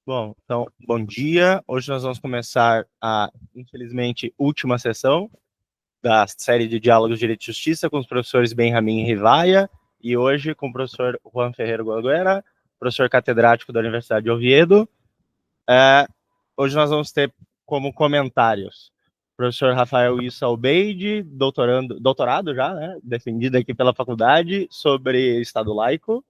Bom, então, bom dia. Hoje nós vamos começar a, infelizmente, última sessão da série de Diálogos de Direito e Justiça com os professores Benjamin Rivaia e hoje com o professor Juan Ferreira Guaguera, professor catedrático da Universidade de Oviedo. Hoje nós vamos ter como comentários o professor Rafael Issa Albeide, doutorado já, né, defendido aqui pela faculdade, sobre Estado laico,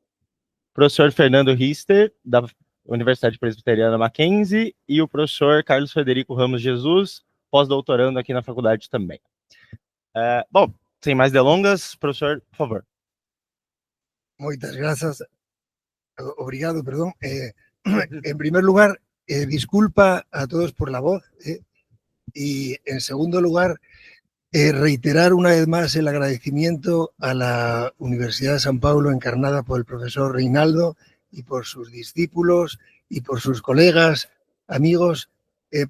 professor Fernando Rister, da Universidade Presbiteriana Mackenzie, e o professor Carlos Frederico Ramos Jesus, pós-doutorando aqui na faculdade também. Bom, sem mais delongas, professor, por favor. Muchas gracias. Obrigado, perdón. En primer lugar, disculpa a todos por la voz. Y en segundo lugar, reiterar una vez más el agradecimiento a la Universidad de San Pablo, encarnada por el profesor Reinaldo y por sus discípulos y por sus colegas, amigos,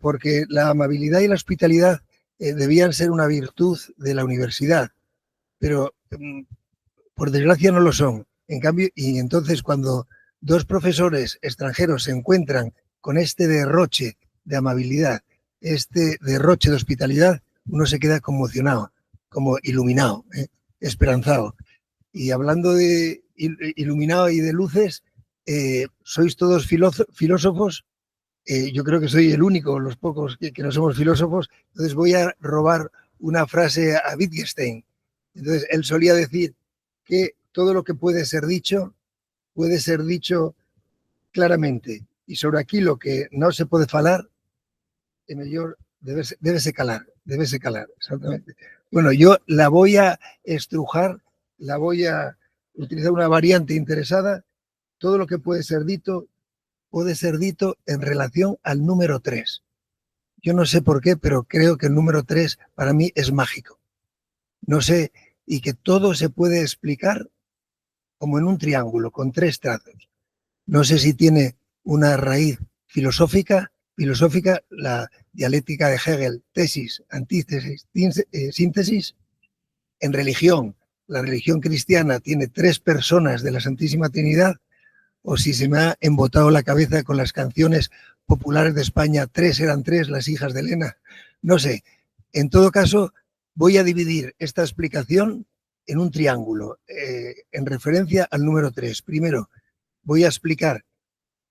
porque la amabilidad y la hospitalidad debían ser una virtud de la universidad, pero por desgracia no lo son. En cambio, y entonces cuando dos profesores extranjeros se encuentran con este derroche de amabilidad, este derroche de hospitalidad, uno se queda conmocionado, como iluminado, esperanzado. Y hablando de iluminado y de luces, sois todos filósofos. Yo creo que soy el único, los pocos que no somos filósofos. Entonces voy a robar una frase a Wittgenstein. Entonces él solía decir que todo lo que puede ser dicho claramente. Y sobre aquí lo que no se puede falar, debe calar, exactamente. Bueno, yo la voy a estrujar, la voy a utilizar una variante interesada. Todo lo que puede ser dito en relación al número 3. Yo no sé por qué, pero creo que el número 3 para mí es mágico. No sé, y que todo se puede explicar como en un triángulo, con 3 trazos. No sé si tiene una raíz filosófica, la dialéctica de Hegel, tesis, antítesis, síntesis. En religión, la religión cristiana tiene 3 personas de la Santísima Trinidad, o si se me ha embotado la cabeza con las canciones populares de España, 3 eran 3, las hijas de Elena. No sé. En todo caso, voy a dividir esta explicación en un triángulo, en referencia al número 3. Primero, voy a explicar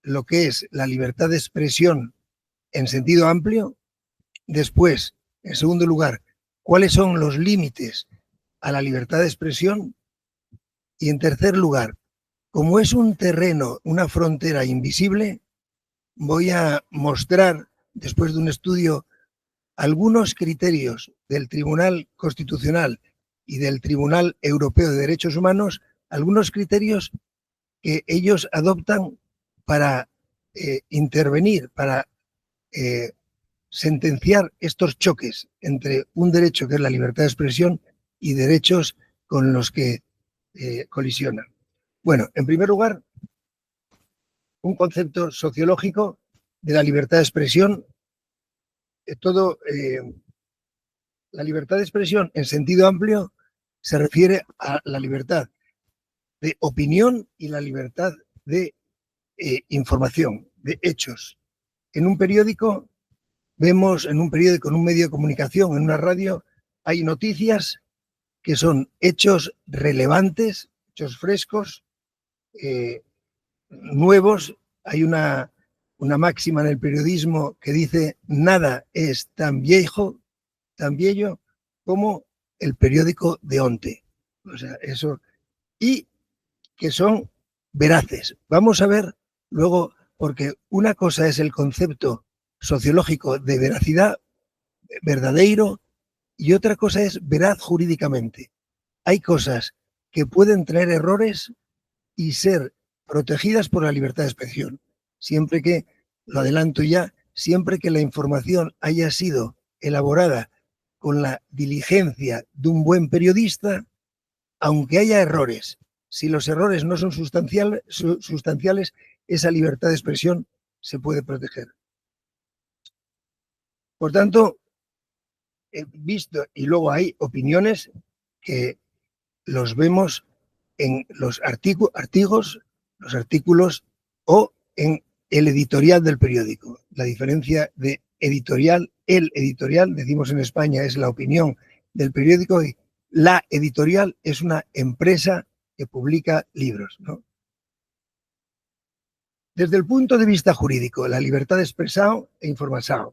lo que es la libertad de expresión en sentido amplio. Después, en segundo lugar, cuáles son los límites a la libertad de expresión. Y en tercer lugar, como es un terreno, una frontera invisible, voy a mostrar, después de un estudio, algunos criterios del Tribunal Constitucional y del Tribunal Europeo de Derechos Humanos, algunos criterios que ellos adoptan para intervenir, para sentenciar estos choques entre un derecho que es la libertad de expresión y derechos con los que colisionan. Bueno, en primer lugar, un concepto sociológico de la libertad de expresión. La libertad de expresión en sentido amplio se refiere a la libertad de opinión y la libertad de información, de hechos. En un periódico vemos, en un medio de comunicación, en una radio, hay noticias que son hechos relevantes, hechos frescos, nuevos. Hay una máxima en el periodismo que dice: nada es tan viejo, tan viejo como el periódico de onte. O sea, eso. Y que son veraces. Vamos a ver luego, porque una cosa es el concepto sociológico de veracidad, verdadero, y otra cosa es veraz jurídicamente. Hay cosas que pueden tener errores y ser protegidas por la libertad de expresión, siempre que, lo adelanto ya, siempre que la información haya sido elaborada con la diligencia de un buen periodista, aunque haya errores. Si los errores no son sustanciales, esa libertad de expresión se puede proteger. Por tanto, he visto, y luego hay opiniones que los vemos en los artículos o en el editorial del periódico. La diferencia de editorial, el editorial, decimos en España, es la opinión del periódico, y la editorial es una empresa que publica libros, ¿no? Desde el punto de vista jurídico, la libertad de expresión e información.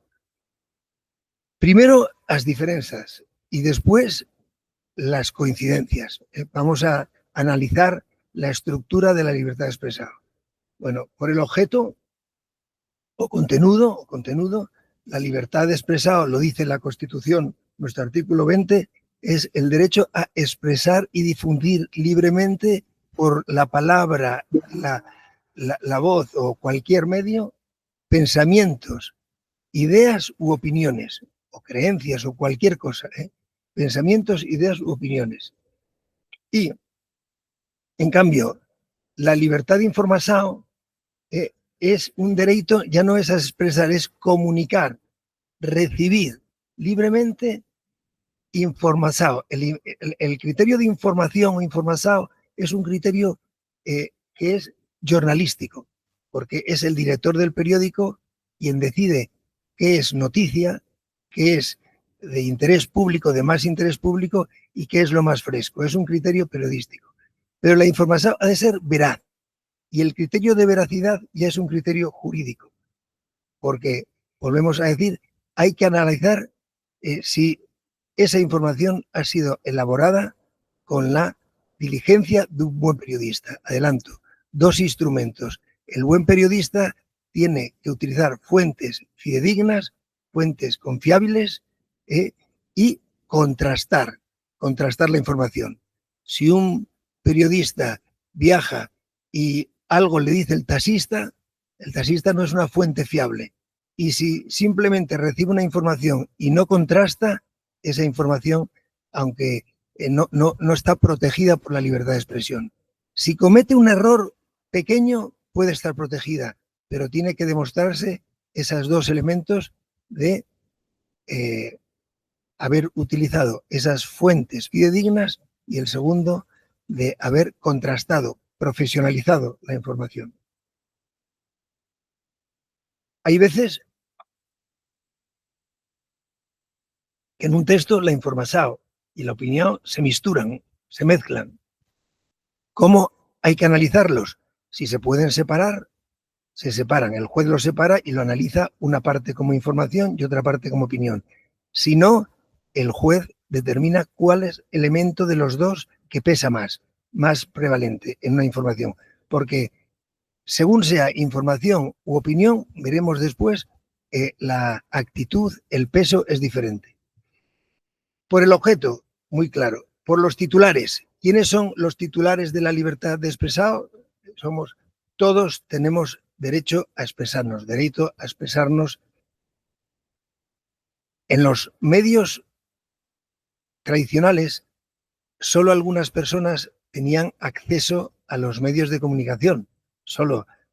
Primero, las diferencias y después las coincidencias. Vamos a analizar la estructura de la libertad de expresión. Bueno, por el objeto o contenido, la libertad de expresar, lo dice la Constitución, nuestro artículo 20, es el derecho a expresar y difundir libremente por la palabra, la voz o cualquier medio, pensamientos, ideas u opiniones, o creencias o cualquier cosa, pensamientos, ideas u opiniones. Y, en cambio, la libertad de información es un derecho, ya no es a expresar, es comunicar, recibir libremente información. El criterio de información o información es un criterio que es jornalístico, porque es el director del periódico quien decide qué es noticia, qué es de interés público, de más interés público y qué es lo más fresco. Es un criterio periodístico. Pero la información ha de ser veraz. Y el criterio de veracidad ya es un criterio jurídico, porque, volvemos a decir, hay que analizar si esa información ha sido elaborada con la diligencia de un buen periodista. Adelanto, 2 instrumentos. El buen periodista tiene que utilizar fuentes fidedignas, fuentes confiables y contrastar la información. Si un periodista viaja y algo le dice el taxista no es una fuente fiable. Y si simplemente recibe una información y no contrasta, esa información, aunque no está protegida por la libertad de expresión. Si comete un error pequeño, puede estar protegida, pero tiene que demostrarse esos 2 elementos de haber utilizado esas fuentes fidedignas y el segundo, de haber contrastado, profesionalizado la información. Hay veces que en un texto la información y la opinión se misturan, se mezclan. ¿Cómo hay que analizarlos? Si se pueden separar, se separan. El juez los separa y lo analiza una parte como información y otra parte como opinión. Si no, el juez determina cuál es el elemento de los 2 que pesa más prevalente en una información. Porque según sea información u opinión, veremos después, la actitud, el peso es diferente. Por el objeto, muy claro. Por los titulares. ¿Quiénes son los titulares de la libertad de expresar? Todos tenemos derecho a expresarnos, En los medios tradicionales, solo algunas personas tenían acceso a los medios de comunicación.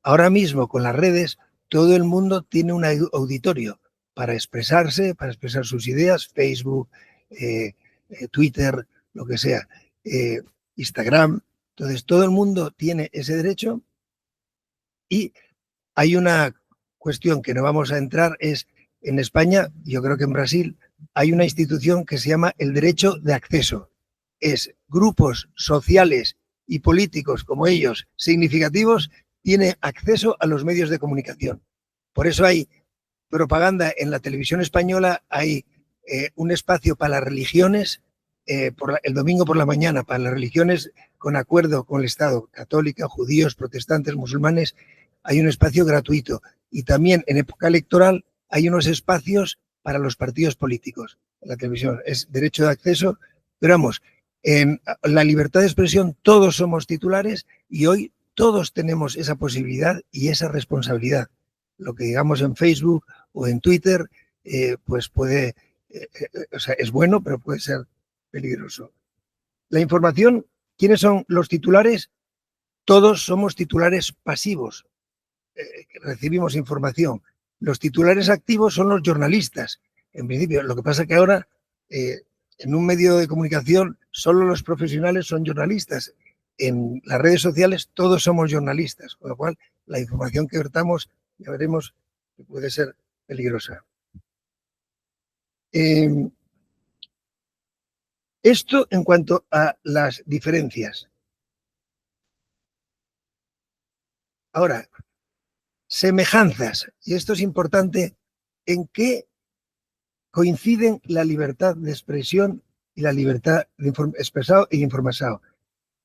Ahora mismo, con las redes, todo el mundo tiene un auditorio para expresarse, para expresar sus ideas, Facebook, Twitter, lo que sea, Instagram. Entonces, todo el mundo tiene ese derecho y hay una cuestión que no vamos a entrar, es en España, yo creo que en Brasil, hay una institución que se llama el derecho de acceso. Es grupos sociales y políticos como ellos, significativos, tienen acceso a los medios de comunicación. Por eso hay propaganda en la televisión española, hay un espacio para las religiones, el domingo por la mañana, para las religiones con acuerdo con el Estado, católica, judíos, protestantes, musulmanes, hay un espacio gratuito. Y también en época electoral hay unos espacios para los partidos políticos. En la televisión es derecho de acceso, pero vamos, en la libertad de expresión todos somos titulares y hoy todos tenemos esa posibilidad y esa responsabilidad. Lo que digamos en Facebook o en Twitter, pues puede, es bueno, pero puede ser peligroso. La información, ¿quiénes son los titulares? Todos somos titulares pasivos, recibimos información. Los titulares activos son los jornalistas. En principio, lo que pasa es que ahora en un medio de comunicación solo los profesionales son jornalistas. En las redes sociales todos somos jornalistas, con lo cual la información que vertamos ya veremos que puede ser peligrosa. Esto en cuanto a las diferencias. Ahora, semejanzas, y esto es importante, ¿en qué coinciden la libertad de expresión y la libertad de expresado e informado?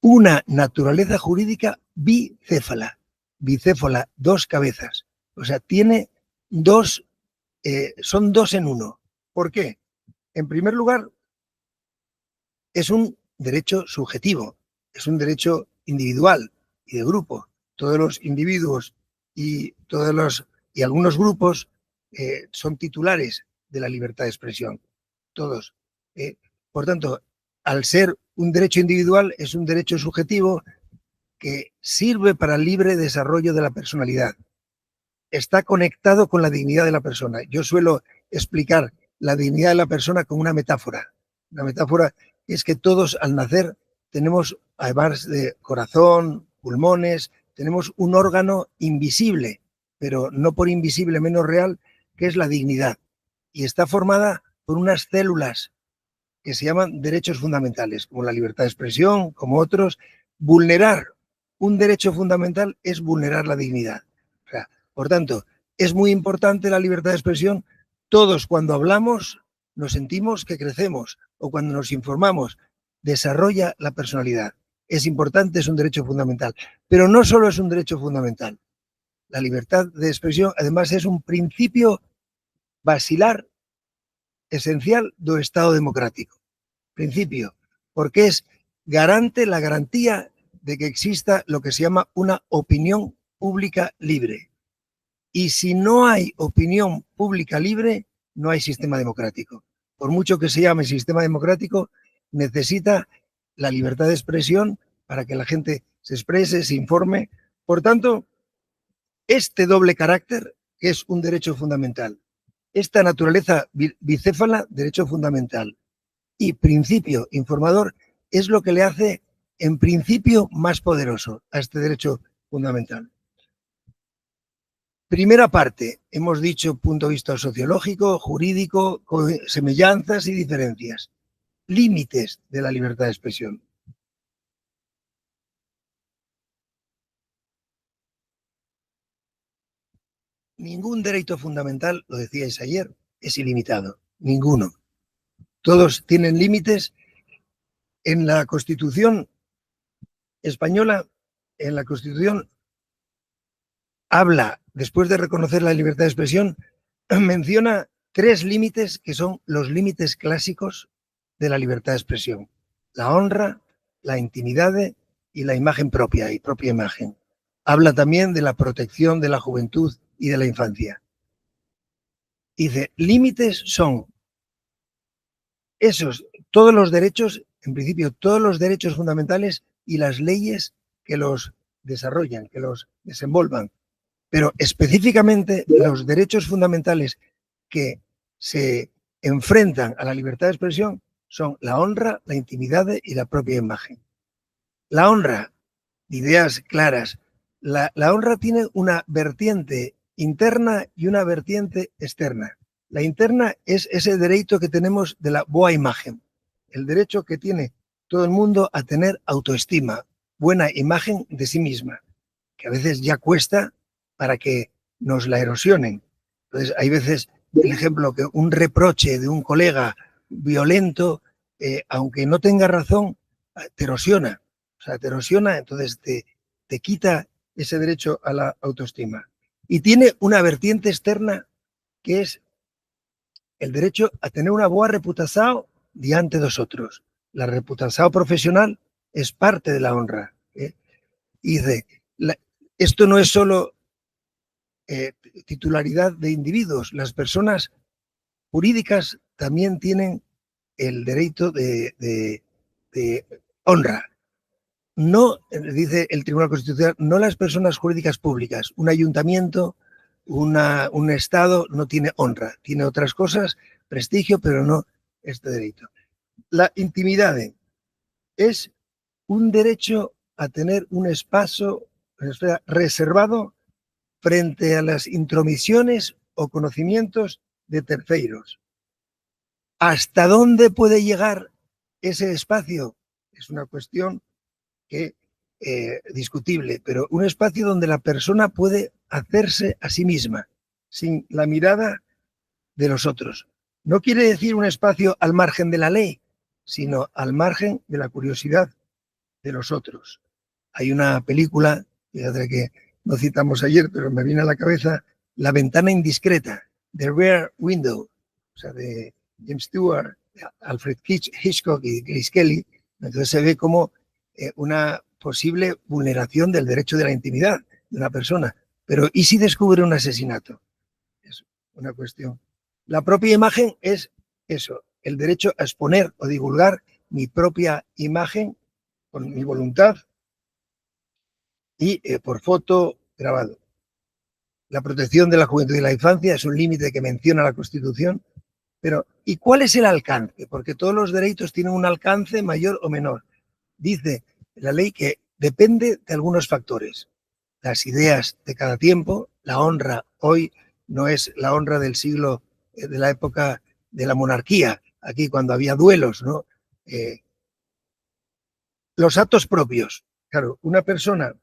Una naturaleza jurídica bicéfala, dos cabezas, o sea, tiene dos, son dos en uno. ¿Por qué? En primer lugar, es un derecho subjetivo, es un derecho individual y de grupo. Todos los individuos y algunos grupos son titulares de la libertad de expresión, todos. Por tanto, al ser un derecho individual, es un derecho subjetivo que sirve para el libre desarrollo de la personalidad. Está conectado con la dignidad de la persona. Yo suelo explicar la dignidad de la persona con una metáfora. La metáfora es que todos al nacer tenemos, además de corazón, pulmones, tenemos un órgano invisible, pero no por invisible menos real, que es la dignidad. Y está formada por unas células que se llaman derechos fundamentales, como la libertad de expresión, como otros. Vulnerar un derecho fundamental es vulnerar la dignidad. O sea, por tanto, es muy importante la libertad de expresión. Todos cuando hablamos nos sentimos que crecemos, o cuando nos informamos, desarrolla la personalidad. Es importante, es un derecho fundamental. Pero no solo es un derecho fundamental. La libertad de expresión, además, es un principio basilar esencial do Estado democrático. Principio, porque es la garantía de que exista lo que se llama una opinión pública libre. Y si no hay opinión pública libre, no hay sistema democrático. Por mucho que se llame sistema democrático, necesita la libertad de expresión para que la gente se exprese, se informe. Por tanto, este doble carácter, que es un derecho fundamental, esta naturaleza bicéfala, derecho fundamental, y principio informador, es lo que le hace, en principio, más poderoso a este derecho fundamental. Primera parte, hemos dicho punto de vista sociológico, jurídico, semejanzas y diferencias. Límites de la libertad de expresión. Ningún derecho fundamental, lo decíais ayer, es ilimitado. Ninguno. Todos tienen límites. En la Constitución española, en la Constitución habla, después de reconocer la libertad de expresión, menciona 3 límites que son los límites clásicos de la libertad de expresión. La honra, la intimidad y la imagen propia y propia imagen. Habla también de la protección de la juventud y de la infancia. Dice, límites son esos, todos los derechos, en principio, todos los derechos fundamentales y las leyes que los desarrollan, que los desenvolvan. Pero específicamente los derechos fundamentales que se enfrentan a la libertad de expresión son la honra, la intimidad y la propia imagen. La honra, ideas claras. La honra tiene una vertiente interna y una vertiente externa. La interna es ese derecho que tenemos de la boa imagen, el derecho que tiene todo el mundo a tener autoestima, buena imagen de sí misma, que a veces ya cuesta para que nos la erosionen. Entonces, hay veces, el ejemplo, que un reproche de un colega violento, aunque no tenga razón, te erosiona. O sea, te erosiona, entonces te quita ese derecho a la autoestima. Y tiene una vertiente externa que es el derecho a tener una boa reputación diante de otros. La reputación profesional es parte de la honra. Y dice, esto no es solo titularidad de individuos. Las personas jurídicas también tienen el derecho de honra. No, dice el Tribunal Constitucional, no las personas jurídicas públicas. Un ayuntamiento, un Estado no tiene honra. Tiene otras cosas, prestigio, pero no este derecho. La intimidad es un derecho a tener un espacio reservado frente a las intromisiones o conocimientos de terceros. ¿Hasta dónde puede llegar ese espacio? Es una cuestión que discutible, pero un espacio donde la persona puede hacerse a sí misma, sin la mirada de los otros. No quiere decir un espacio al margen de la ley, sino al margen de la curiosidad de los otros. Hay una película, fíjate que no citamos ayer, pero me viene a la cabeza, La ventana indiscreta, The Rear Window, o sea, de James Stewart, Alfred Hitchcock y Grace Kelly. Entonces se ve como una posible vulneración del derecho de la intimidad de una persona. Pero ¿y si descubre un asesinato? Es una cuestión. La propia imagen es eso, el derecho a exponer o divulgar mi propia imagen con mi voluntad y por foto grabado. La protección de la juventud y la infancia es un límite que menciona la Constitución, pero ¿y cuál es el alcance? Porque todos los derechos tienen un alcance mayor o menor. Dice la ley que depende de algunos factores. Las ideas de cada tiempo, la honra hoy no es la honra del siglo, de la época de la monarquía, aquí cuando había duelos, ¿no? Los actos propios. Claro, una persona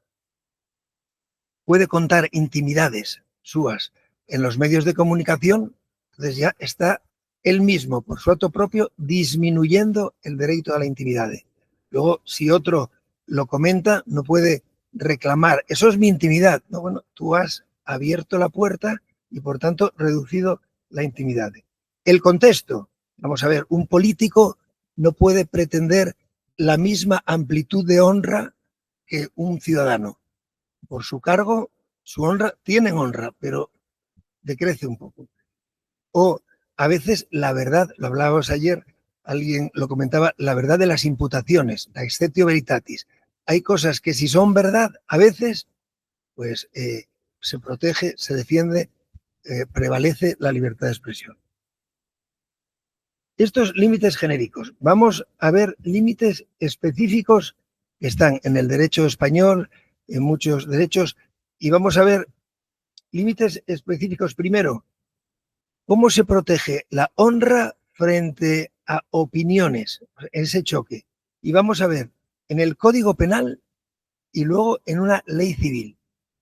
puede contar intimidades suyas en los medios de comunicación, entonces ya está él mismo, por su acto propio, disminuyendo el derecho a la intimidad. Luego, si otro lo comenta, no puede reclamar, eso es mi intimidad. No, bueno, tú has abierto la puerta y, por tanto, reducido la intimidad. El contexto, vamos a ver, un político no puede pretender la misma amplitud de honra que un ciudadano. Por su cargo, su honra, tienen honra, pero decrece un poco. O a veces la verdad, lo hablábamos ayer, alguien lo comentaba, la verdad de las imputaciones, la exceptio veritatis. Hay cosas que si son verdad, a veces, pues se protege, se defiende, prevalece la libertad de expresión. Estos límites genéricos. Vamos a ver límites específicos que están en el derecho español, en muchos derechos, y vamos a ver límites específicos primero. ¿Cómo se protege la honra frente a opiniones? Ese choque. Y vamos a ver en el Código Penal y luego en una ley civil,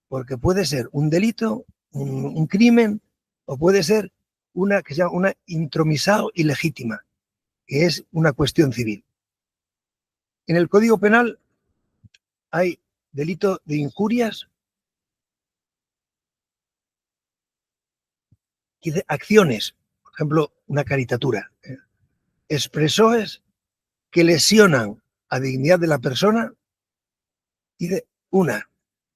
porque puede ser un delito, un crimen, o puede ser una que se llama una intromisao ilegítima, que es una cuestión civil. En el Código Penal hay delito de injurias, acciones, por ejemplo, una caricatura, expresiones que lesionan a dignidad de la persona, dice una,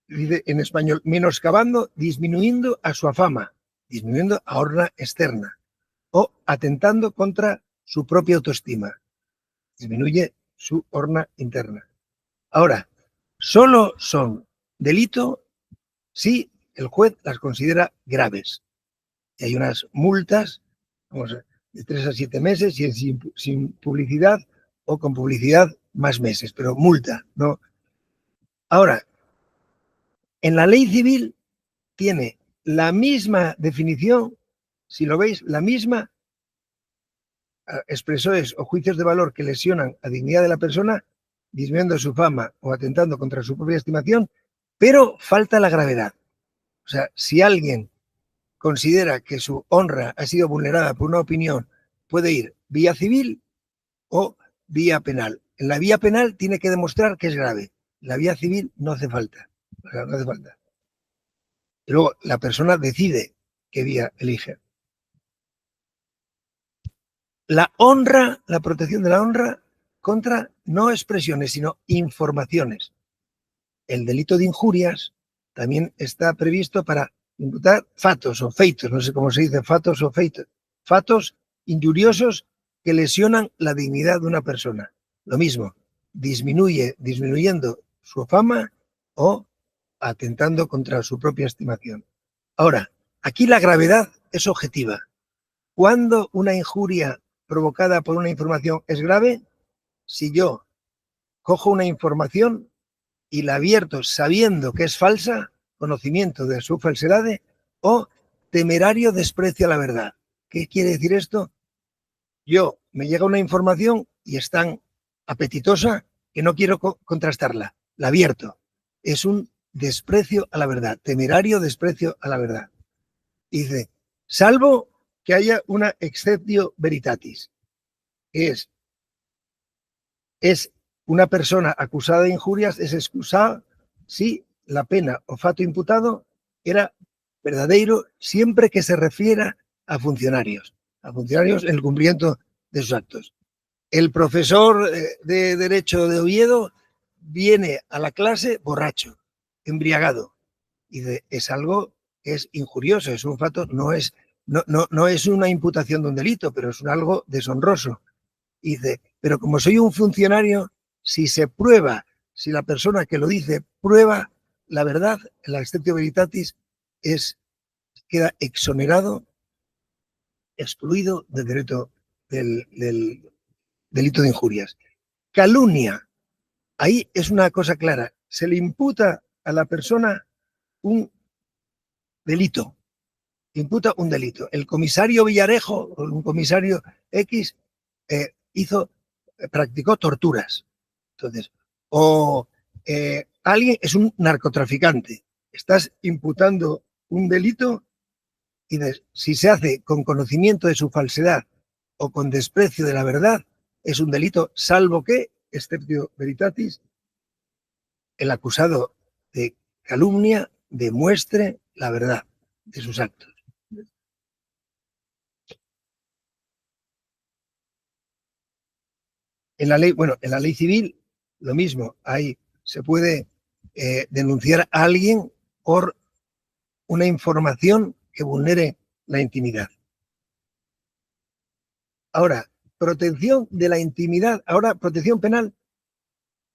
dice en español, menoscabando, disminuyendo a su fama, disminuyendo a honra externa, o atentando contra su propia autoestima, disminuye su honra interna. Ahora, solo son delito si el juez las considera graves. Y hay unas multas, vamos a ver, de 3 a 7 meses, y sin publicidad o con publicidad más meses, pero multa, ¿no? Ahora, en la ley civil tiene la misma definición, si lo veis, la misma, expresores o juicios de valor que lesionan a dignidad de la persona, disminuyendo su fama o atentando contra su propia estimación, pero falta la gravedad. O sea, si alguien considera que su honra ha sido vulnerada por una opinión, puede ir vía civil o vía penal. En la vía penal tiene que demostrar que es grave. En la vía civil no hace falta. O sea, no hace falta. Y luego la persona decide qué vía elige. La honra, la protección de la honra contra no expresiones, sino informaciones. El delito de injurias también está previsto para imputar fatos o feitos, no sé cómo se dice, fatos o feitos, fatos injuriosos que lesionan la dignidad de una persona. Lo mismo, disminuyendo su fama o atentando contra su propia estimación. Ahora, aquí la gravedad es objetiva. ¿Cuándo una injuria provocada por una información es grave? Si yo cojo una información y la abierto sabiendo que es falsa, conocimiento de su falsedad, o temerario desprecio a la verdad. ¿Qué quiere decir esto? Yo me llega una información y es tan apetitosa que no quiero contrastarla, la abierto. Es un desprecio a la verdad, temerario desprecio a la verdad. Dice, salvo que haya una exceptio veritatis, es una persona acusada de injurias, es excusada si la pena o fato imputado era verdadero siempre que se refiera a funcionarios en el cumplimiento de sus actos. El profesor de Derecho de Oviedo viene a la clase borracho, embriagado, y es algo que es injurioso, es un fato, no es una imputación de un delito, pero es algo deshonroso. Y dice, pero como soy un funcionario, si se prueba, si la persona que lo dice prueba la verdad, el exceptio veritatis queda exonerado, excluido del delito de injurias. Calumnia, ahí es una cosa clara, se le imputa a la persona un delito, El comisario Villarejo, o un comisario X, practicó torturas. Entonces, alguien es un narcotraficante, estás imputando un delito y si se hace con conocimiento de su falsedad o con desprecio de la verdad, es un delito, salvo que, exceptio veritatis, el acusado de calumnia demuestre la verdad de sus actos. En la ley civil, lo mismo, se puede denunciar a alguien por una información que vulnere la intimidad. Ahora, protección de la intimidad, ahora protección penal,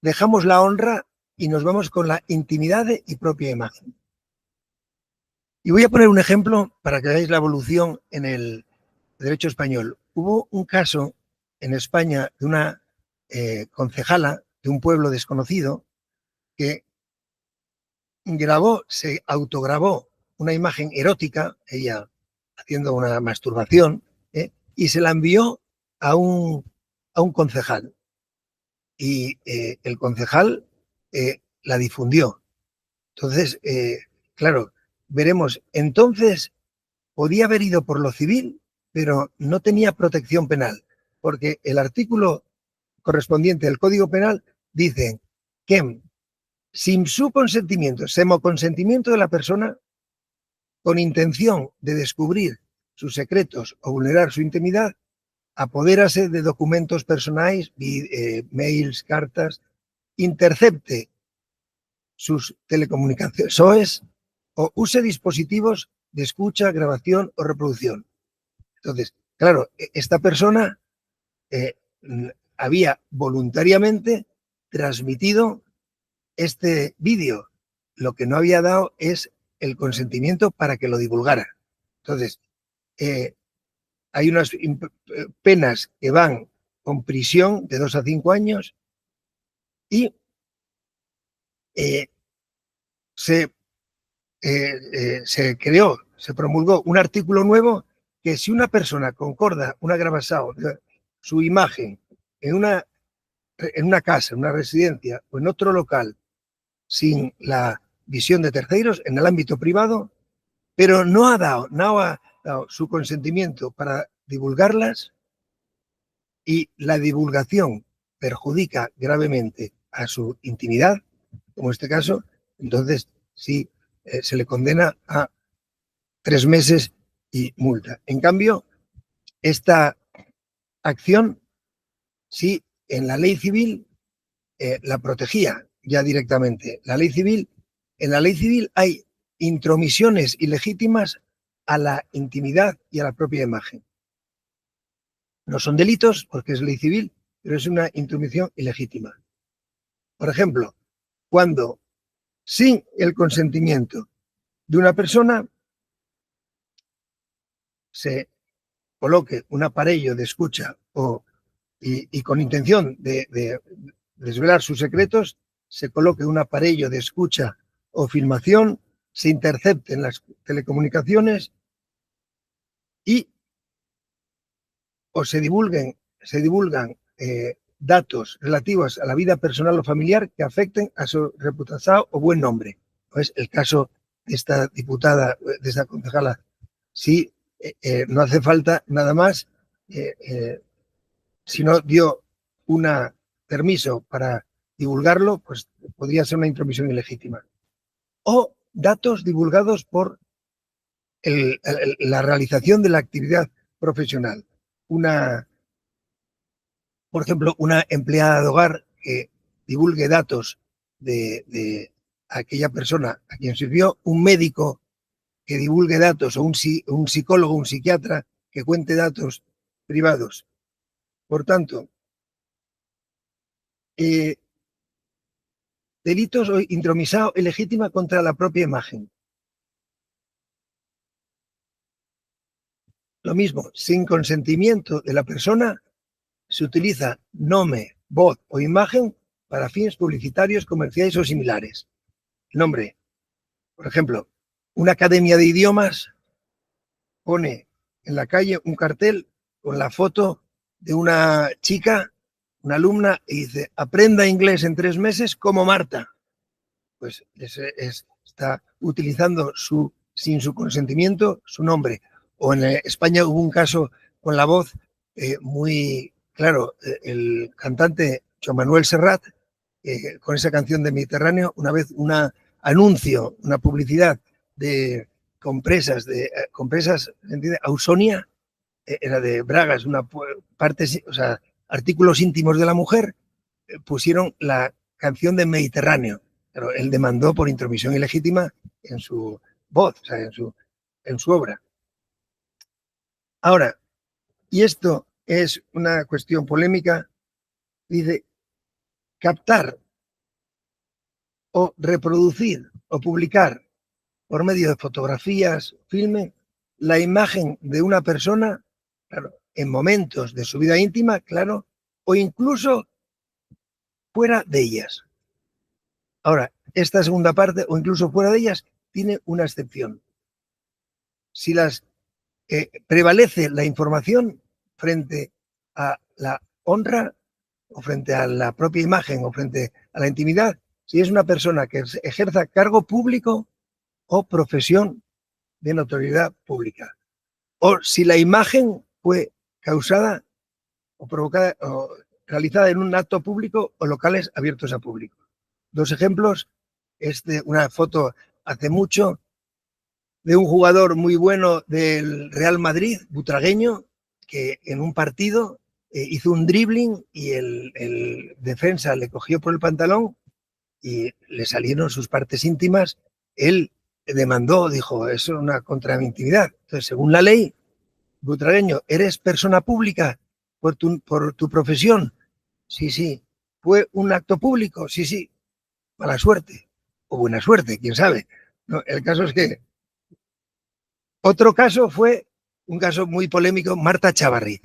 dejamos la honra y nos vamos con la intimidad y propia imagen. Y voy a poner un ejemplo para que veáis la evolución en el derecho español. Hubo un caso en España de una concejala de un pueblo desconocido que se autograbó una imagen erótica, ella haciendo una masturbación, y se la envió a un concejal. Y el concejal la difundió. Entonces, claro, veremos, entonces podía haber ido por lo civil, pero no tenía protección penal, porque el artículo correspondiente del Código Penal dice que sin su consentimiento, semoconsentimiento de la persona, con intención de descubrir sus secretos o vulnerar su intimidad, apodérase de documentos personales, mails, cartas, intercepte sus telecomunicaciones, SOEs, o use dispositivos de escucha, grabación o reproducción. Entonces, claro, esta persona había voluntariamente transmitido este vídeo. Lo que no había dado es el consentimiento para que lo divulgara. Entonces, hay unas penas que van con prisión de 2 a 5 años y se promulgó un artículo nuevo que si una persona concorda una grabación de su imagen en una casa, en una residencia o en otro local sin la visión de terceros, en el ámbito privado, pero no ha dado su consentimiento para divulgarlas y la divulgación perjudica gravemente a su intimidad, como en este caso, entonces sí se le condena a 3 meses y multa. En cambio, esta acción, sí, en la ley civil la protegía ya directamente. En la ley civil hay intromisiones ilegítimas a la intimidad y a la propia imagen. No son delitos porque es ley civil, pero es una intromisión ilegítima. Por ejemplo, cuando sin el consentimiento de una persona se coloque un aparello de escucha y con intención de desvelar sus secretos, se coloque un aparello de escucha o filmación se intercepten las telecomunicaciones y o se divulgan datos relativos a la vida personal o familiar que afecten a su reputación o buen nombre. Pues el caso de esta diputada, de esta concejala, sí, no hace falta nada más, si no dio un permiso para divulgarlo, pues podría ser una intromisión ilegítima. O datos divulgados por la realización de la actividad profesional. Por ejemplo, una empleada de hogar que divulgue datos de aquella persona a quien sirvió, un médico que divulgue datos, o un psicólogo, un psiquiatra que cuente datos privados. Por tanto, delitos o intromisión ilegítima contra la propia imagen. Lo mismo, sin consentimiento de la persona, se utiliza nombre, voz o imagen para fines publicitarios, comerciales o similares. Nombre, por ejemplo, una academia de idiomas pone en la calle un cartel con la foto de una chica, una alumna, y dice: aprenda inglés en 3 meses como Marta. Pues está utilizando sin su consentimiento su nombre. O en España hubo un caso con La Voz muy claro, el cantante Joan Manuel Serrat, con esa canción de Mediterráneo, una vez un anuncio, una publicidad de compresas, ¿entiendes? Ausonia, era de bragas, una parte, o sea, artículos íntimos de la mujer, pusieron la canción de Mediterráneo. Pero él demandó por intromisión ilegítima en su voz, o sea, en su obra. Ahora, y esto es una cuestión polémica, dice: captar o reproducir o publicar por medio de fotografías, filme, la imagen de una persona, claro, en momentos de su vida íntima, claro, o incluso fuera de ellas. Ahora, esta segunda parte, o incluso fuera de ellas, tiene una excepción. Si prevalece la información frente a la honra, o frente a la propia imagen, o frente a la intimidad, si es una persona que ejerza cargo público o profesión de notoriedad pública, o si la imagen fue causada o provocada o realizada en un acto público o locales abiertos a público. 2 ejemplos: una foto hace mucho de un jugador muy bueno del Real Madrid, butragueño, que en un partido hizo un dribbling y el defensa le cogió por el pantalón y le salieron sus partes íntimas. Él demandó, dijo: eso es una contra mi intimidad. Entonces, según la ley, butragueño, ¿eres persona pública por tu profesión? Sí, sí. ¿Fue un acto público? Sí, sí. Mala suerte o buena suerte, quién sabe. No, el caso es que otro caso fue un caso muy polémico: Marta Chávarri.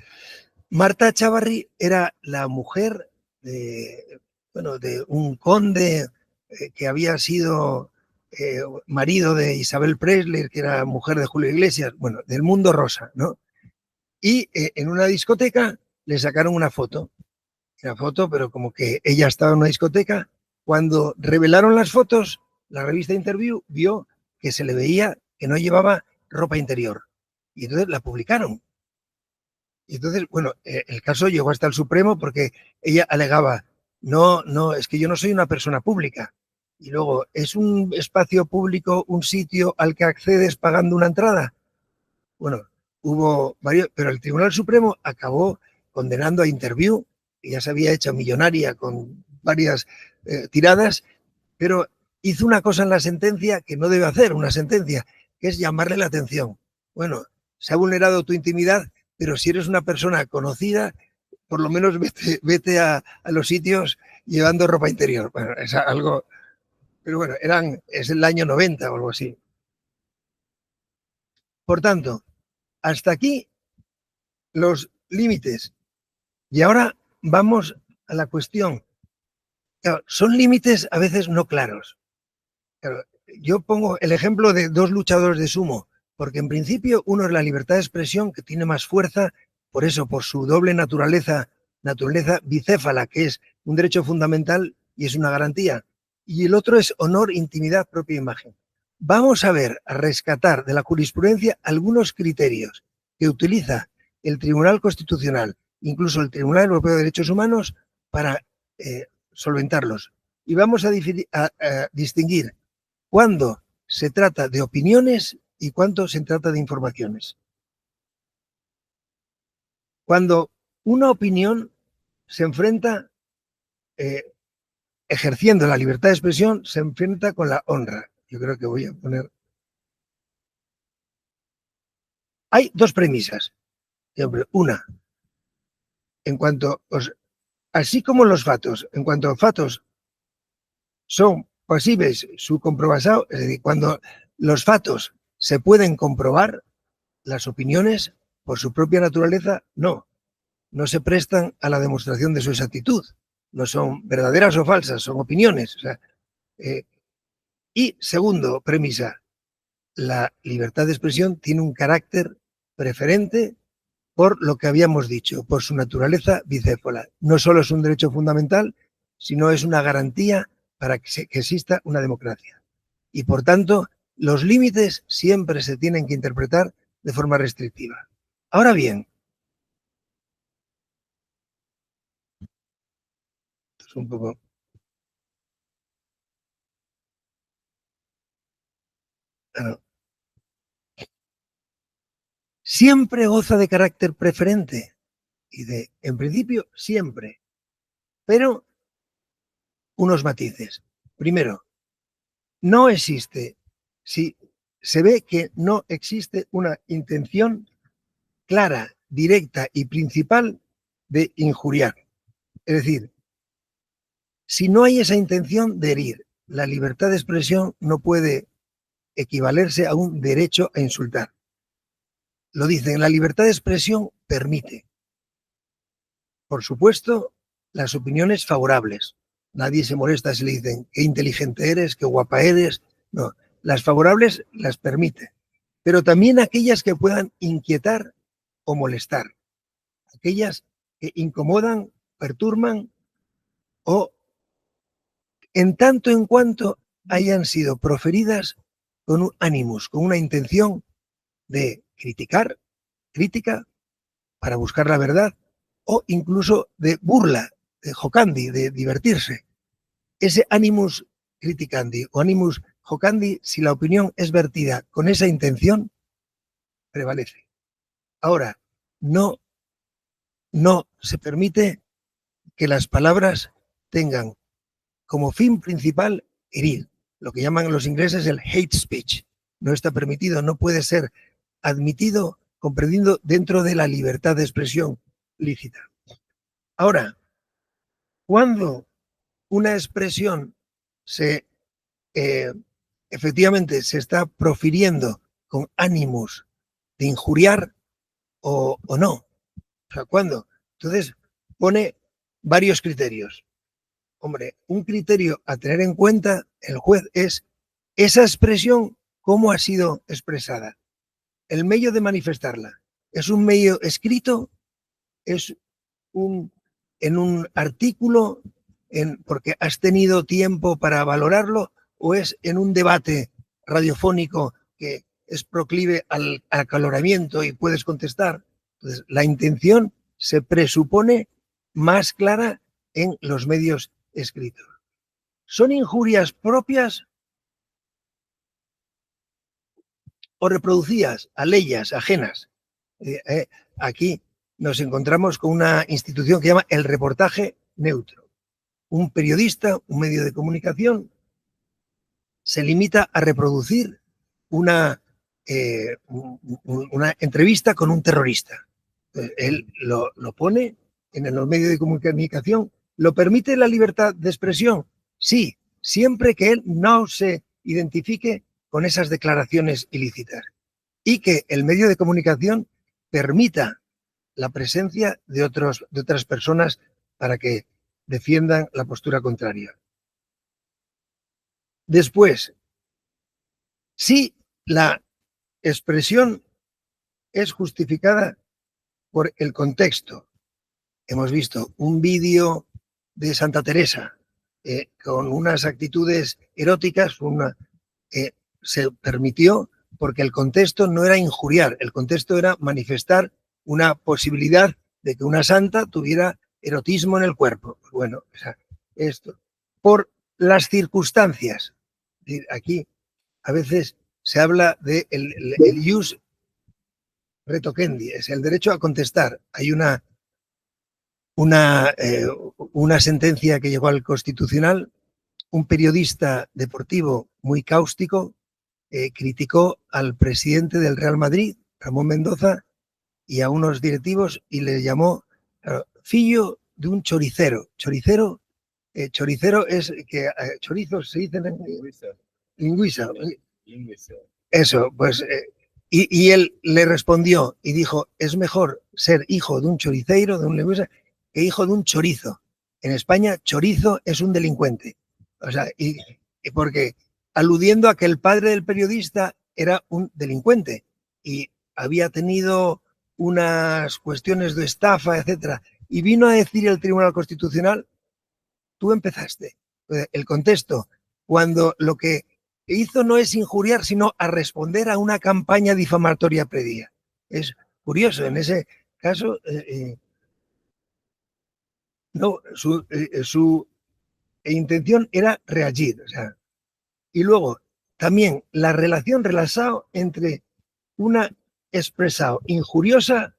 Marta Chávarri era la mujer de un conde que había sido marido de Isabel Presley, que era mujer de Julio Iglesias, bueno, del mundo rosa, ¿no? Y en una discoteca le sacaron una foto, pero como que ella estaba en una discoteca. Cuando revelaron las fotos, la revista Interview vio que se le veía que no llevaba ropa interior. Y entonces la publicaron. Y entonces, bueno, el caso llegó hasta el Supremo porque ella alegaba: no, es que yo no soy una persona pública. Y luego, ¿es un espacio público un sitio al que accedes pagando una entrada? Bueno, hubo varios, pero el Tribunal Supremo acabó condenando a Interview, que ya se había hecho millonaria con varias tiradas, pero hizo una cosa en la sentencia que no debe hacer una sentencia, que es llamarle la atención. Bueno, se ha vulnerado tu intimidad, pero si eres una persona conocida, por lo menos vete a los sitios llevando ropa interior. Bueno, es algo, pero bueno, es el año 90 o algo así. Por tanto, hasta aquí los límites. Y ahora vamos a la cuestión. Claro, son límites a veces no claros. Claro, yo pongo el ejemplo de dos luchadores de sumo, porque en principio uno es la libertad de expresión, que tiene más fuerza, por eso, por su doble naturaleza bicéfala, que es un derecho fundamental y es una garantía, y el otro es honor, intimidad, propia imagen. Vamos a ver, a rescatar de la jurisprudencia algunos criterios que utiliza el Tribunal Constitucional, incluso el Tribunal Europeo de Derechos Humanos, para solventarlos. Y vamos a distinguir cuándo se trata de opiniones y cuándo se trata de informaciones. Cuando una opinión se enfrenta, ejerciendo la libertad de expresión, se enfrenta con la honra. Yo creo que voy a poner... Hay dos premisas. Una, en cuanto... Así como los fatos, en cuanto a fatos son posibles su comprobación, es decir, cuando los fatos se pueden comprobar, las opiniones, por su propia naturaleza, no se prestan a la demostración de su exactitud. No son verdaderas o falsas, son opiniones. O sea, y segundo premisa, la libertad de expresión tiene un carácter preferente por lo que habíamos dicho, por su naturaleza bicéfala. No solo es un derecho fundamental, sino es una garantía para que exista una democracia. Y por tanto, los límites siempre se tienen que interpretar de forma restrictiva. Ahora bien, es un poco... Siempre goza de carácter preferente y en principio, siempre, pero unos matices. Primero, no existe, si se ve que no existe una intención clara, directa y principal de injuriar. Es decir, si no hay esa intención de herir, la libertad de expresión no puede equivalerse a un derecho a insultar. Lo dicen, la libertad de expresión permite, por supuesto, las opiniones favorables. Nadie se molesta si le dicen qué inteligente eres, qué guapa eres. No, las favorables las permite, pero también aquellas que puedan inquietar o molestar, aquellas que incomodan, perturban o en tanto en cuanto hayan sido proferidas con un ánimos, con una intención de criticar, crítica para buscar la verdad o incluso de burla, de jocandi, de divertirse. Ese animus criticandi o animus jocandi, si la opinión es vertida con esa intención, prevalece. Ahora, no se permite que las palabras tengan como fin principal herir, lo que llaman los ingleses el hate speech. No está permitido, no puede ser admitido, comprendido dentro de la libertad de expresión lícita. Ahora, cuando una expresión efectivamente se está profiriendo con ánimos de injuriar o no, o sea, ¿cuándo? Entonces pone varios criterios. Hombre, un criterio a tener en cuenta el juez es esa expresión, cómo ha sido expresada, el medio de manifestarla. ¿Es un medio escrito? ¿Es en un artículo porque has tenido tiempo para valorarlo? ¿O es en un debate radiofónico que es proclive al acaloramiento y puedes contestar? Entonces, la intención se presupone más clara en los medios escritos. ¿Son injurias propias o reproducidas a leyes ajenas? Aquí nos encontramos con una institución que llama el reportaje neutro. Un periodista, un medio de comunicación, se limita a reproducir una entrevista con un terrorista. Él lo pone en los medios de comunicación. ¿Lo permite la libertad de expresión? Sí, siempre que él no se identifique con esas declaraciones ilícitas y que el medio de comunicación permita la presencia de otras personas para que defiendan la postura contraria. Después, si la expresión es justificada por el contexto. Hemos visto un vídeo de Santa Teresa con unas actitudes eróticas, se permitió porque el contexto no era injuriar, el contexto era manifestar una posibilidad de que una santa tuviera erotismo en el cuerpo. Bueno, o sea, esto, por las circunstancias. Aquí a veces se habla de el ius retoquendi, es el derecho a contestar. Hay una sentencia que llegó al Constitucional. Un periodista deportivo muy cáustico criticó al presidente del Real Madrid, Ramón Mendoza, y a unos directivos y le llamó fillo de un choricero. Choricero es que chorizos se dicen en lingüista. Eso, pues, y él le respondió y dijo, es mejor ser hijo de un choriceiro, de un lingüista, que hijo de un chorizo. En España, chorizo es un delincuente. O sea, y porque aludiendo a que el padre del periodista era un delincuente y había tenido unas cuestiones de estafa, etcétera. Y vino a decir el Tribunal Constitucional, tú empezaste. El contexto, cuando lo que hizo no es injuriar, sino a responder a una campaña difamatoria previa. Es curioso, en ese caso, no, su intención era reagir. O sea, y luego, también la relación relacionada entre una expresado injuriosa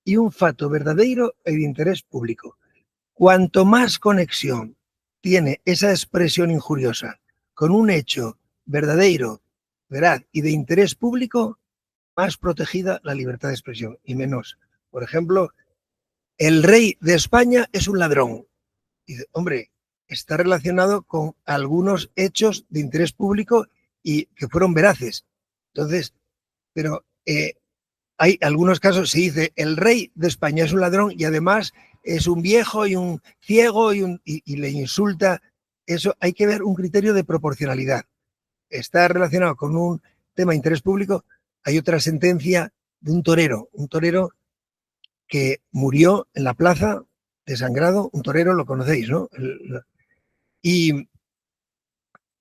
y un fato verdadeiro e de interés público. Cuanto más conexión tiene esa expresión injuriosa con un hecho verdadero, veraz y de interés público, más protegida la libertad de expresión y menos. Por ejemplo, el rey de España es un ladrón. Y dice, hombre, está relacionado con algunos hechos de interés público y que fueron veraces. Entonces, pero hay algunos casos, se dice, el rey de España es un ladrón y además es un viejo y un ciego y le insulta. Eso hay que ver un criterio de proporcionalidad. Está relacionado con un tema de interés público. Hay otra sentencia de un torero que murió en la plaza desangrado. Un torero, lo conocéis, ¿no? Y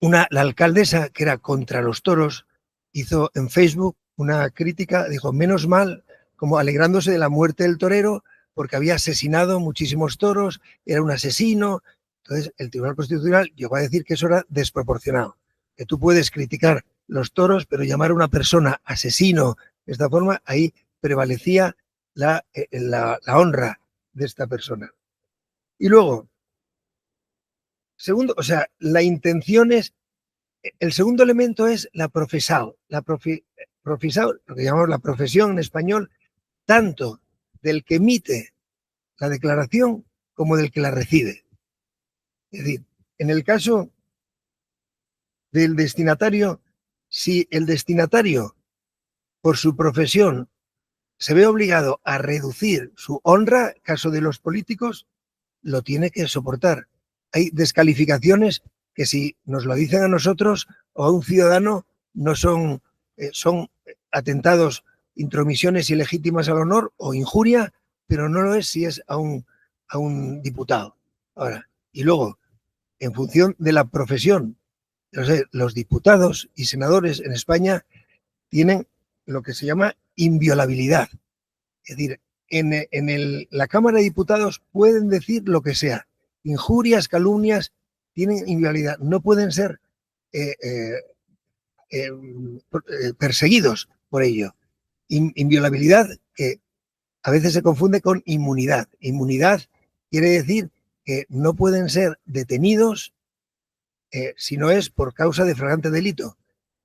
la alcaldesa, que era contra los toros, hizo en Facebook una crítica, dijo, menos mal, como alegrándose de la muerte del torero, porque había asesinado muchísimos toros, era un asesino. Entonces, el Tribunal Constitucional llegó a decir que eso era desproporcionado, que tú puedes criticar los toros, pero llamar a una persona asesino de esta forma, ahí prevalecía la honra de esta persona. Y luego, segundo, o sea, la intención es, el segundo elemento es la profesao, profesao, lo que llamamos la profesión en español, tanto del que emite la declaración como del que la recibe. Es decir, en el caso del destinatario, si el destinatario, por su profesión, se ve obligado a reducir su honra, caso de los políticos, lo tiene que soportar. Hay descalificaciones que si nos lo dicen a nosotros o a un ciudadano no son atentados, intromisiones ilegítimas al honor o injuria, pero no lo es si es a un diputado. Ahora, y luego, en función de la profesión, los diputados y senadores en España tienen lo que se llama inviolabilidad. Es decir, en la Cámara de Diputados pueden decir lo que sea. Injurias, calumnias, tienen inviolabilidad. No pueden ser perseguidos por ello. Inviolabilidad que a veces se confunde con inmunidad. Inmunidad quiere decir que no pueden ser detenidos si no es por causa de flagrante delito.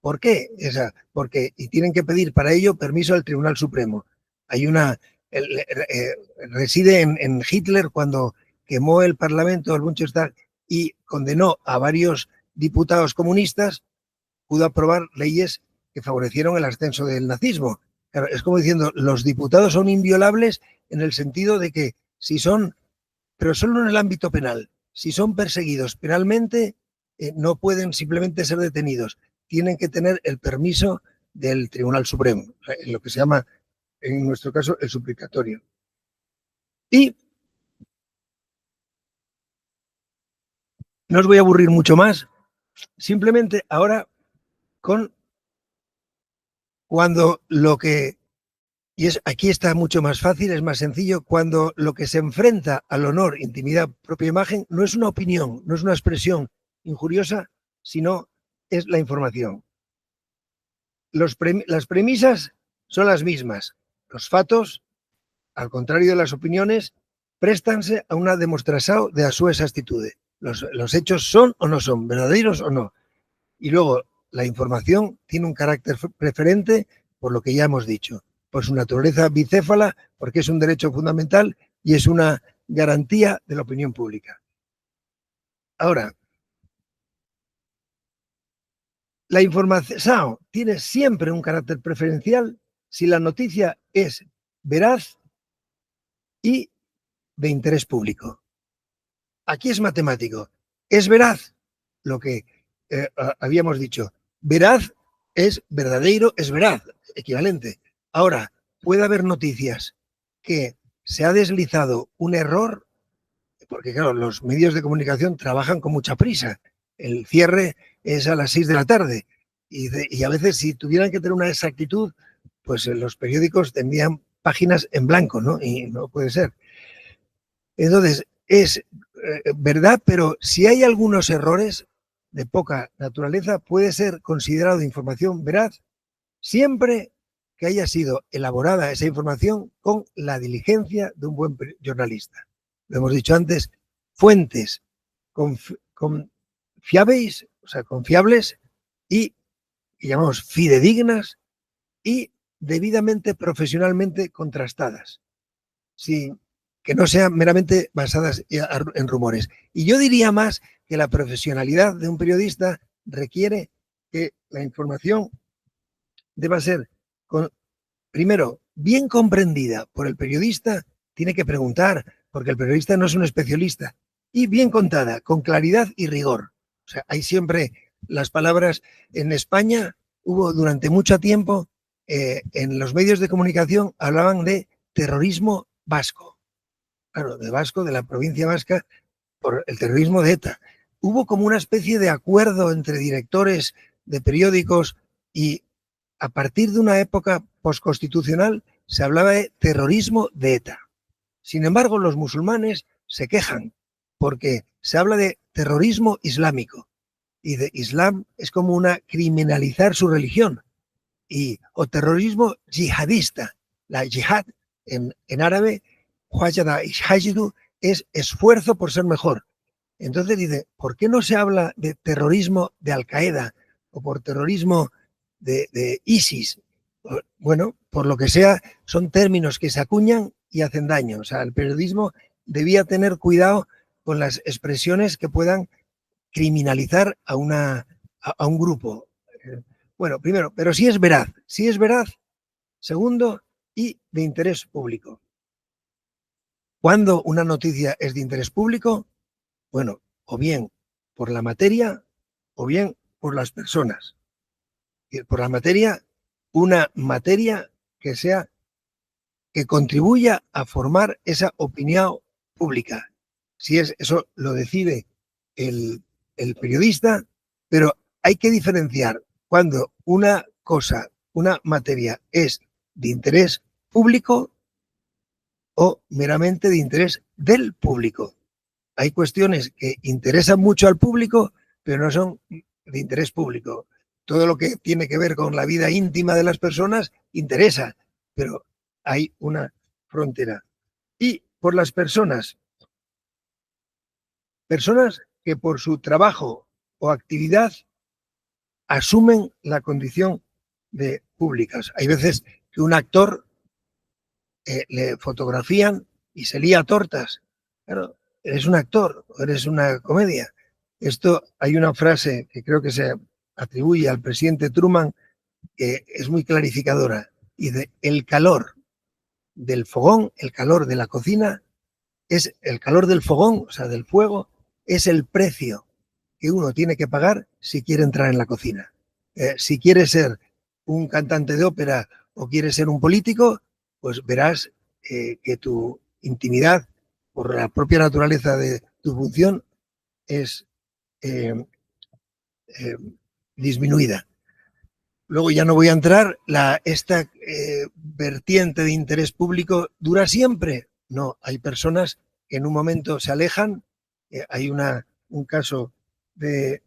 ¿Por qué? Porque tienen que pedir para ello permiso al Tribunal Supremo. Hay reside en Hitler cuando quemó el Parlamento del Bundestag y condenó a varios diputados comunistas, pudo aprobar leyes que favorecieron el ascenso del nazismo. Claro, es como diciendo, los diputados son inviolables en el sentido de que si son, pero solo en el ámbito penal, si son perseguidos penalmente, no pueden simplemente ser detenidos. tienen que tener el permiso del Tribunal Supremo, en lo que se llama, en nuestro caso, el suplicatorio. Y no os voy a aburrir mucho más, simplemente ahora cuando lo que, aquí está mucho más fácil, es más sencillo, cuando lo que se enfrenta al honor, intimidad, propia imagen, no es una opinión, no es una expresión injuriosa, sino es la información. Las premisas son las mismas. Los fatos, al contrario de las opiniones, préstanse a una demostración de a su exactitude. Los hechos son o no son, verdaderos o no. Y luego, la información tiene un carácter preferente por lo que ya hemos dicho, por su naturaleza bicéfala, porque es un derecho fundamental y es una garantía de la opinión pública. Ahora, la información tiene siempre un carácter preferencial si la noticia es veraz y de interés público. Aquí es matemático. Es veraz lo que habíamos dicho. Veraz es verdadero, es veraz, equivalente. Ahora, puede haber noticias que se ha deslizado un error, porque claro, los medios de comunicación trabajan con mucha prisa. El cierre es a las 6 de la tarde y a veces si tuvieran que tener una exactitud, pues los periódicos tendrían páginas en blanco, ¿no? Y no puede ser. Entonces, es verdad, pero si hay algunos errores de poca naturaleza, puede ser considerado información veraz siempre que haya sido elaborada esa información con la diligencia de un buen jornalista. Lo hemos dicho antes, fuentes confiables, o sea, confiables y llamamos fidedignas y debidamente profesionalmente contrastadas. Sí, que no sean meramente basadas en rumores. Y yo diría más que la profesionalidad de un periodista requiere que la información deba ser, primero, bien comprendida por el periodista, tiene que preguntar, porque el periodista no es un especialista, y bien contada, con claridad y rigor. O sea, hay siempre las palabras. En España hubo durante mucho tiempo, en los medios de comunicación hablaban de terrorismo vasco. Claro, de vasco, de la provincia vasca, por el terrorismo de ETA. Hubo como una especie de acuerdo entre directores de periódicos y a partir de una época posconstitucional se hablaba de terrorismo de ETA. Sin embargo, los musulmanes se quejan porque se habla de terrorismo islámico y de Islam es como una criminalizar su religión o terrorismo yihadista. La yihad en árabe es esfuerzo por ser mejor. Entonces dice, ¿por qué no se habla de terrorismo de Al-Qaeda o por terrorismo de ISIS? Bueno, por lo que sea, son términos que se acuñan y hacen daño. O sea, el periodismo debía tener cuidado con las expresiones que puedan criminalizar a un grupo. Bueno, primero, pero si es veraz. Segundo, y de interés público. ¿Cuándo una noticia es de interés público? Bueno, o bien por la materia o bien por las personas. Y por la materia, una materia que contribuya a formar esa opinión pública. Si es eso lo decide el periodista, pero hay que diferenciar cuando una cosa, una materia es de interés público o meramente de interés del público. Hay cuestiones que interesan mucho al público, pero no son de interés público. Todo lo que tiene que ver con la vida íntima de las personas interesa, pero hay una frontera. Y por las personas que por su trabajo o actividad asumen la condición de públicas. Hay veces que un actor le fotografían y se lía a tortas. Claro, eres un actor, eres una comedia. Hay una frase que creo que se atribuye al presidente Truman que es muy clarificadora. Dice, el calor del fogón, el calor de la cocina, es el calor del fogón, o sea, del fuego, es el precio que uno tiene que pagar si quiere entrar en la cocina. Si quieres ser un cantante de ópera o quieres ser un político, pues verás que tu intimidad, por la propia naturaleza de tu función, es disminuida. Luego ya no voy a entrar, esta vertiente de interés público dura siempre. No, hay personas que en un momento se alejan. Hay un caso de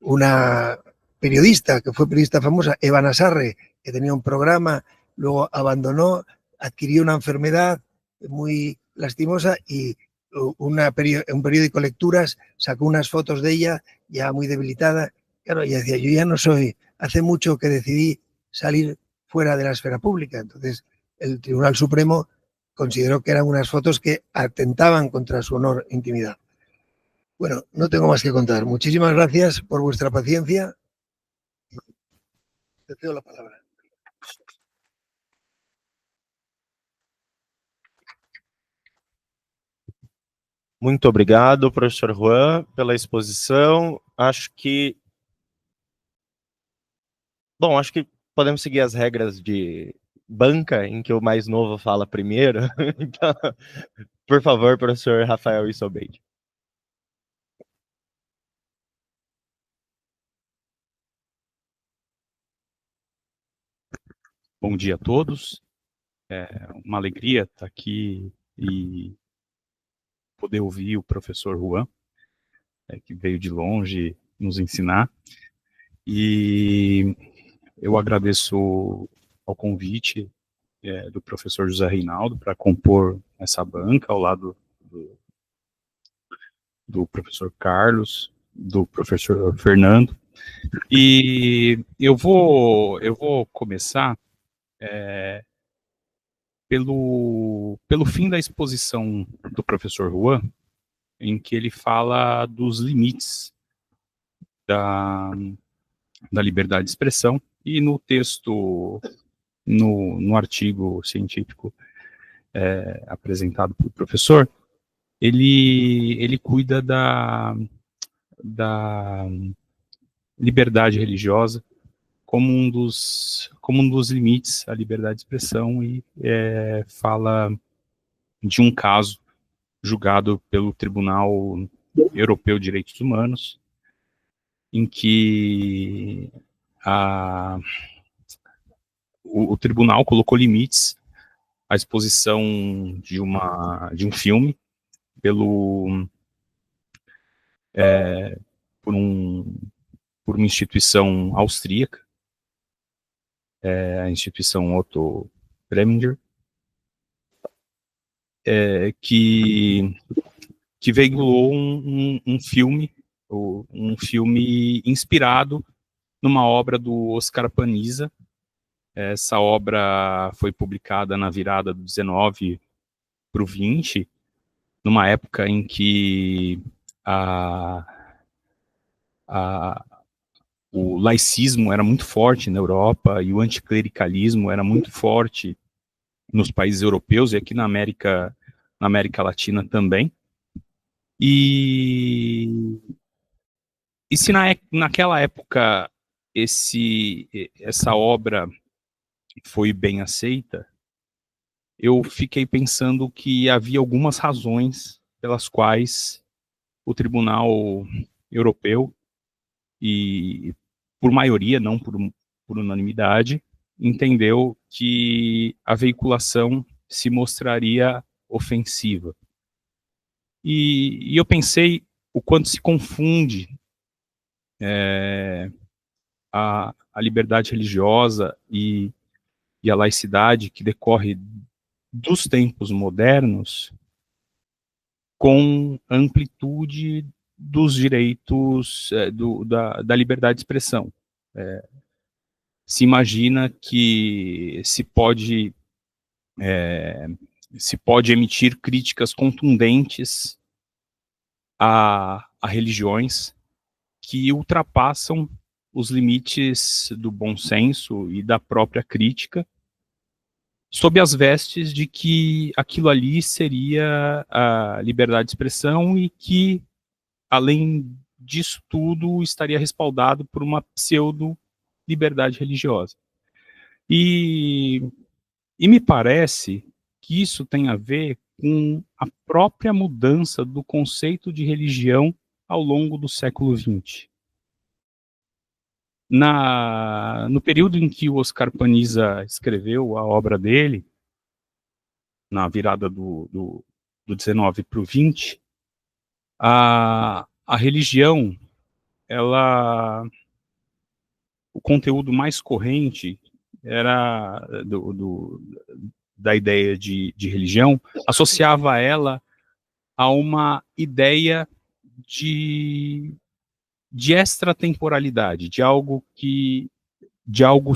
una periodista que fue periodista famosa, Eva Nassarre, que tenía un programa, luego abandonó, adquirió una enfermedad muy lastimosa y un periódico Lecturas sacó unas fotos de ella ya muy debilitada. Claro, ella decía, yo ya no soy, hace mucho que decidí salir fuera de la esfera pública. Entonces, el Tribunal Supremo consideró que eran unas fotos que atentaban contra su honor e intimidad. Bueno, no tengo más que contar. Muchísimas gracias por vuestra paciencia. Te cedo la palabra. Muito obrigado, professor Juan, pela exposição. Acho que podemos seguir as regras de banca, em que o mais novo fala primeiro. Então, por favor, professor Rafael Issobeide. Bom dia a todos. É uma alegria estar aqui e poder ouvir o professor Juan, que veio de longe nos ensinar. E eu agradeço ao convite do professor José Reinaldo para compor essa banca ao lado do professor Carlos, do professor Fernando. E eu vou começar pelo fim da exposição do professor Juan, em que ele fala dos limites da liberdade de expressão, e no texto, no artigo científico apresentado pelo professor, ele cuida da liberdade religiosa como um dos limites à liberdade de expressão, e fala de um caso julgado pelo Tribunal Europeu de Direitos Humanos, em que o tribunal colocou limites à exposição de um filme por uma instituição austríaca, a instituição Otto Preminger, que veiculou um filme inspirado numa obra do Oscar Paniza. Essa obra foi publicada na virada do 19 para o 20, numa época em que o laicismo era muito forte na Europa e o anticlericalismo era muito forte nos países europeus e aqui na América Latina também. E se naquela época essa obra foi bem aceita, eu fiquei pensando que havia algumas razões pelas quais o Tribunal Europeu, e por maioria, não por unanimidade, entendeu que a veiculação se mostraria ofensiva. E eu pensei o quanto se confunde a liberdade religiosa e a laicidade que decorre dos tempos modernos com a amplitude dos direitos da liberdade de expressão. Se imagina que se pode emitir críticas contundentes a religiões que ultrapassam os limites do bom senso e da própria crítica, sob as vestes de que aquilo ali seria a liberdade de expressão e que, além disso tudo estaria respaldado por uma pseudo-liberdade religiosa. E me parece que isso tem a ver com a própria mudança do conceito de religião ao longo do século XX. No período em que o Oscar Paniza escreveu a obra dele, na virada do 19 para o 20, a religião, o conteúdo mais corrente era da ideia de religião, associava ela a uma ideia de extratemporalidade, de algo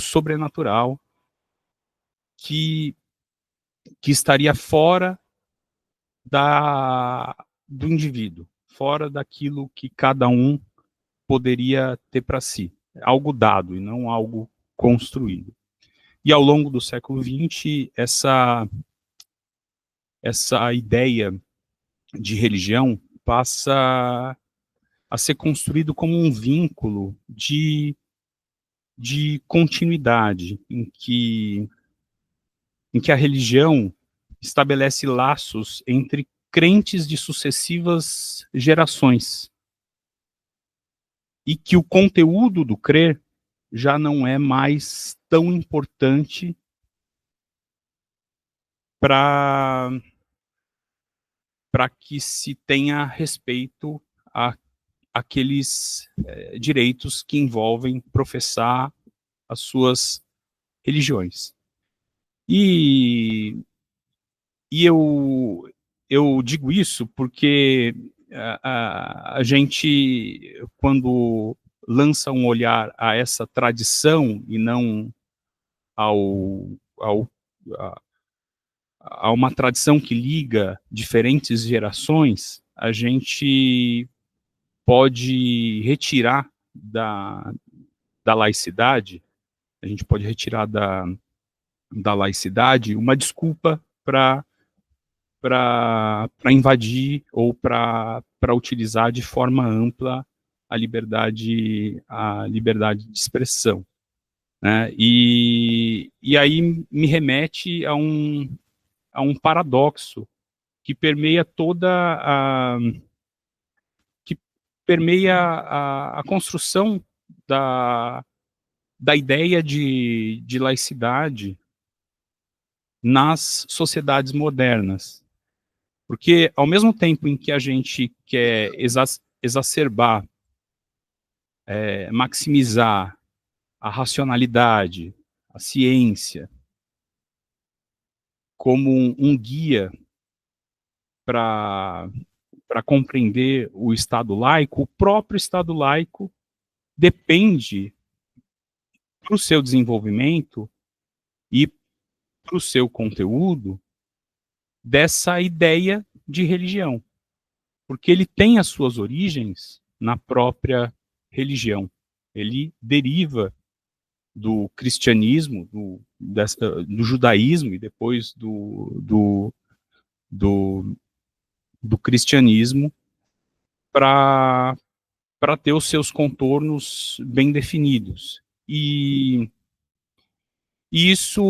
sobrenatural que estaria fora do indivíduo, fora daquilo que cada um poderia ter para si, algo dado e não algo construído. E ao longo do século XX, essa ideia de religião passa a ser construído como um vínculo de continuidade, em que a religião estabelece laços entre crentes de sucessivas gerações, e que o conteúdo do crer já não é mais tão importante para que se tenha respeito àqueles direitos que envolvem professar as suas religiões. E eu digo isso porque a gente, quando lança um olhar a essa tradição e não a uma tradição que liga diferentes gerações, a gente pode retirar da laicidade, a gente pode retirar da laicidade uma desculpa para invadir ou para utilizar de forma ampla a liberdade de expressão, né? E aí me remete a um paradoxo que permeia a construção da ideia de laicidade nas sociedades modernas. Porque, ao mesmo tempo em que a gente quer exacerbar, maximizar a racionalidade, a ciência, como um guia para compreender o Estado laico, o próprio Estado laico depende, para o seu desenvolvimento e para o seu conteúdo, dessa ideia de religião, porque ele tem as suas origens na própria religião. Ele deriva do cristianismo, do judaísmo e depois do cristianismo, para ter os seus contornos bem definidos. E isso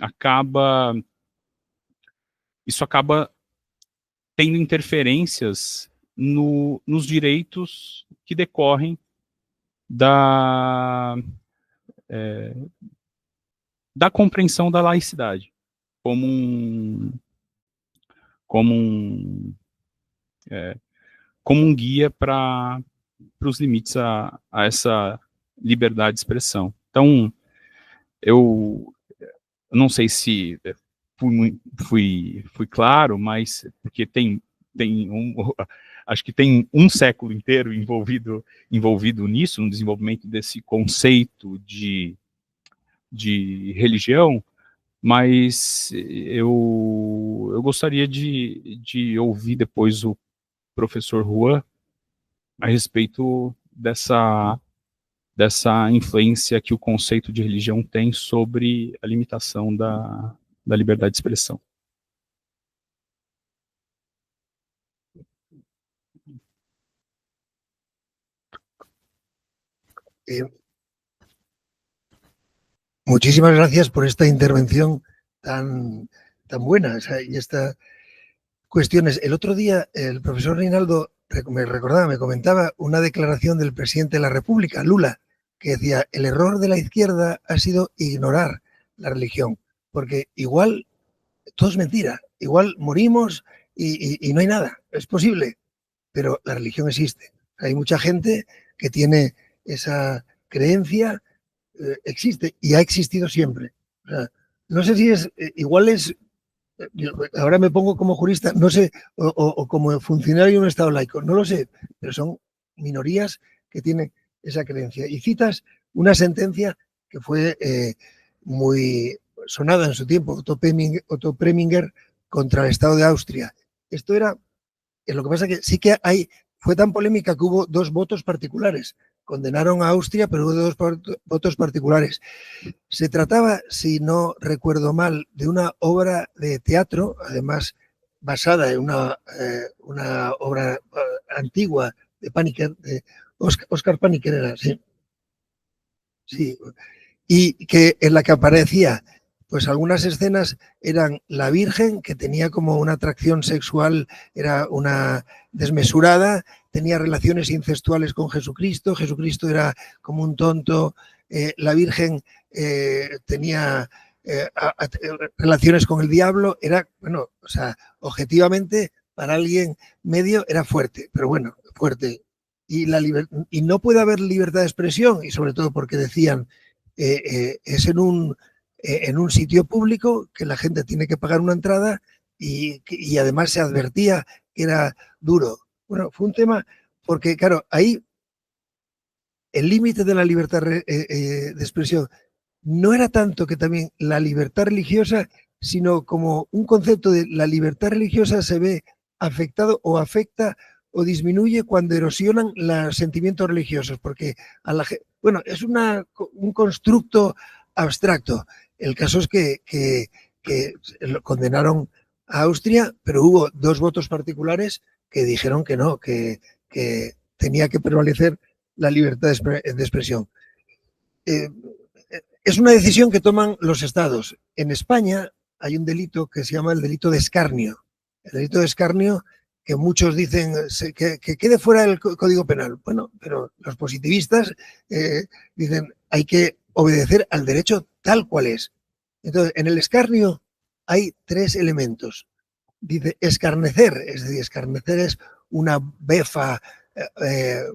acaba tendo interferências nos direitos que decorrem da compreensão da laicidade como um guia para os limites a essa liberdade de expressão. Então, eu não sei se fui claro, mas porque acho que tem um século inteiro envolvido nisso, no desenvolvimento desse conceito de religião, mas eu gostaria de ouvir depois o professor Juan a respeito dessa influência que o conceito de religião tem sobre a limitação da liberdade de expressão. Muchísimas gracias por esta intervención tan buena, o sea, y estas cuestiones. El otro día el profesor Reinaldo me comentaba una declaración del presidente de la República, Lula, que decía: el error de la izquierda ha sido ignorar la religión, porque igual todo es mentira, igual morimos y no hay nada, es posible, pero la religión existe. Hay mucha gente que tiene esa creencia, existe y ha existido siempre. O sea, no sé si es, igual es, ahora me pongo como jurista, no sé, o como funcionario de un Estado laico, no lo sé, pero son minorías que tienen esa creencia. Y citas una sentencia que fue muy sonada en su tiempo, Otto Preminger contra el Estado de Austria. Esto era, lo que pasa que sí que fue tan polémica que hubo 2 votos particulares. Condenaron a Austria, pero hubo 2 votos particulares. Se trataba, si no recuerdo mal, de una obra de teatro, además basada en una obra antigua de Paniker, de Oscar Paniker era, sí. Sí, y que en la que aparecía, pues algunas escenas eran la Virgen, que tenía como una atracción sexual, era una desmesurada, tenía relaciones incestuales con Jesucristo, Jesucristo era como un tonto, la Virgen tenía relaciones con el diablo, era, bueno, o sea, objetivamente para alguien medio era fuerte, pero bueno, fuerte. Y no puede haber libertad de expresión, y sobre todo porque decían, es en un sitio público que la gente tiene que pagar una entrada y además se advertía que era duro. Bueno, fue un tema porque, claro, ahí el límite de la libertad de expresión no era tanto que también la libertad religiosa, sino como un concepto de la libertad religiosa se ve afectado o afecta o disminuye cuando erosionan los sentimientos religiosos, porque bueno, es un constructo abstracto. El caso es que lo condenaron a Austria, pero hubo 2 votos particulares que dijeron que no, que tenía que prevalecer la libertad de expresión. Es una decisión que toman los estados. En España hay un delito que se llama el delito de escarnio. El delito de escarnio, que muchos dicen que quede fuera del Código Penal. Bueno, pero los positivistas dicen hay que obedecer al derecho tal cual es. Entonces, en el escarnio hay 3 elementos. Dice escarnecer, es decir, escarnecer es una befa,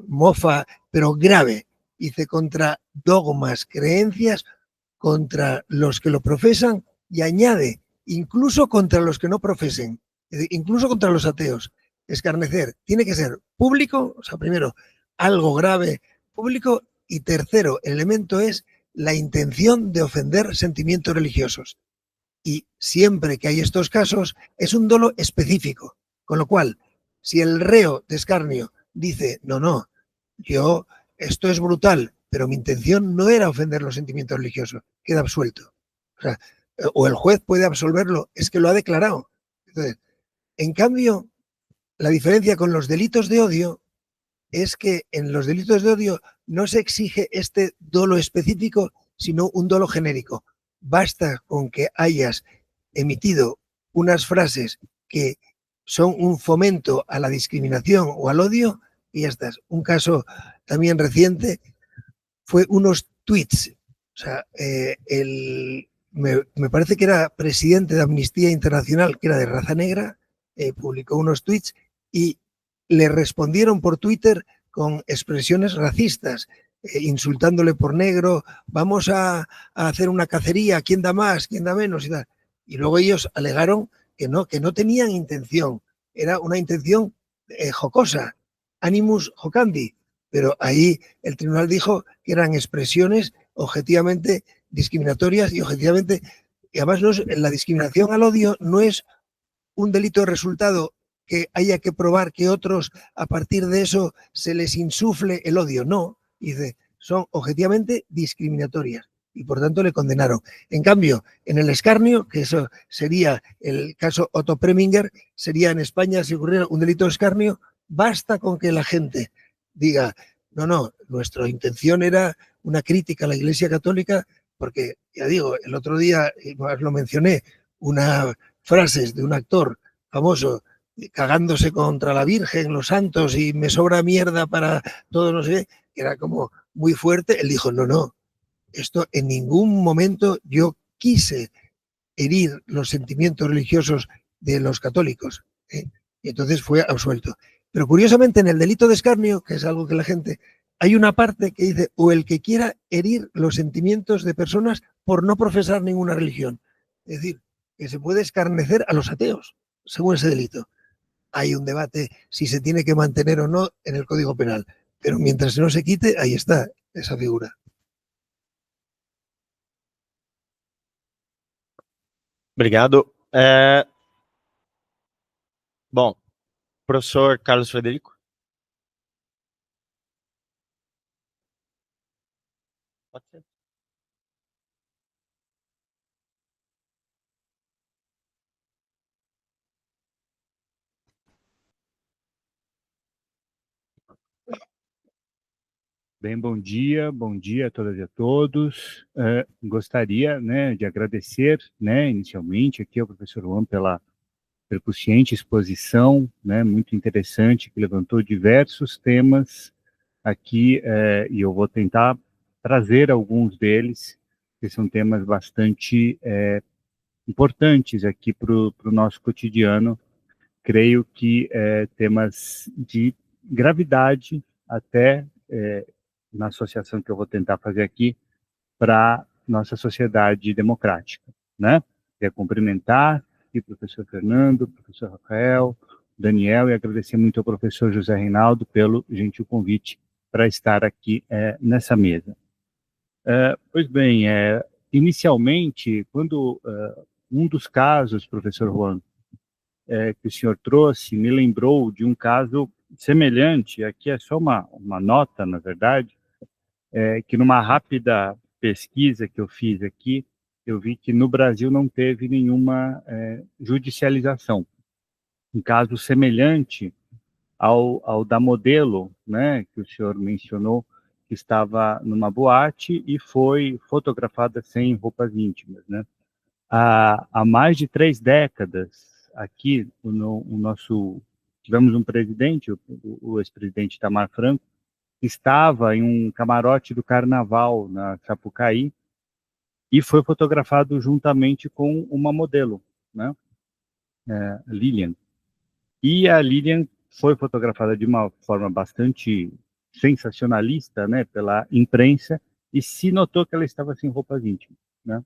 mofa, pero grave. Dice contra dogmas, creencias, contra los que lo profesan, y añade, incluso contra los que no profesen, incluso contra los ateos. Escarnecer tiene que ser público, o sea, primero, algo grave, público, y tercero, el elemento es la intención de ofender sentimientos religiosos. Y siempre que hay estos casos, es un dolo específico. Con lo cual, si el reo de escarnio dice, no, esto es brutal, pero mi intención no era ofender los sentimientos religiosos, queda absuelto. O sea, o el juez puede absolverlo, es que lo ha declarado. Entonces, en cambio, la diferencia con los delitos de odio es que en los delitos de odio no se exige este dolo específico, sino un dolo genérico. Basta con que hayas emitido unas frases que son un fomento a la discriminación o al odio y ya estás. Un caso también reciente fue unos tweets. O sea, me parece que era presidente de Amnistía Internacional, que era de raza negra, publicó unos tweets y le respondieron por Twitter con expresiones racistas, insultándole por negro, vamos a hacer una cacería, ¿quién da más, quién da menos? Y tal. Y luego ellos alegaron que no tenían intención, era una intención jocosa, animus jocandi, pero ahí el tribunal dijo que eran expresiones objetivamente discriminatorias y objetivamente, y además la discriminación al odio no es un delito de resultado que haya que probar que otros a partir de eso se les insufle el odio, no, dice, son objetivamente discriminatorias y por tanto le condenaron. En cambio, en el escarnio, que eso sería el caso Otto Preminger, sería en España si ocurriera un delito de escarnio, basta con que la gente diga, No, nuestra intención era una crítica a la Iglesia Católica, porque, ya digo, el otro día, lo mencioné, unas frases de un actor famoso cagándose contra la Virgen, los santos, y me sobra mierda para todo, no sé, que era como muy fuerte. Él dijo, no, esto en ningún momento yo quise herir los sentimientos religiosos de los católicos, ¿eh? Y entonces fue absuelto. Pero curiosamente en el delito de escarnio, que es algo que la gente, hay una parte que dice, o el que quiera herir los sentimientos de personas por no profesar ninguna religión. Es decir, que se puede escarnecer a los ateos, según ese delito. Hay un debate si se tiene que mantener o no en el Código Penal, pero mientras no se quite, ahí está esa figura. Obrigado. Bom, professor Carlos Frederico. Pode ser. Bem, bom dia a todas e a todos. Gostaria, né, de agradecer, né, inicialmente aqui ao professor Juan pela percussiente exposição, né, muito interessante, que levantou diversos temas aqui, e eu vou tentar trazer alguns deles, que são temas bastante importantes aqui para o nosso cotidiano. Creio que temas de gravidade até na associação que eu vou tentar fazer aqui para nossa sociedade democrática, né? Quero cumprimentar o professor Fernando, o professor Rafael, Daniel, e agradecer muito ao professor José Reinaldo pelo gentil convite para estar aqui nessa mesa. Pois bem, inicialmente, quando um dos casos, professor Juan, que o senhor trouxe, me lembrou de um caso semelhante, aqui é só uma nota, na verdade, que numa rápida pesquisa que eu fiz aqui, eu vi que no Brasil não teve nenhuma judicialização. Um caso semelhante ao da Modelo, né, que o senhor mencionou, que estava numa boate e foi fotografada sem roupas íntimas, né? Há mais de 3 décadas, aqui, tivemos um presidente, o ex-presidente Itamar Franco, estava em um camarote do Carnaval, na Sapucaí, e foi fotografado juntamente com uma modelo, né? Lilian. E a Lilian foi fotografada de uma forma bastante sensacionalista, né, pela imprensa, e se notou que ela estava sem roupas íntimas, né?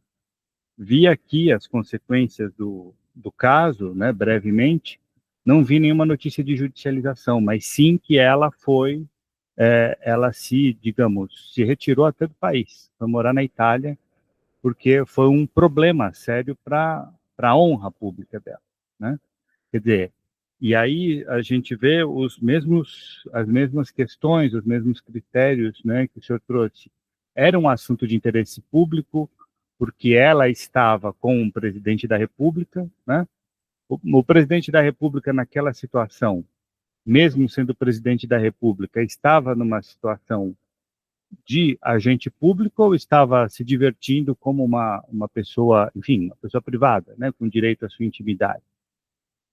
Vi aqui as consequências do caso, né, brevemente, não vi nenhuma notícia de judicialização, mas sim que ela foi, ela se retirou até do país, foi morar na Itália, porque foi um problema sério para a honra pública dela, né? Quer dizer, e aí a gente vê as mesmas questões, os mesmos critérios, né, que o senhor trouxe. Era um assunto de interesse público, porque ela estava com o presidente da República, né? O presidente da República naquela situação, mesmo sendo presidente da República, estava numa situação de agente público ou estava se divertindo como uma pessoa, enfim, uma pessoa privada, né, com direito à sua intimidade?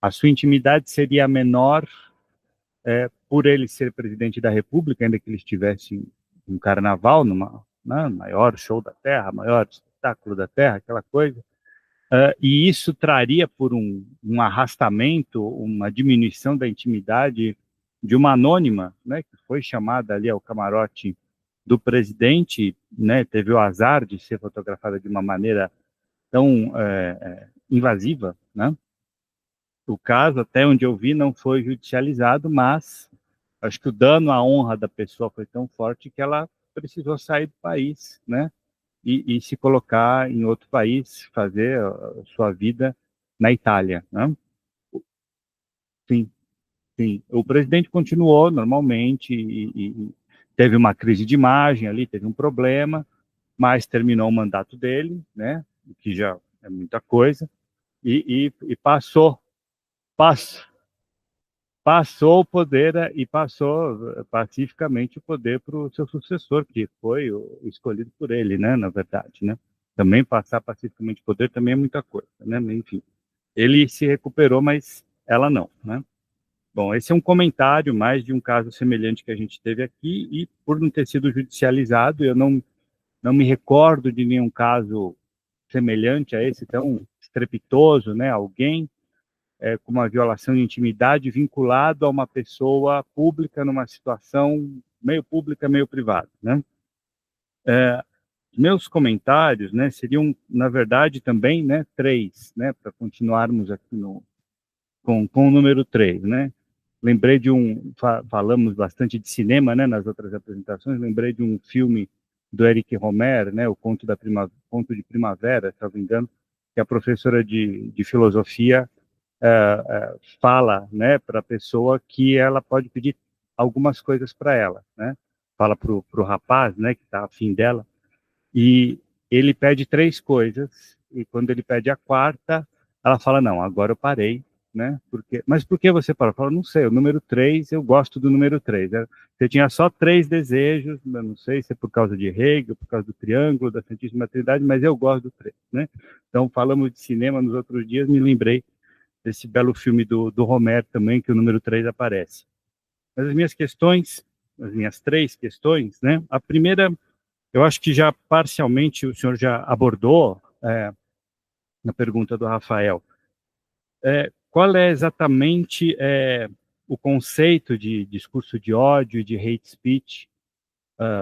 A sua intimidade seria menor por ele ser presidente da República, ainda que ele estivesse em carnaval, maior show da Terra, maior espetáculo da Terra, aquela coisa, e isso traria por um arrastamento, uma diminuição da intimidade de uma anônima, né, que foi chamada ali ao camarote do presidente, né, teve o azar de ser fotografada de uma maneira tão invasiva, né? O caso, até onde eu vi, não foi judicializado, mas acho que o dano à honra da pessoa foi tão forte que ela precisou sair do país, né? E se colocar em outro país, fazer a sua vida na Itália, né? Sim, sim. O presidente continuou normalmente e teve uma crise de imagem ali, teve um problema, mas terminou o mandato dele, né? O que já é muita coisa, e passou. passou o poder e passou pacificamente o poder para o seu sucessor, que foi o escolhido por ele, né, na verdade, né? Também passar pacificamente o poder também é muita coisa, né? Enfim, ele se recuperou, mas ela não, né? Bom, esse é um comentário mais de um caso semelhante que a gente teve aqui, e por não ter sido judicializado, eu não me recordo de nenhum caso semelhante a esse, tão estrepitoso, né? Alguém com uma violação de intimidade vinculado a uma pessoa pública numa situação meio pública, meio privada, né? Meus comentários, né, seriam, na verdade, também, né, 3, né, para continuarmos aqui com o número 3, né? Lembrei de falamos bastante de cinema, né, nas outras apresentações, lembrei de um filme do Eric Romer, né, o Conto de Primavera, se não me engano, que a professora de filosofia fala, né, para a pessoa que ela pode pedir algumas coisas para ela, né? Fala para o rapaz, né, que está afim dela, e ele pede 3 coisas, e quando ele pede a quarta, ela fala, não, agora eu parei, né? Mas por que você parou? Fala, não sei, o número 3, eu gosto do número 3. Você tinha só 3 desejos, eu não sei se é por causa de Hegel, por causa do triângulo, da Santíssima Trindade, mas eu gosto do 3, né? Então, falamos de cinema nos outros dias, me lembrei desse belo filme do Romer também, que o número 3 aparece. Mas as minhas 3 questões, né? A primeira, eu acho que já parcialmente o senhor já abordou na pergunta do Rafael. Qual é exatamente o conceito de discurso de ódio, de hate speech,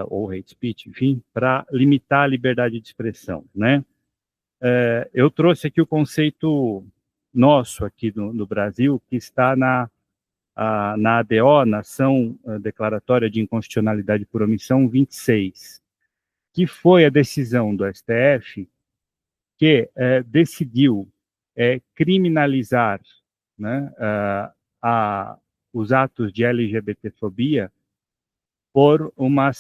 ou hate speech, enfim, para limitar a liberdade de expressão, né? Eu trouxe aqui o conceito nosso aqui no Brasil, que está na ADO, na Ação Declaratória de Inconstitucionalidade por Omissão 26, que foi a decisão do STF que decidiu criminalizar, né, os atos de LGBTfobia por uma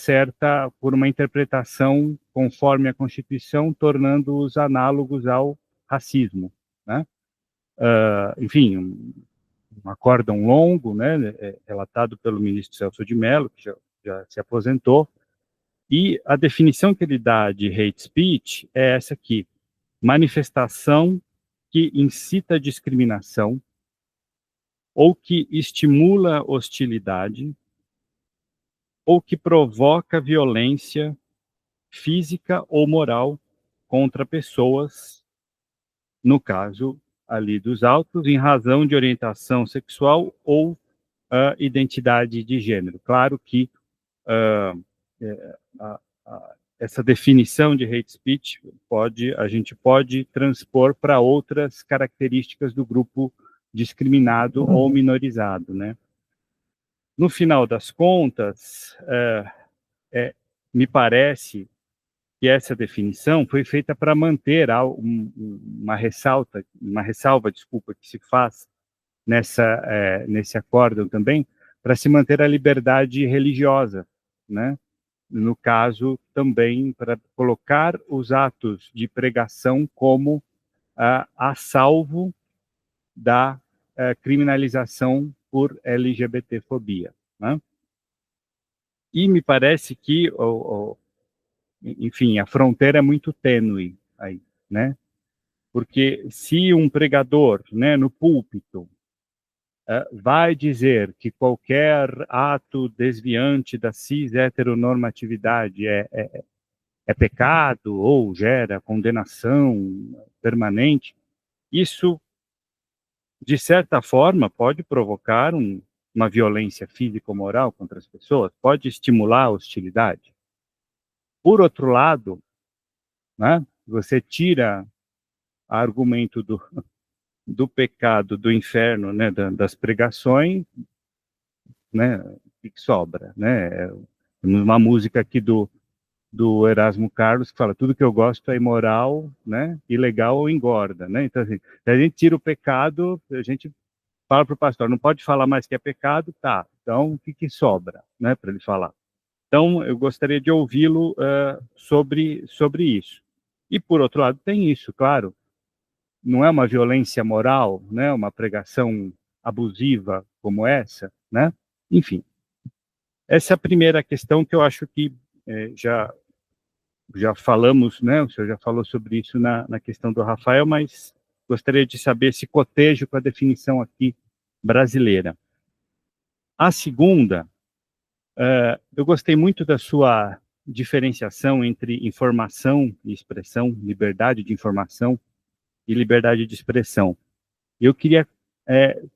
interpretação conforme a Constituição, tornando-os análogos ao racismo, né? Enfim, um acórdão longo, né, relatado pelo ministro Celso de Mello, que já se aposentou, e a definição que ele dá de hate speech é essa aqui: manifestação que incita a discriminação ou que estimula hostilidade ou que provoca violência física ou moral contra pessoas, no caso ali dos autos, em razão de orientação sexual ou identidade de gênero. Claro que essa definição de hate speech a gente pode transpor para outras características do grupo discriminado ou minorizado, né? No final das contas, me parece que essa definição foi feita para manter uma ressalva, desculpa, que se faz nesse acórdão também, para se manter a liberdade religiosa, né? No caso, também para colocar os atos de pregação como a salvo da criminalização por LGBTfobia, né? E me parece que, enfim, a fronteira é muito tênue aí, né? Porque se um pregador, né, no púlpito, vai dizer que qualquer ato desviante da cis-heteronormatividade é pecado ou gera condenação permanente, isso, de certa forma, pode provocar uma violência físico-moral contra as pessoas, pode estimular a hostilidade. Por outro lado, né, você tira argumento do pecado, do inferno, né, das pregações, né, o que sobra, né? Temos uma música aqui do Erasmo Carlos que fala: tudo que eu gosto é imoral, né, ilegal ou engorda, né? Então, assim, se a gente tira o pecado, a gente fala para o pastor, não pode falar mais que é pecado, tá? Então, o que sobra, né, para ele falar? Então, eu gostaria de ouvi-lo sobre isso. E, por outro lado, tem isso, claro, não é uma violência moral, né, uma pregação abusiva como essa, né? Enfim, essa é a primeira questão que eu acho que já falamos, né? O senhor já falou sobre isso na questão do Rafael, mas gostaria de saber se cotejo com a definição aqui brasileira. A segunda, eu gostei muito da sua diferenciação entre informação e expressão, liberdade de informação e liberdade de expressão. Eu queria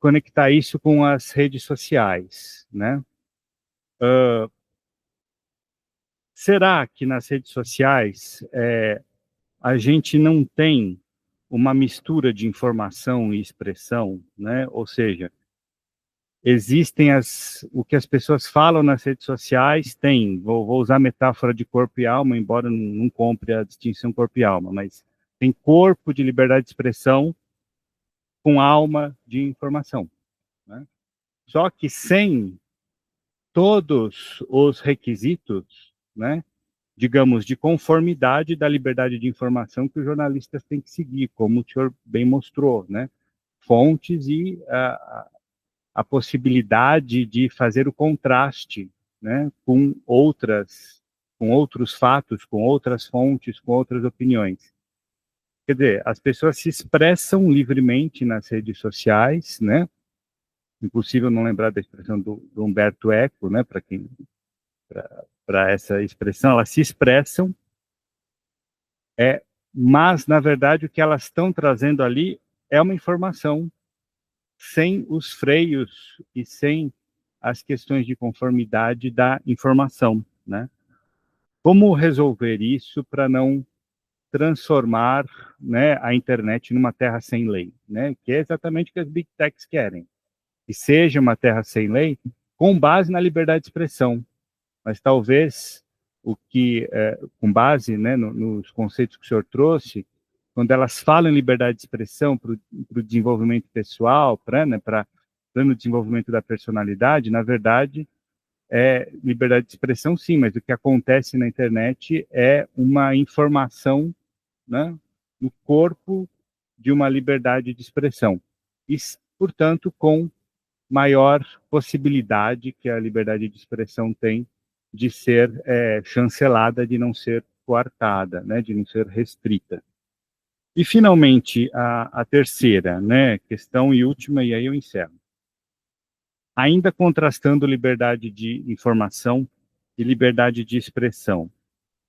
conectar isso com as redes sociais, né? Será que nas redes sociais a gente não tem uma mistura de informação e expressão, né? Ou seja, existem o que as pessoas falam nas redes sociais, vou usar a metáfora de corpo e alma, embora não compre a distinção corpo e alma, mas tem corpo de liberdade de expressão com alma de informação, né? Só que sem todos os requisitos, né, digamos, de conformidade da liberdade de informação que os jornalistas têm que seguir, como o senhor bem mostrou, né? Fontes e a possibilidade de fazer o contraste, né, com outros fatos, com outras fontes, com outras opiniões. Quer dizer, as pessoas se expressam livremente nas redes sociais, né? Impossível não lembrar da expressão do Humberto Eco, né? Para essa expressão, elas se expressam, mas na verdade o que elas estão trazendo ali é uma informação sem os freios e sem as questões de conformidade da informação, né? Como resolver isso para não transformar, né, a internet numa terra sem lei, né? Que é exatamente o que as big techs querem, que seja uma terra sem lei com base na liberdade de expressão, mas talvez o que, com base, né, nos conceitos que o senhor trouxe, quando elas falam em liberdade de expressão para o desenvolvimento pessoal, para o desenvolvimento da personalidade, na verdade, liberdade de expressão sim, mas o que acontece na internet é uma informação, né, no corpo de uma liberdade de expressão. E, portanto, com maior possibilidade que a liberdade de expressão tem de ser chancelada, de não ser coartada, né, de não ser restrita. E, finalmente, a terceira, né, questão e última, e aí eu encerro. Ainda contrastando liberdade de informação e liberdade de expressão.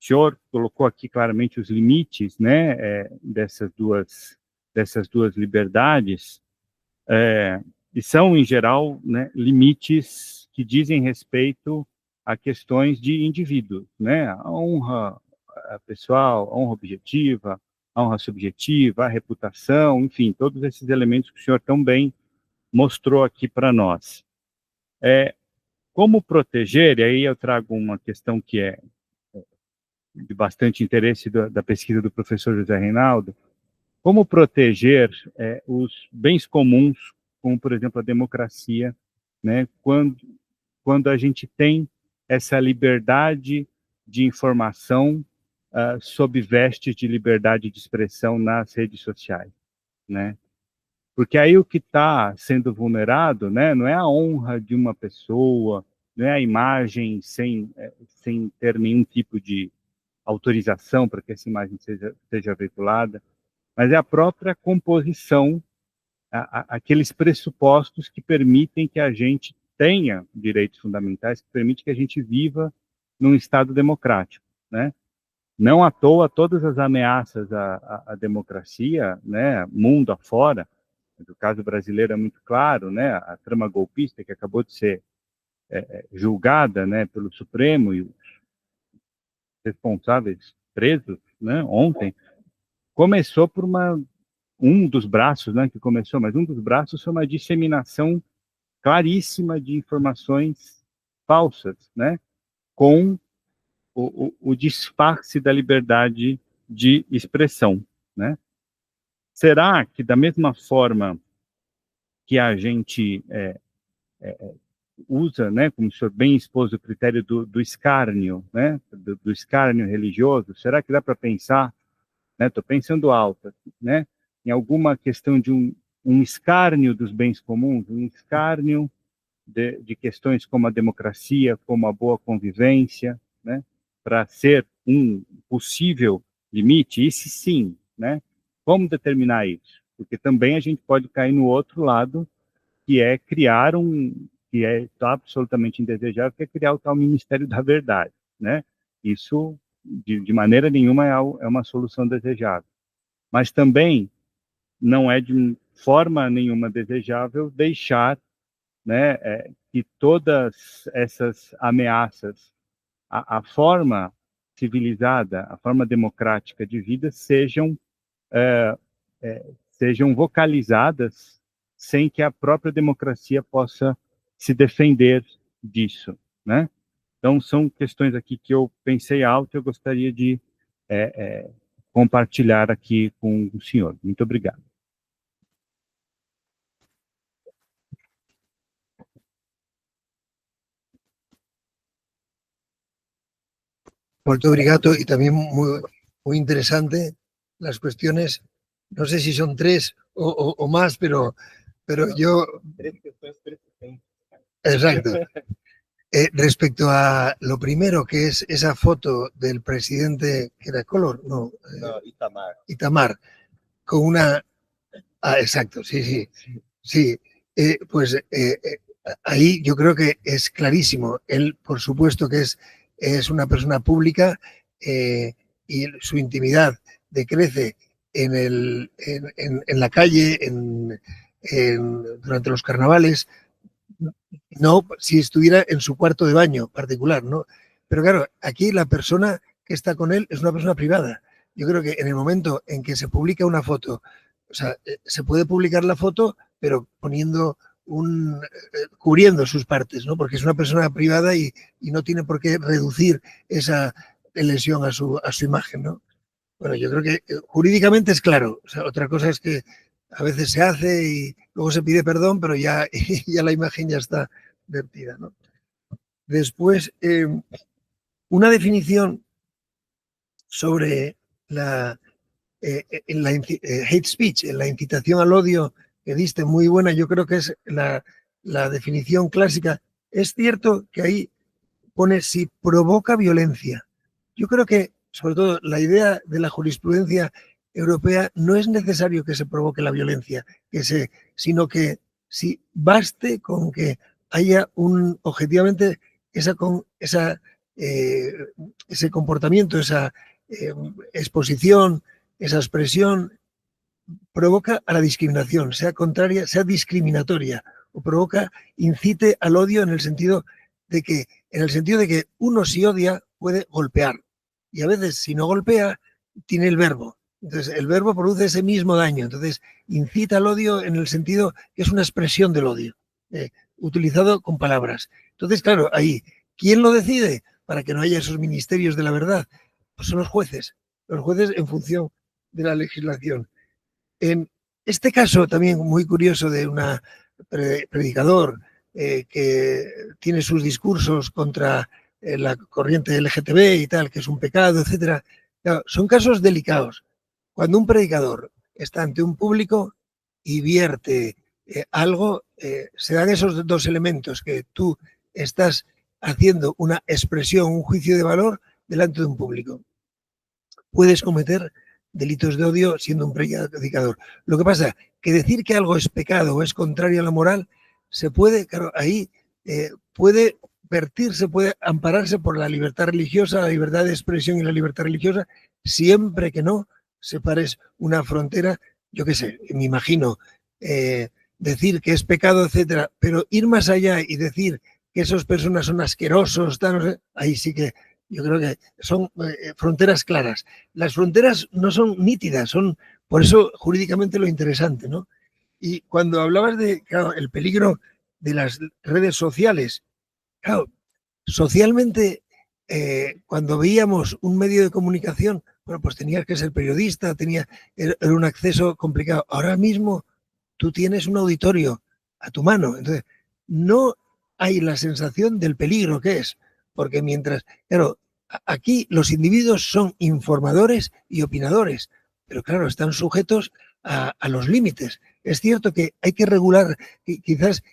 O senhor colocou aqui claramente os limites, né, dessas duas liberdades, e são, em geral, né, limites que dizem respeito a questões de indivíduos, né, a honra pessoal, a honra objetiva, a honra subjetiva, a reputação, enfim, todos esses elementos que o senhor tão bem mostrou aqui para nós. Como proteger, e aí eu trago uma questão que é de bastante interesse da pesquisa do professor José Reinaldo, como proteger os bens comuns, como, por exemplo, a democracia, né, quando a gente tem essa liberdade de informação sob vestes de liberdade de expressão nas redes sociais, né? Porque aí o que está sendo vulnerado, né, não é a honra de uma pessoa, não é a imagem sem ter nenhum tipo de autorização para que essa imagem seja veiculada, mas é a própria composição, aqueles pressupostos que permitem que a gente tenha direitos fundamentais, que permitem que a gente viva num Estado democrático, né? Não à toa, todas as ameaças à democracia, né, mundo afora, o caso brasileiro é muito claro, né, a trama golpista que acabou de ser julgada, né, pelo Supremo e os responsáveis presos, né, ontem, começou por um dos braços, né, que começou, mas um dos braços foi uma disseminação claríssima de informações falsas, né, com o disfarce da liberdade de expressão, né? Será que, da mesma forma que a gente usa, né, como o senhor bem expôs, o critério do escárnio, né, do escárnio religioso, será que dá para pensar, né, estou pensando alto, né, em alguma questão de um escárnio dos bens comuns, um escárnio de questões como a democracia, como a boa convivência, né, para ser um possível limite, esse sim, né? Como determinar isso? Porque também a gente pode cair no outro lado, que é criar que é absolutamente indesejável, que é criar o tal Ministério da Verdade, né? Isso, de maneira nenhuma, é uma solução desejável. Mas também não é de forma nenhuma desejável deixar, né, que todas essas ameaças, a forma civilizada, a forma democrática de vida sejam vocalizadas sem que a própria democracia possa se defender disso, né? Então, são questões aqui que eu pensei alto e eu gostaria de compartilhar aqui com o senhor. Muito obrigado. Molto obrigado, y también muy interesante las cuestiones, no sé si son 3 o más, pero yo... 3 questões, 3 questões. Exacto. Respecto a lo primero, que es esa foto del presidente, que era Collor, no, Itamar, con una... Ah, exacto, sí. Pues ahí yo creo que es clarísimo. Él, por supuesto, que es una persona pública y su intimidad decrece en la calle, durante los carnavales, no si estuviera en su cuarto de baño particular, ¿no? Pero claro, aquí la persona que está con él es una persona privada. Yo creo que en el momento en que se publica una foto, o sea, se puede publicar la foto, pero poniendo cubriendo sus partes, ¿no? Porque es una persona privada y no tiene por qué reducir esa lesión a su imagen, ¿no? Bueno, yo creo que jurídicamente es claro. O sea, otra cosa es que a veces se hace y luego se pide perdón, pero ya la imagen ya está vertida, ¿no? Después, una definición sobre la hate speech, la incitación al odio que diste, muy buena. Yo creo que es la definición clásica. Es cierto que ahí pone si provoca violencia. Yo creo que, sobre todo, la idea de la jurisprudencia europea no es necesario que se provoque la violencia, sino que si baste con que haya objetivamente ese comportamiento, esa exposición, esa expresión, provoca a la discriminación, sea contraria, sea discriminatoria, o incite al odio en el sentido de que uno, si odia, puede golpear. Y a veces, si no golpea, tiene el verbo. Entonces, el verbo produce ese mismo daño. Entonces, incita al odio en el sentido que es una expresión del odio, utilizado con palabras. Entonces, claro, ahí, ¿quién lo decide para que no haya esos ministerios de la verdad? Pues son los jueces en función de la legislación. En este caso, también muy curioso, de una predicador que tiene sus discursos contra la corriente LGTB y tal, que es un pecado, etcétera. Claro, son casos delicados. Cuando un predicador está ante un público y vierte algo, se dan esos dos elementos, que tú estás haciendo una expresión, un juicio de valor delante de un público. Puedes cometer delitos de odio siendo un predicador. Lo que pasa es que decir que algo es pecado o es contrario a la moral, se puede, claro, ahí puede vertirse, puede ampararse por la libertad religiosa, la libertad de expresión y la libertad religiosa, siempre que no separes una frontera. Yo qué sé, me imagino decir que es pecado, etcétera, pero ir más allá y decir que esas personas son asquerosos, tal, no sé, ahí sí que yo creo que son fronteras claras. Las fronteras no son nítidas, por eso jurídicamente lo interesante, ¿no? Y cuando hablabas de, claro, el peligro de las redes sociales, claro, socialmente, cuando veíamos un medio de comunicación, bueno, pues tenías que ser periodista, era un acceso complicado. Ahora mismo tú tienes un auditorio a tu mano, entonces no hay la sensación del peligro que es, porque mientras, claro, aquí los individuos son informadores y opinadores, pero claro, están sujetos a los límites. Es cierto que hay que regular quizás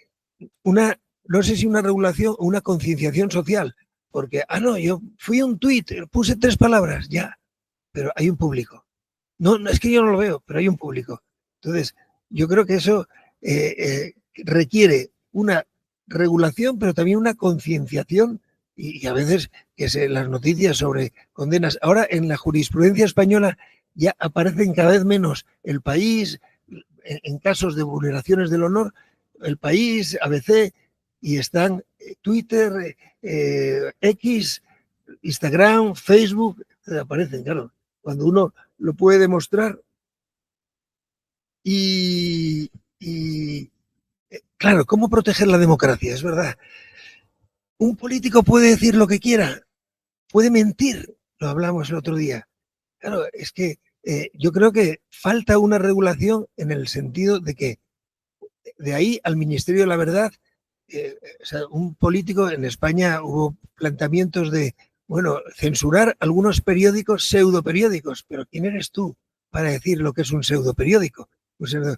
no sé si una regulación o una concienciación social, porque, no, yo fui a un tuit, puse 3 palabras, ya, pero hay un público. No, es que yo no lo veo, pero hay un público. Entonces, yo creo que eso requiere una regulación, pero también una concienciación y a veces que las noticias sobre condenas. Ahora en la jurisprudencia española ya aparecen cada vez menos El País, en casos de vulneraciones del honor, El País, ABC, y están Twitter, X, Instagram, Facebook, aparecen, claro, cuando uno lo puede demostrar. Y claro, ¿cómo proteger la democracia? Es verdad. Un político puede decir lo que quiera, puede mentir, lo hablamos el otro día. Claro, es que yo creo que falta una regulación en el sentido de que de ahí al Ministerio de la Verdad, o sea, un político en España hubo planteamientos de, bueno, censurar algunos periódicos, pseudoperiódicos, pero ¿quién eres tú para decir lo que es un pseudoperiódico? O sea,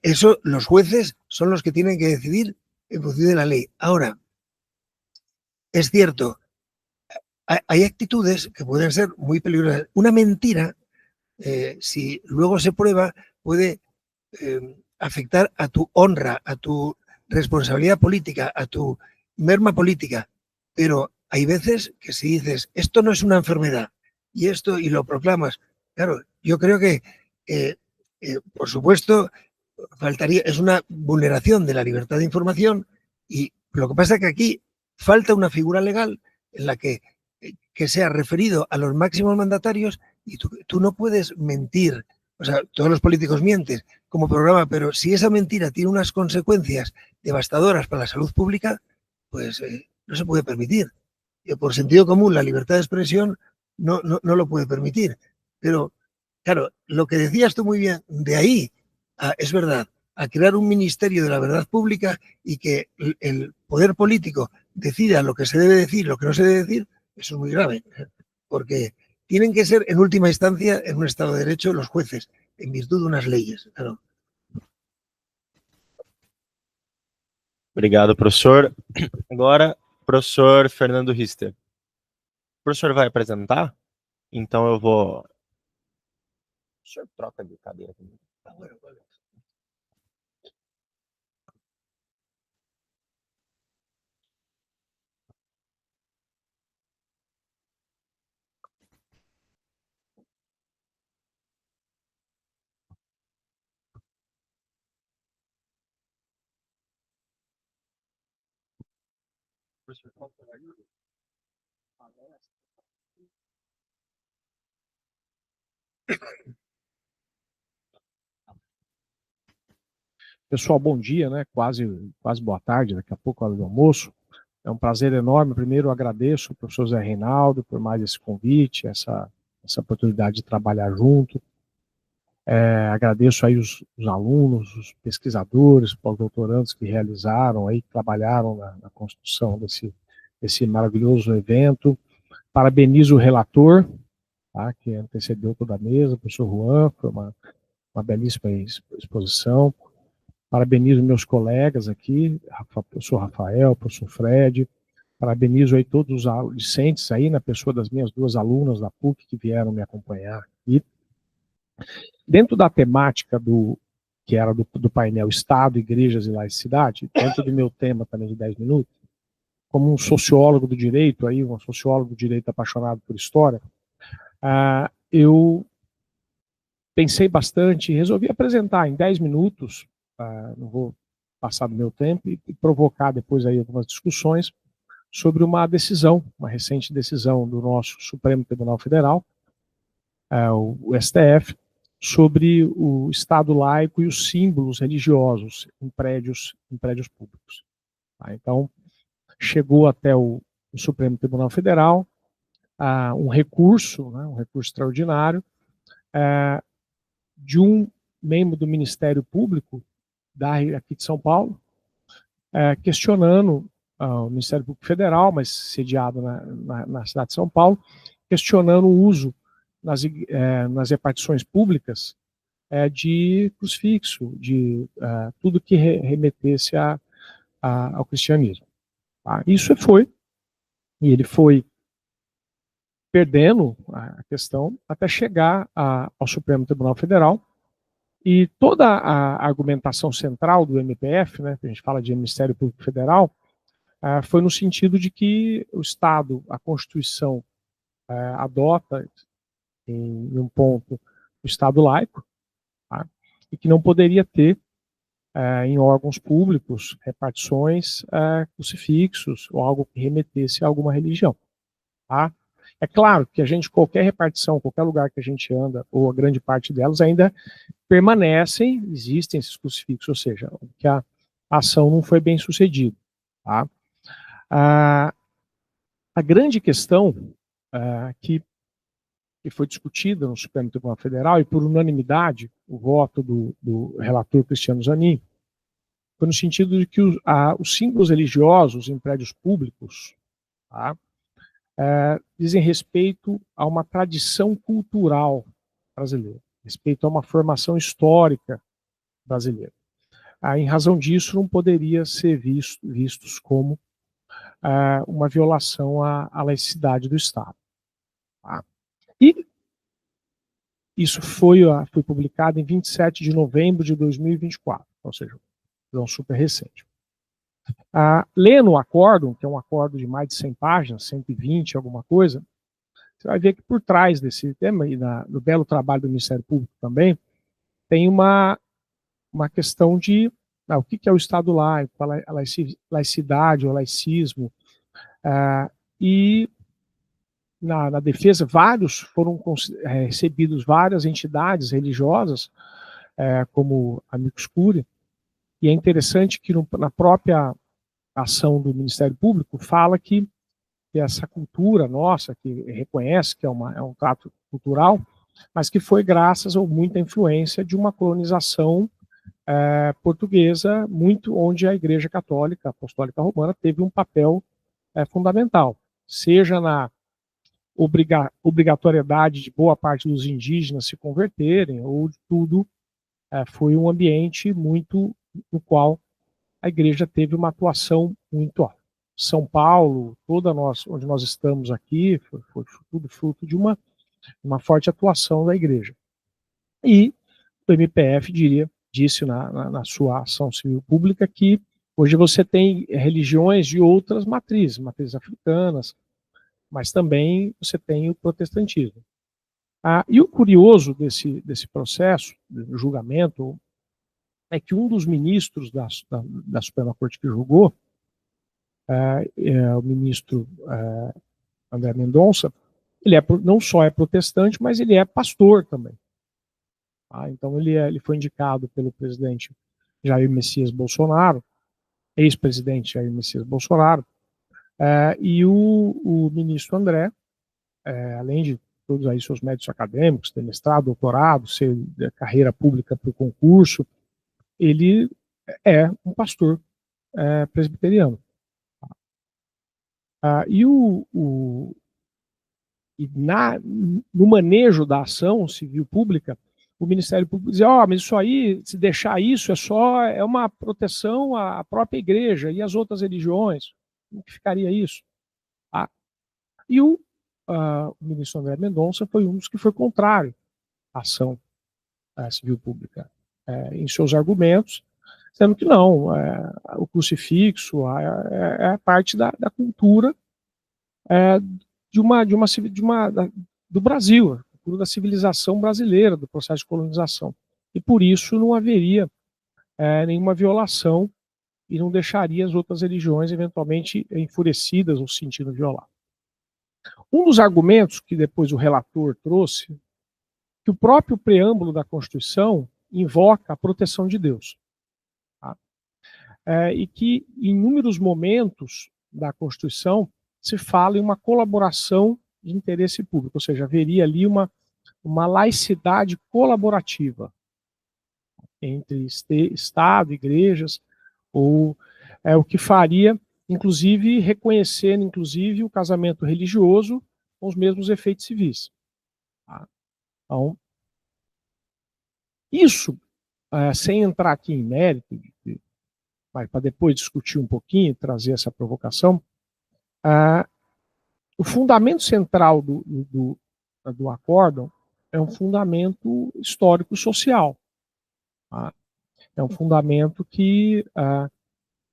eso los jueces son los que tienen que decidir en función de la ley. Ahora, es cierto, hay actitudes que pueden ser muy peligrosas. Una mentira, si luego se prueba, puede afectar a tu honra, a tu responsabilidad política, a tu merma política. Pero hay veces que si dices, esto no es una enfermedad, y lo proclamas, claro, yo creo que, por supuesto, es una vulneración de la libertad de información, y lo que pasa es que aquí falta una figura legal en la que sea referido a los máximos mandatarios, y tú no puedes mentir. O sea, todos los políticos mienten como programa, pero si esa mentira tiene unas consecuencias devastadoras para la salud pública, pues no se puede permitir. Por sentido común, la libertad de expresión no lo puede permitir. Pero, claro, lo que decías tú muy bien, de ahí, es verdad, a crear un ministerio de la verdad pública y que el poder político decida lo que se debe decir, lo que no se debe decir, eso es muy grave, porque tienen que ser, en última instancia, en un Estado de Derecho, los jueces, en virtud de unas leyes. Claro. Obrigado, professor. Agora, professor Fernando Rister. O professor vai apresentar? Então eu vou... O senhor troca de cadeira comigo. Pessoal, bom dia, né? Quase boa tarde, daqui a pouco a hora do almoço. É um prazer enorme. Primeiro, eu agradeço ao professor Zé Reinaldo por mais esse convite, essa oportunidade de trabalhar junto. Agradeço aí os alunos, os pesquisadores, pós-doutorandos que realizaram aí, que trabalharam na construção desse maravilhoso evento. Parabenizo o relator, tá, que antecedeu toda a mesa, o professor Juan, foi uma belíssima exposição. Parabenizo meus colegas aqui, o professor Rafael, o professor Fred. Parabenizo aí todos os discentes aí, na pessoa das minhas 2 alunas da PUC que vieram me acompanhar aqui. Dentro da temática que era do painel Estado, Igrejas e Laicidade, dentro do meu tema também de 10 minutos, como um sociólogo do direito, aí, um sociólogo do direito apaixonado por história, eu pensei bastante e resolvi apresentar em 10 minutos, não vou passar do meu tempo, e provocar depois aí algumas discussões sobre uma recente decisão do nosso Supremo Tribunal Federal, o STF, sobre o Estado laico e os símbolos religiosos em prédios públicos. Tá? Então, chegou até o Supremo Tribunal Federal um recurso, né, um recurso extraordinário, de um membro do Ministério Público aqui de São Paulo, questionando o Ministério Público Federal, mas sediado na cidade de São Paulo, questionando o uso nas repartições públicas de crucifixo, de tudo que remetesse ao cristianismo. Tá? Isso e ele foi perdendo a questão até chegar ao Supremo Tribunal Federal, e toda a argumentação central do MPF, né, que a gente fala de Ministério Público Federal, foi no sentido de que o Estado, a Constituição, adota em um ponto o Estado laico, tá? E que não poderia ter em órgãos públicos repartições, crucifixos ou algo que remetesse a alguma religião. Tá? É claro que qualquer repartição, qualquer lugar que a gente anda, ou a grande parte delas, ainda existem esses crucifixos, ou seja, que a ação não foi bem sucedida. Tá? A grande questão que foi discutida no Supremo Tribunal Federal, e por unanimidade, o voto do relator Cristiano Zanin, foi no sentido de que os símbolos religiosos em prédios públicos, tá, dizem respeito a uma tradição cultural brasileira, respeito a uma formação histórica brasileira. Em razão disso, não poderia ser vistos como uma violação à laicidade do Estado. Tá? E isso foi publicado em 27 de novembro de 2024, ou seja, é super recente. Lendo o acórdão, que é um acórdão de mais de 100 páginas, 120, alguma coisa, você vai ver que por trás desse tema, e no belo trabalho do Ministério Público também, tem uma questão de o que é o Estado laico, a laicidade, o laicismo, e na defesa, foram recebidos várias entidades religiosas, como Amicus Curiae, e é interessante que na própria ação do Ministério Público fala que essa cultura nossa, que reconhece que é um trato cultural, mas que foi graças a muita influência de uma colonização portuguesa, onde a Igreja Católica Apostólica Romana teve um papel fundamental, seja na obrigatoriedade de boa parte dos indígenas se converterem, ou de tudo, foi um ambiente muito no qual a igreja teve uma atuação muito alta. São Paulo, onde nós estamos aqui, foi tudo fruto de uma forte atuação da igreja. E o MPF disse na sua ação civil pública que hoje você tem religiões de outras matrizes africanas, mas também você tem o protestantismo. E o curioso desse processo, do julgamento, é que um dos ministros da Suprema Corte que julgou, o ministro André Mendonça, ele não só é protestante, mas ele é pastor também. Então ele foi indicado pelo presidente Jair Messias Bolsonaro, ex-presidente Jair Messias Bolsonaro, e o ministro André, além de todos aí seus méritos acadêmicos, ter mestrado, doutorado, ser carreira pública por concurso, ele é um pastor presbiteriano. No manejo da ação civil pública, o Ministério Público dizia, mas isso aí, se deixar isso, é uma proteção à própria igreja e às outras religiões. Como que ficaria isso? E o ministro André Mendonça foi um dos que foi contrário à ação civil pública em seus argumentos, dizendo que não, o crucifixo é parte da cultura do Brasil, a cultura da civilização brasileira, do processo de colonização. E por isso não haveria nenhuma violação e não deixaria as outras religiões eventualmente enfurecidas ou se sentindo violadas. Um dos argumentos que depois o relator trouxe, que o próprio preâmbulo da Constituição invoca a proteção de Deus. Tá? E que em inúmeros momentos da Constituição se fala em uma colaboração de interesse público, ou seja, haveria ali uma laicidade colaborativa entre Estado, igrejas, ou o que faria, inclusive, reconhecendo, inclusive, o casamento religioso com os mesmos efeitos civis. Tá? Então, Isso, sem entrar aqui em mérito, mas para depois discutir um pouquinho, trazer essa provocação, o fundamento central do acórdão é um fundamento histórico-social. Tá? É um fundamento que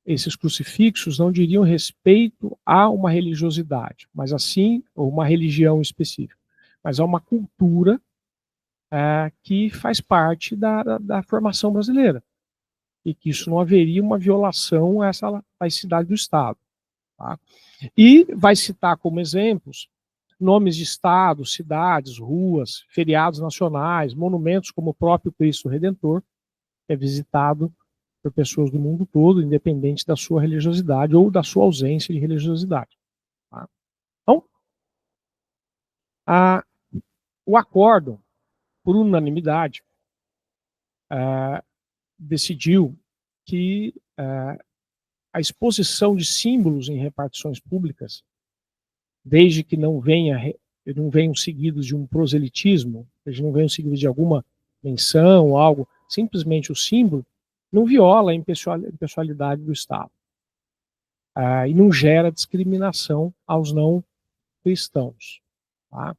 esses crucifixos não diriam respeito a uma religiosidade, mas assim, ou uma religião específica, mas a uma cultura que faz parte da formação brasileira, e que isso não haveria uma violação a essa laicidade do Estado. Tá? E vai citar como exemplos nomes de estados, cidades, ruas, feriados nacionais, monumentos como o próprio Cristo Redentor, que é visitado por pessoas do mundo todo, independente da sua religiosidade ou da sua ausência de religiosidade. Tá? Então, o acórdão, por unanimidade, decidiu que a exposição de símbolos em repartições públicas, desde que não venham seguidos de um proselitismo, desde que não venham seguidos de alguma menção ou algo, simplesmente o símbolo, não viola a impessoalidade do Estado. E não gera discriminação aos não cristãos. Tá?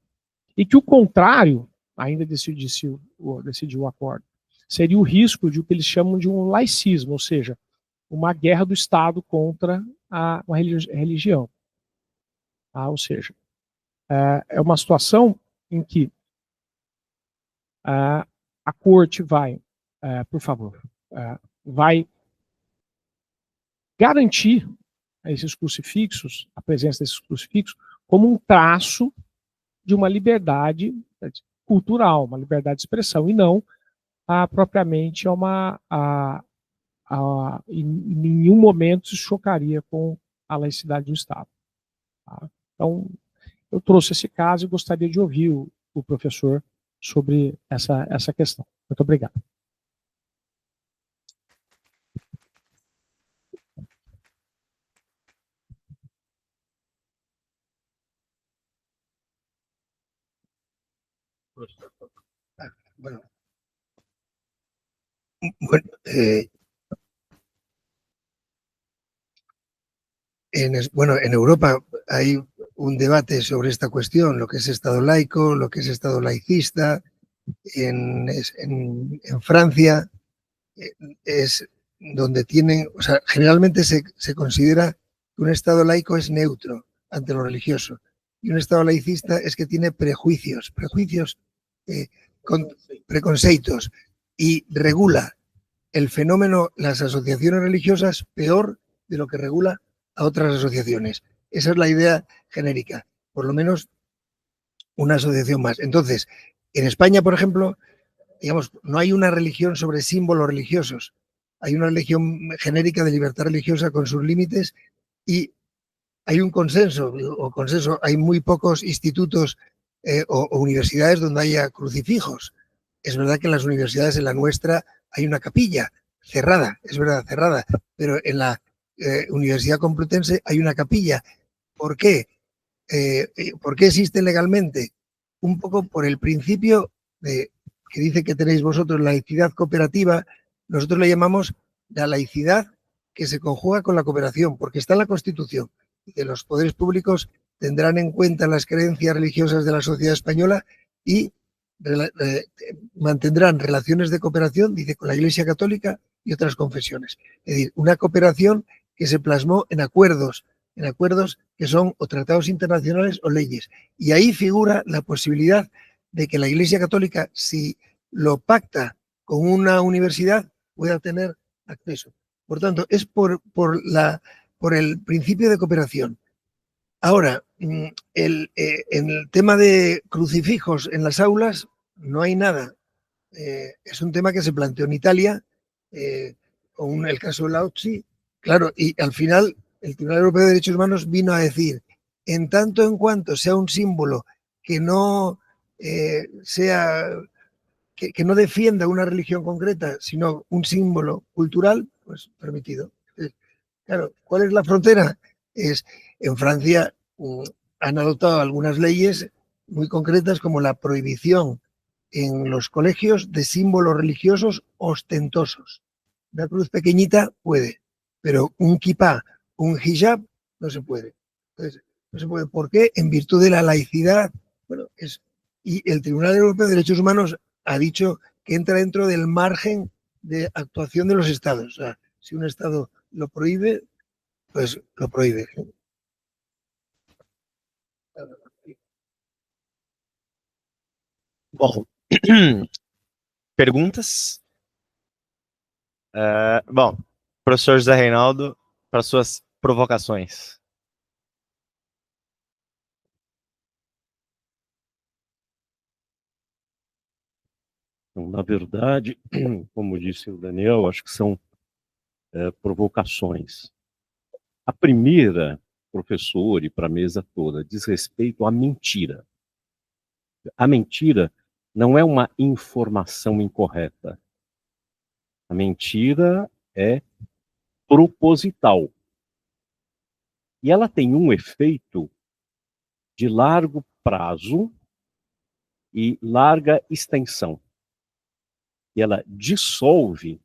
E que o contrário, ainda decidiu o acordo, seria o risco de o que eles chamam de um laicismo, ou seja, uma guerra do Estado contra uma religião. Ou seja, é uma situação em que a corte vai, por favor, vai garantir esses crucifixos, a presença desses crucifixos, como um traço de uma liberdade cultural, uma liberdade de expressão, e não propriamente em nenhum momento se chocaria com a laicidade do Estado. Tá? Então, eu trouxe esse caso e gostaria de ouvir o professor sobre essa questão. Muito obrigado. Bueno, en Europa hay un debate sobre esta cuestión, lo que es Estado laico, lo que es Estado laicista. En Francia es donde tienen, o sea, generalmente se considera que un Estado laico es neutro ante lo religioso, y un Estado laicista es que tiene prejuicios preconceitos, y regula el fenómeno, las asociaciones religiosas, peor de lo que regula a otras asociaciones. Esa es la idea genérica, por lo menos una asociación más. Entonces, en España, por ejemplo, digamos, no hay una religión sobre símbolos religiosos, hay una religión genérica de libertad religiosa con sus límites, y hay un consenso, hay muy pocos institutos o universidades donde haya crucifijos. Es verdad que en las universidades, en la nuestra, hay una capilla cerrada, es verdad, cerrada, pero en la Universidad Complutense hay una capilla. ¿Por qué? ¿Por qué existe legalmente? Un poco por el principio que dice que tenéis vosotros, la laicidad cooperativa. Nosotros le llamamos la laicidad que se conjuga con la cooperación, porque está en la Constitución. Que los poderes públicos tendrán en cuenta las creencias religiosas de la sociedad española y mantendrán relaciones de cooperación, dice, con la Iglesia Católica y otras confesiones. Es decir, una cooperación que se plasmó en acuerdos que son o tratados internacionales o leyes. Y ahí figura la posibilidad de que la Iglesia Católica, si lo pacta con una universidad, pueda tener acceso. Por tanto, es por el principio de cooperación. Ahora, en el tema de crucifijos en las aulas, no hay nada. Es un tema que se planteó en Italia, con el caso de Lauzi, claro, y al final el Tribunal Europeo de Derechos Humanos vino a decir, en tanto en cuanto sea un símbolo que no que no defienda una religión concreta, sino un símbolo cultural, pues permitido. Claro, ¿cuál es la frontera? En Francia han adoptado algunas leyes muy concretas, como la prohibición en los colegios de símbolos religiosos ostentosos. Una cruz pequeñita puede, pero un kipá, un hijab, no se puede. Entonces, no se puede. ¿Por qué? En virtud de la laicidad. Bueno, y el Tribunal Europeo de Derechos Humanos ha dicho que entra dentro del margen de actuación de los estados. O sea, si un estado lo prohíbe, pues lo prohíbe. Bom, perguntas? Bom, professor José Reinaldo, para suas provocações. Então, na verdade, como disse o Daniel, acho que são provocações. A primeira, professor, e para a mesa toda, diz respeito à mentira. A mentira não é uma informação incorreta. A mentira é proposital. E ela tem um efeito de largo prazo e larga extensão. E ela dissolve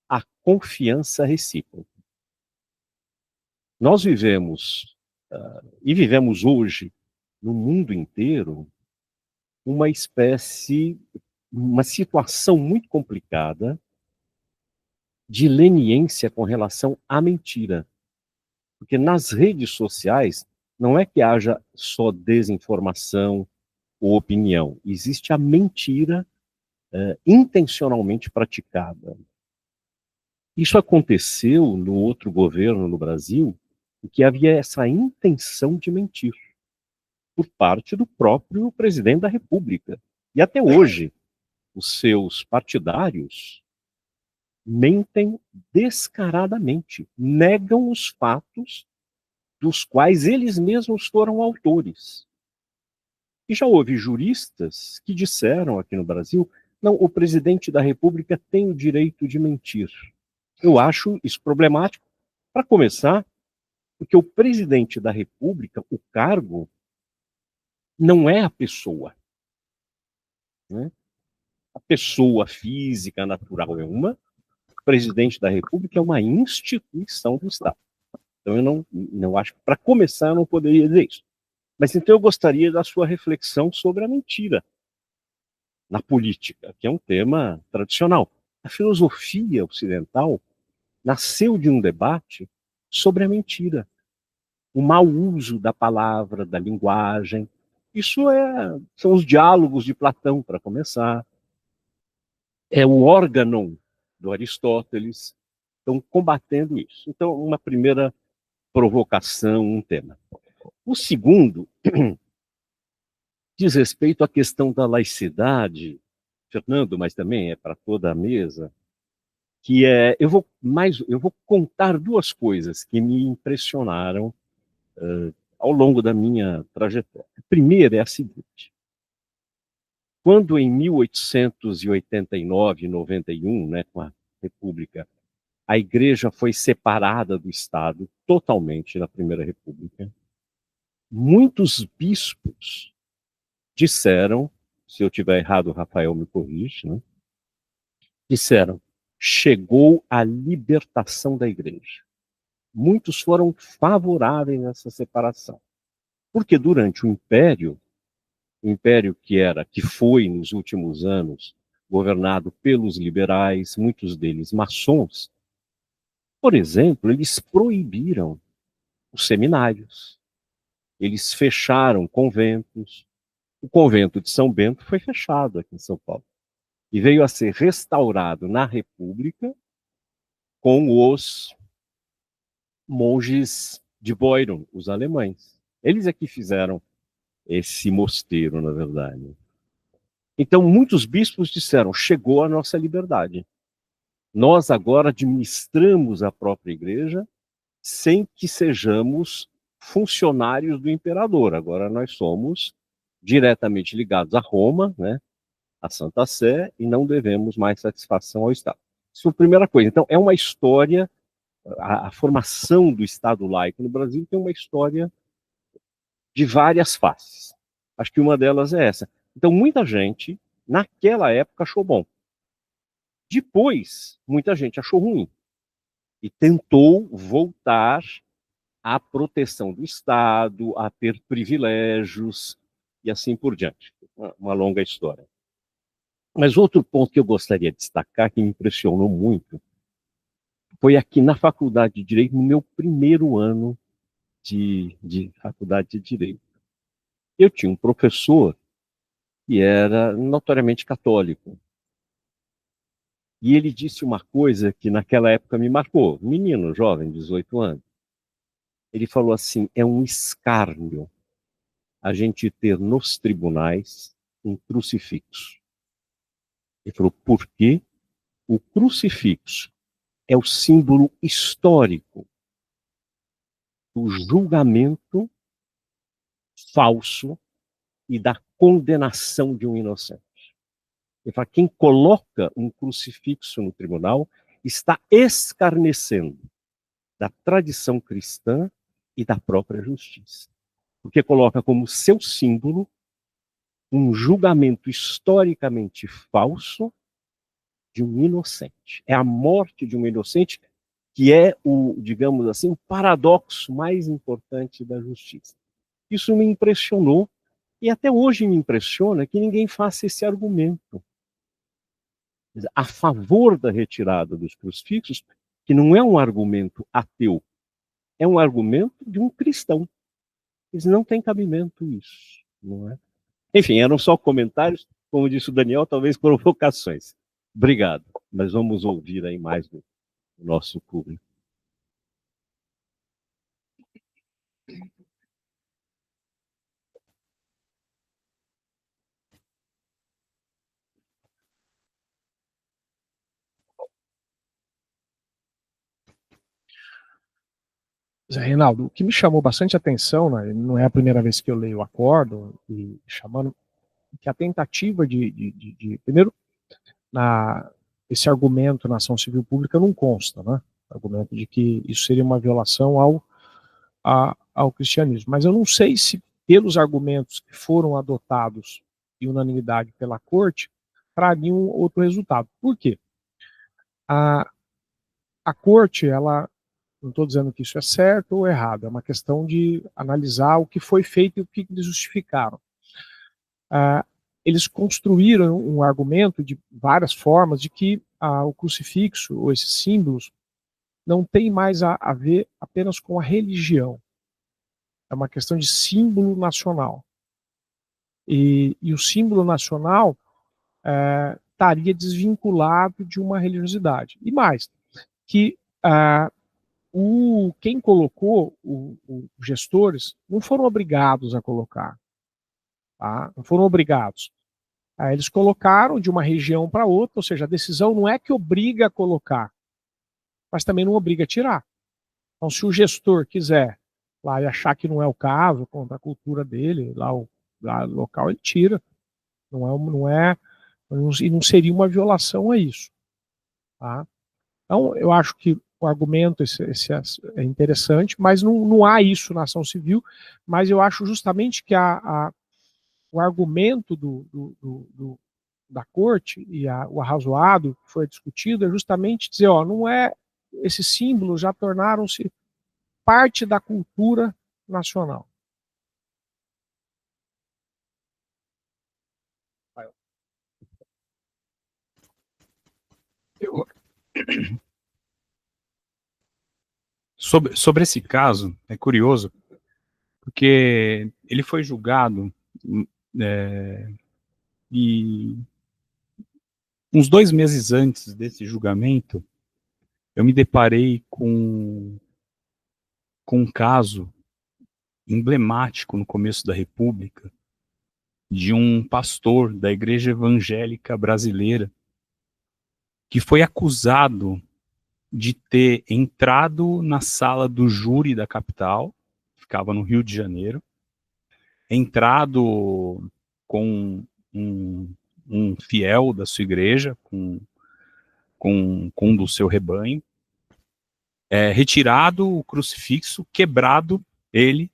a confiança recíproca. Nós vivemos, e vivemos hoje, no mundo inteiro, uma situação muito complicada de leniência com relação à mentira. Porque nas redes sociais, não é que haja só desinformação ou opinião, existe a mentira intencionalmente praticada. Isso aconteceu no outro governo no Brasil, em que havia essa intenção de mentir por parte do próprio presidente da República. E até hoje, os seus partidários mentem descaradamente, negam os fatos dos quais eles mesmos foram autores. E já houve juristas que disseram aqui no Brasil: não, o presidente da República tem o direito de mentir. Eu acho isso problemático, para começar, porque o presidente da República, o cargo, não é a pessoa. Né? A pessoa física, natural é uma, o presidente da República é uma instituição do Estado. Então eu não acho que, para começar, eu não poderia dizer isso. Mas então eu gostaria da sua reflexão sobre a mentira na política, que é um tema tradicional. A filosofia ocidental nasceu de um debate sobre a mentira, o mau uso da palavra, da linguagem. Isso são os diálogos de Platão, para começar. É o órgão do Aristóteles. Estão combatendo isso. Então, uma primeira provocação, um tema. O segundo diz respeito à questão da laicidade, Fernando, mas também é para toda a mesa, que eu vou contar duas coisas que me impressionaram ao longo da minha trajetória. A primeira é a seguinte: quando em 1889 e 91, né, com a República, a Igreja foi separada do Estado totalmente na Primeira República, muitos bispos disseram, se eu tiver errado, o Rafael me corrige, né? Disseram: chegou a libertação da Igreja. Muitos foram favoráveis nessa separação. Porque durante o Império que foi nos últimos anos governado pelos liberais, muitos deles maçons, por exemplo, eles proibiram os seminários, eles fecharam conventos. O convento de São Bento foi fechado aqui em São Paulo e veio a ser restaurado na República com os monges de Beuron, os alemães. Eles é que fizeram esse mosteiro, na verdade. Então, muitos bispos disseram: chegou a nossa liberdade. Nós agora administramos a própria igreja sem que sejamos funcionários do imperador. Agora nós somos diretamente ligados a Roma, né, a Santa Sé, e não devemos mais satisfação ao Estado. Isso é a primeira coisa. Então, é uma história, a formação do Estado laico no Brasil tem uma história de várias faces. Acho que uma delas é essa. Então, muita gente naquela época achou bom. Depois, muita gente achou ruim e tentou voltar à proteção do Estado, a ter privilégios e assim por diante. Uma longa história. Mas outro ponto que eu gostaria de destacar, que me impressionou muito, foi aqui na Faculdade de Direito, no meu primeiro ano de Faculdade de Direito. Eu tinha um professor que era notoriamente católico. E ele disse uma coisa que naquela época me marcou. Menino, jovem, 18 anos. Ele falou assim, é um escárnio a gente ter nos tribunais um crucifixo. Ele falou, por quê? O crucifixo é o símbolo histórico do julgamento falso e da condenação de um inocente. Ele fala, quem coloca um crucifixo no tribunal está escarnecendo da tradição cristã e da própria justiça. Porque coloca como seu símbolo um julgamento historicamente falso de um inocente. É a morte de um inocente que é o, digamos assim, o paradoxo mais importante da justiça. Isso me impressionou e até hoje me impressiona que ninguém faça esse argumento a favor da retirada dos crucifixos, que não é um argumento ateu, é um argumento de um cristão. Mas não tem cabimento isso, não é? Enfim, eram só comentários, como disse o Daniel, talvez provocações. Obrigado, mas vamos ouvir aí mais do nosso público. Zé Reinaldo, o que me chamou bastante atenção, né, não é a primeira vez que eu leio o acordo, e chamando que a tentativa primeiro, esse argumento na ação civil pública não consta, né? O argumento de que isso seria uma violação ao cristianismo. Mas eu não sei se, pelos argumentos que foram adotados em unanimidade pela corte, trariam outro resultado. Por quê? A corte, ela, não estou dizendo que isso é certo ou errado, é uma questão de analisar o que foi feito e o que eles justificaram. Eles construíram um argumento de várias formas de que o crucifixo, ou esses símbolos, não tem mais a ver apenas com a religião. É uma questão de símbolo nacional. E o símbolo nacional estaria desvinculado de uma religiosidade. E mais, que quem colocou, os gestores, não foram obrigados a colocar. Tá? Não foram obrigados. Eles colocaram de uma região para outra, ou seja, a decisão não é que obriga a colocar, mas também não obriga a tirar. Então, se o gestor quiser lá e achar que não é o caso, contra a cultura dele, lá o local, ele tira. E não seria uma violação a isso. Tá? Então, eu acho que o argumento esse é interessante, mas não há isso na ação civil, mas eu acho justamente que o argumento da corte e o arrazoado que foi discutido é justamente dizer, não é, esses símbolos já tornaram-se parte da cultura nacional. Sobre esse caso, é curioso, porque ele foi julgado e uns 2 meses antes desse julgamento, eu me deparei com um caso emblemático no começo da República, de um pastor da Igreja Evangélica Brasileira que foi acusado de ter entrado na sala do júri da capital, ficava no Rio de Janeiro, entrado com um fiel da sua igreja, com um do seu rebanho, retirado o crucifixo, quebrado ele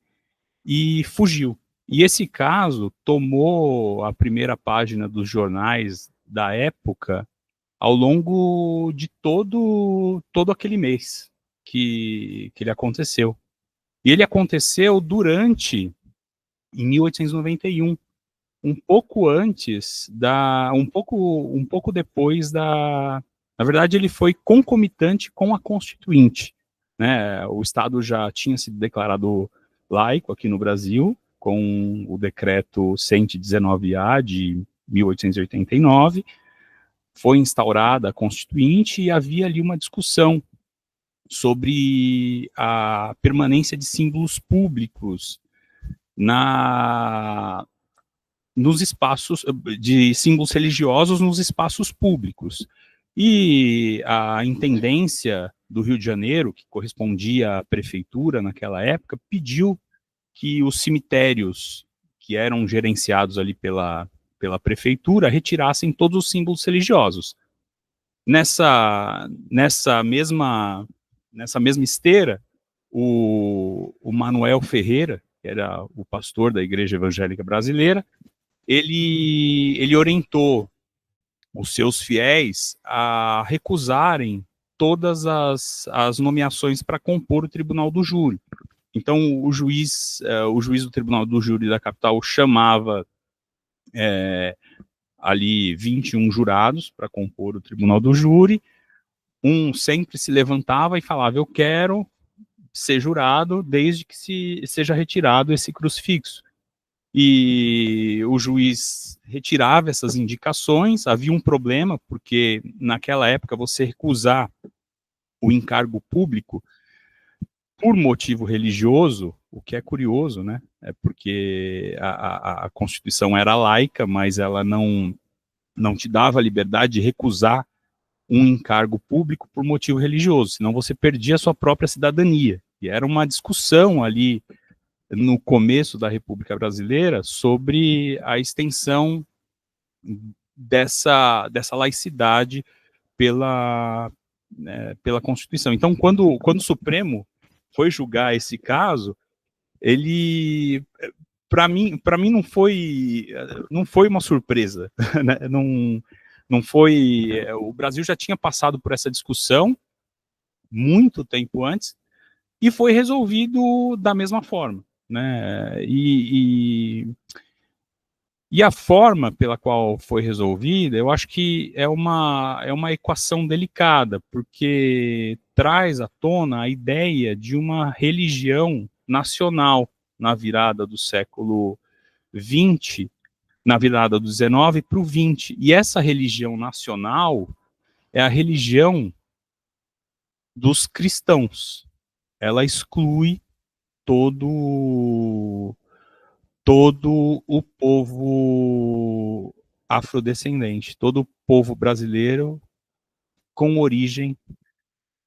e fugiu. E esse caso tomou a primeira página dos jornais da época ao longo de todo aquele mês que ele aconteceu. E ele aconteceu em 1891, um pouco antes um pouco depois na verdade, ele foi concomitante com a Constituinte, né? O Estado já tinha sido declarado laico aqui no Brasil, com o decreto 119A de 1889, foi instaurada a Constituinte e havia ali uma discussão sobre a permanência de símbolos públicos nos espaços, de símbolos religiosos nos espaços públicos. E a Intendência do Rio de Janeiro, que correspondia à prefeitura naquela época, pediu que os cemitérios que eram gerenciados ali pela prefeitura retirassem todos os símbolos religiosos. Nessa mesma esteira, o Manuel Ferreira, que era o pastor da Igreja Evangélica Brasileira, ele orientou os seus fiéis a recusarem todas as nomeações para compor o Tribunal do Júri. Então, o juiz do Tribunal do Júri da capital chamava ali 21 jurados para compor o Tribunal do Júri. Um sempre se levantava e falava: eu quero ser jurado desde que seja retirado esse crucifixo. E o juiz retirava essas indicações. Havia um problema, porque naquela época você recusar o encargo público por motivo religioso, o que é curioso, né? É porque a Constituição era laica, mas ela não te dava a liberdade de recusar um encargo público por motivo religioso, senão você perdia a sua própria cidadania. E era uma discussão ali no começo da República Brasileira sobre a extensão dessa laicidade pela Constituição. Então, quando o Supremo foi julgar esse caso, ele, para mim não foi uma surpresa, né? Não foi. O Brasil já tinha passado por essa discussão muito tempo antes e foi resolvido da mesma forma, né? E a forma pela qual foi resolvida, eu acho que é uma equação delicada, porque traz à tona a ideia de uma religião nacional na virada do século XX, na virada do 19 para o 20. E essa religião nacional é a religião dos cristãos. Ela exclui todo o povo afrodescendente, todo o povo brasileiro com origem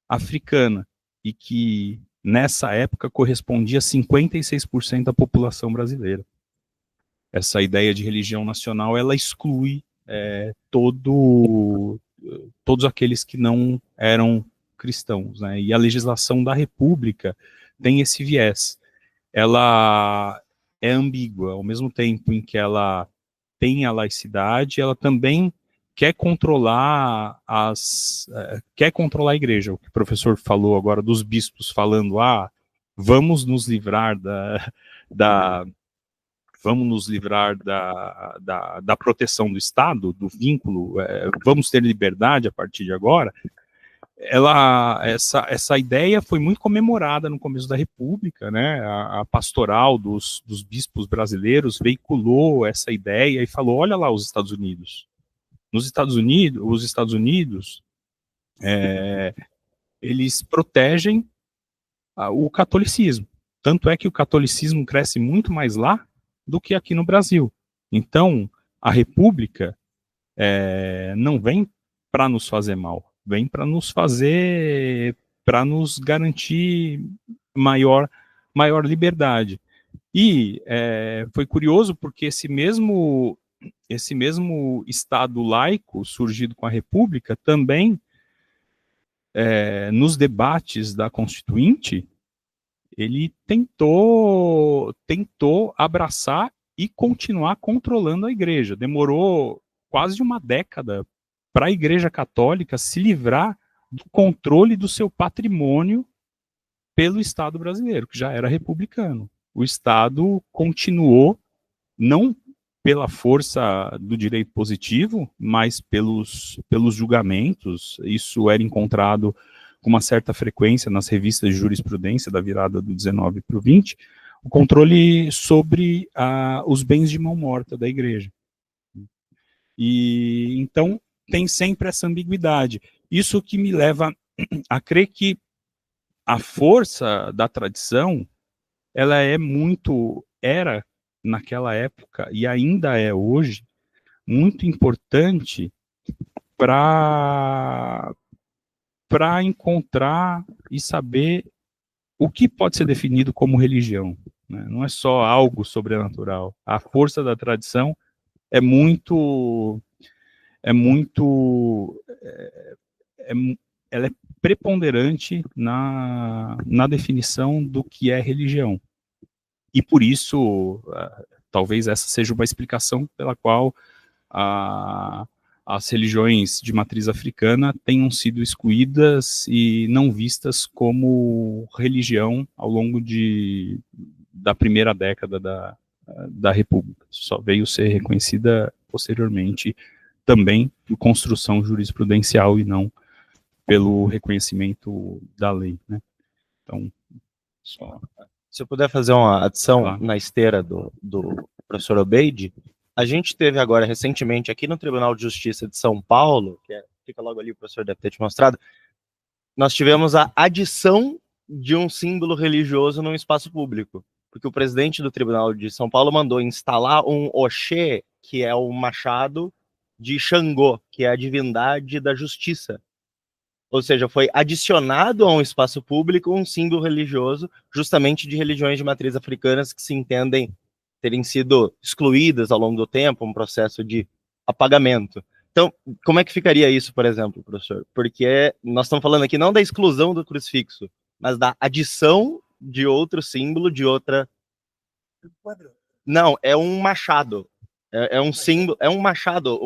africana, e que nessa época correspondia a 56% da população brasileira. Essa ideia de religião nacional, ela exclui todos aqueles que não eram cristãos, né? E a legislação da República tem esse viés. Ela é ambígua, ao mesmo tempo em que ela tem a laicidade, ela também quer controlar a igreja. O que o professor falou agora dos bispos falando: vamos nos livrar da proteção do Estado, do vínculo, vamos ter liberdade a partir de agora. Essa ideia foi muito comemorada no começo da República, né? A pastoral dos bispos brasileiros veiculou essa ideia e falou: olha lá os Estados Unidos. Os Estados Unidos, eles protegem o catolicismo. Tanto é que o catolicismo cresce muito mais lá do que aqui no Brasil. Então, a República não vem para nos fazer mal, vem para nos garantir maior liberdade. E foi curioso porque esse mesmo Estado laico surgido com a República também, nos debates da Constituinte, ele tentou abraçar e continuar controlando a igreja. Demorou quase uma década para a Igreja Católica se livrar do controle do seu patrimônio pelo Estado brasileiro, que já era republicano. O Estado continuou, não pela força do direito positivo, mas pelos julgamentos. Isso era encontrado com uma certa frequência nas revistas de jurisprudência da virada do 19 para o 20, o controle sobre os bens de mão morta da igreja. E então tem sempre essa ambiguidade. Isso que me leva a crer que a força da tradição, ela era naquela época e ainda é hoje muito importante para encontrar e saber o que pode ser definido como religião, né? Não é só algo sobrenatural. A força da tradição ela é preponderante na definição do que é religião. E por isso, talvez essa seja uma explicação pela qual as religiões de matriz africana tenham sido excluídas e não vistas como religião ao longo da primeira década da República. Só veio ser reconhecida posteriormente também por construção jurisprudencial e não pelo reconhecimento da lei, né? Então, só... Se eu puder fazer uma adição Claro. na esteira do professor Obeide, a gente teve agora recentemente aqui no Tribunal de Justiça de São Paulo, fica logo ali, o professor deve ter te mostrado, nós tivemos a adição de um símbolo religioso num espaço público, porque o presidente do Tribunal de São Paulo mandou instalar um Oxê, que é o machado de Xangô, que é a divindade da justiça. Ou seja, foi adicionado a um espaço público um símbolo religioso, justamente de religiões de matriz africanas que se entendem terem sido excluídas ao longo do tempo, um processo de apagamento. Então, como é que ficaria isso, por exemplo, professor? Porque nós estamos falando aqui não da exclusão do crucifixo, mas da adição de outro símbolo, de outra... Não, é um machado. É um símbolo, é um machado,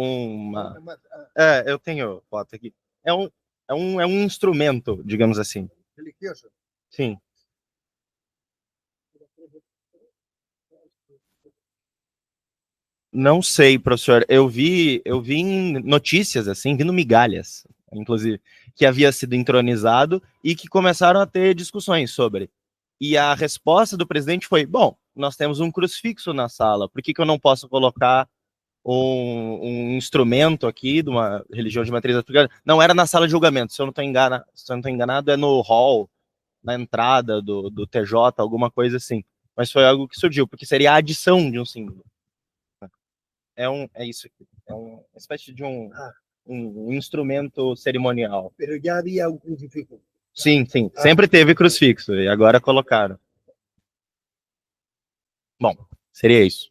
eu tenho foto aqui. É um instrumento, digamos assim. Religioso. Sim. Não sei, professor. Eu vi em notícias, assim, vindo migalhas, inclusive, que havia sido entronizado e que começaram a ter discussões sobre. E a resposta do presidente foi, bom, nós temos um crucifixo na sala, por que eu não posso colocar um instrumento aqui de uma religião de matriz africana? Não, era na sala de julgamento, se eu não estou enganado, é no hall, na entrada do TJ, alguma coisa assim. Mas foi algo que surgiu, porque seria a adição de um símbolo. É isso aqui. É uma espécie de um instrumento cerimonial. Pero já havia um crucifixo. Sim. Sempre teve crucifixo, e agora colocaram. Bom, seria isso.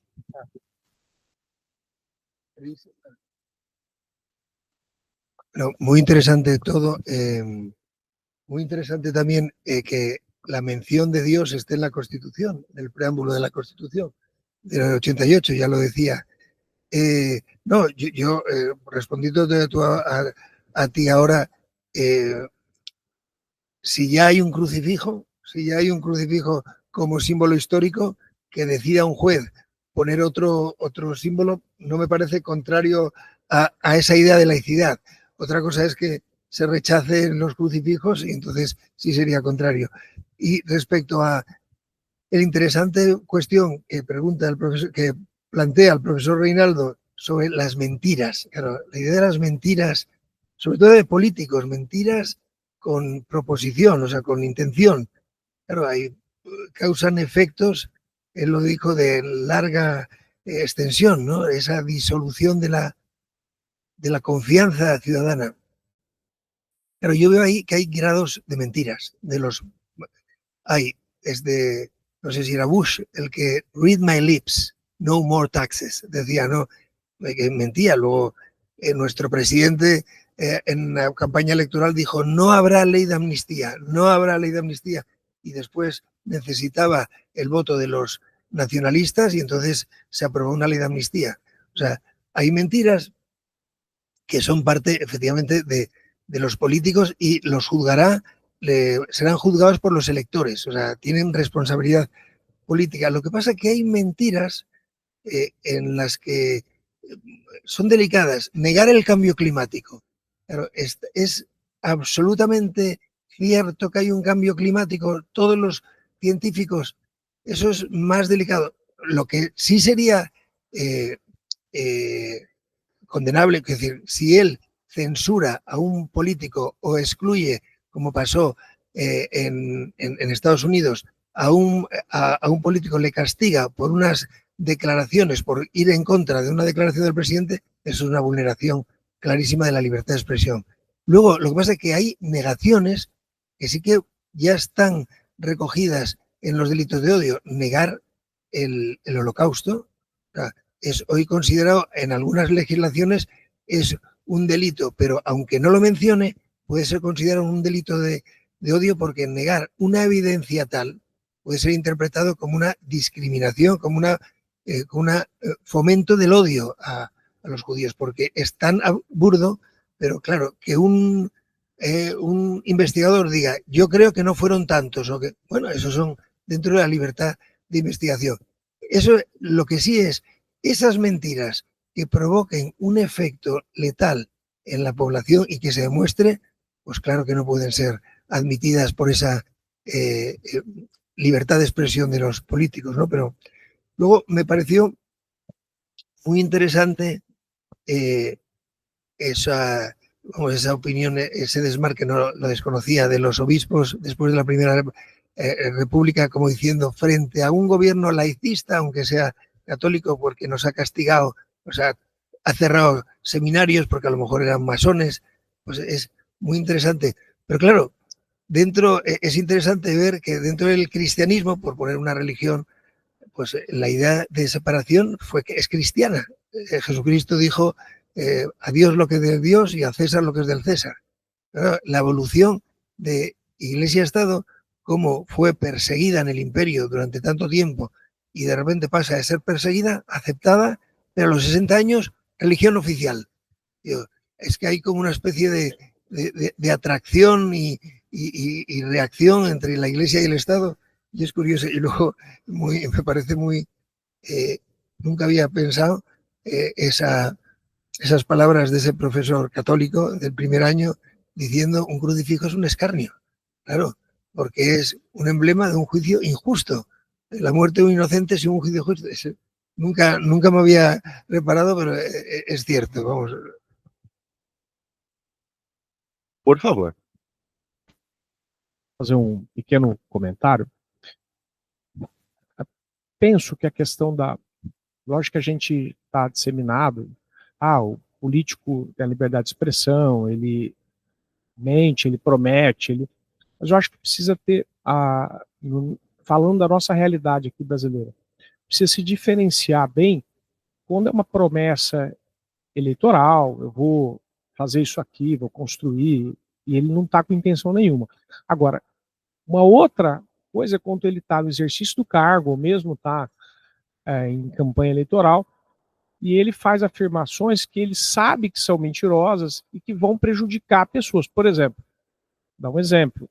No, muy interesante todo. Muy interesante también que la mención de Dios esté en la Constitución, en el preámbulo de la Constitución del 88, ya lo decía. No, yo respondiendo a ti ahora, si ya hay un crucifijo como símbolo histórico, que decida un juez poner otro símbolo, no me parece contrario a esa idea de laicidad. Otra cosa es que se rechacen los crucifijos y entonces sí sería contrario. Y respecto a la interesante cuestión que pregunta el profesor, que plantea el profesor Reinaldo sobre las mentiras. Claro, la idea de las mentiras, sobre todo de políticos, mentiras con proposición, o sea, con intención. Claro, causan efectos, él lo dijo, de larga extensión, ¿no? Esa disolución de la confianza ciudadana. Pero yo veo ahí que hay grados de mentiras. No sé si era Bush, el que read my lips, no more taxes, decía, no, que mentía. Luego nuestro presidente en la campaña electoral dijo, no habrá ley de amnistía, y después necesitaba el voto de los nacionalistas y entonces se aprobó una ley de amnistía. O sea, hay mentiras que son parte efectivamente de los políticos y los serán juzgados por los electores, o sea, tienen responsabilidad política. Lo que pasa es que hay mentiras en las que son delicadas. Negar el cambio climático. Claro, es absolutamente cierto que hay un cambio climático. Todos los científicos, eso es más delicado. Lo que sí sería condenable, es decir, si él censura a un político o excluye, como pasó en Estados Unidos, a un político, le castiga por unas declaraciones, por ir en contra de una declaración del presidente, eso es una vulneración clarísima de la libertad de expresión. Luego, lo que pasa es que hay negaciones que sí que ya están recogidas en los delitos de odio. Negar el holocausto, o sea, es hoy considerado en algunas legislaciones es un delito, pero aunque no lo mencione, puede ser considerado un delito de odio porque negar una evidencia tal puede ser interpretado como una discriminación, como un fomento del odio a los judíos, porque es tan burdo, pero claro, que un investigador diga, yo creo que no fueron tantos, o que, bueno, eso son dentro de la libertad de investigación. Eso lo que sí es, esas mentiras que provoquen un efecto letal en la población y que se demuestre, pues claro que no pueden ser admitidas por esa libertad de expresión de los políticos, ¿no? Pero luego me pareció muy interesante esa opinión, ese desmarque, no lo desconocía, de los obispos después de la Primera República, como diciendo, frente a un gobierno laicista, aunque sea católico, porque nos ha castigado, o sea, ha cerrado seminarios porque a lo mejor eran masones, pues es muy interesante. Pero claro, es interesante ver que dentro del cristianismo, por poner una religión, pues la idea de separación es cristiana. Jesucristo dijo, a Dios lo que es de Dios y a César lo que es del César. La evolución de Iglesia-Estado, como fue perseguida en el imperio durante tanto tiempo y de repente pasa de ser perseguida, aceptada, pero a los 60 años, religión oficial. Es que hay como una especie de atracción y reacción entre la Iglesia y el Estado, y es curioso. Y luego me parece muy... nunca había pensado esas palabras de ese profesor católico del primer año diciendo un crucifijo es un escarnio. Claro, porque es un emblema de un juicio injusto. La muerte de un inocente sin un juicio justo. Nunca me había reparado, pero es cierto. Vamos. Por favor. Fazer um pequeno comentário. Penso que a questão lógico que a gente está disseminado, o político tem a liberdade de expressão, ele mente, ele promete, mas eu acho que precisa ter, falando da nossa realidade aqui brasileira, precisa se diferenciar bem quando é uma promessa eleitoral, eu vou fazer isso aqui, vou construir, e ele não está com intenção nenhuma. Agora, uma outra coisa é quando ele está no exercício do cargo, ou mesmo está em campanha eleitoral, e ele faz afirmações que ele sabe que são mentirosas e que vão prejudicar pessoas. Por exemplo, dá um exemplo,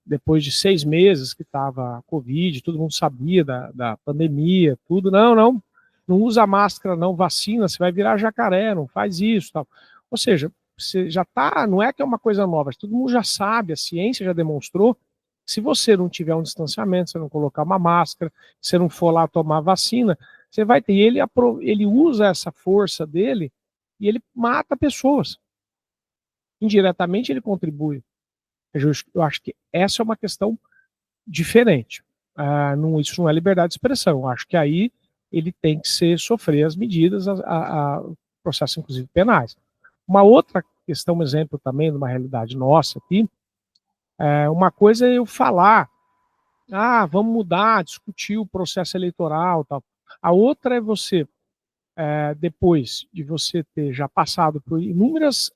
depois de 6 meses que estava a Covid, todo mundo sabia da pandemia, tudo, não usa máscara, não vacina, você vai virar jacaré, não faz isso, tal. Ou seja, você já está, não é que é uma coisa nova, todo mundo já sabe, a ciência já demonstrou, se você não tiver um distanciamento, se não colocar uma máscara, se não for lá tomar vacina, você vai ter, ele usa essa força dele e ele mata pessoas. Indiretamente ele contribui. Eu acho que essa é uma questão diferente. Isso não é liberdade de expressão. Eu acho que aí ele tem que sofrer as medidas, processos inclusive penais. Uma outra questão, um exemplo também de uma realidade nossa aqui, uma coisa é eu falar, vamos mudar, discutir o processo eleitoral, tal. A outra é você, depois de você ter já passado por inúmeras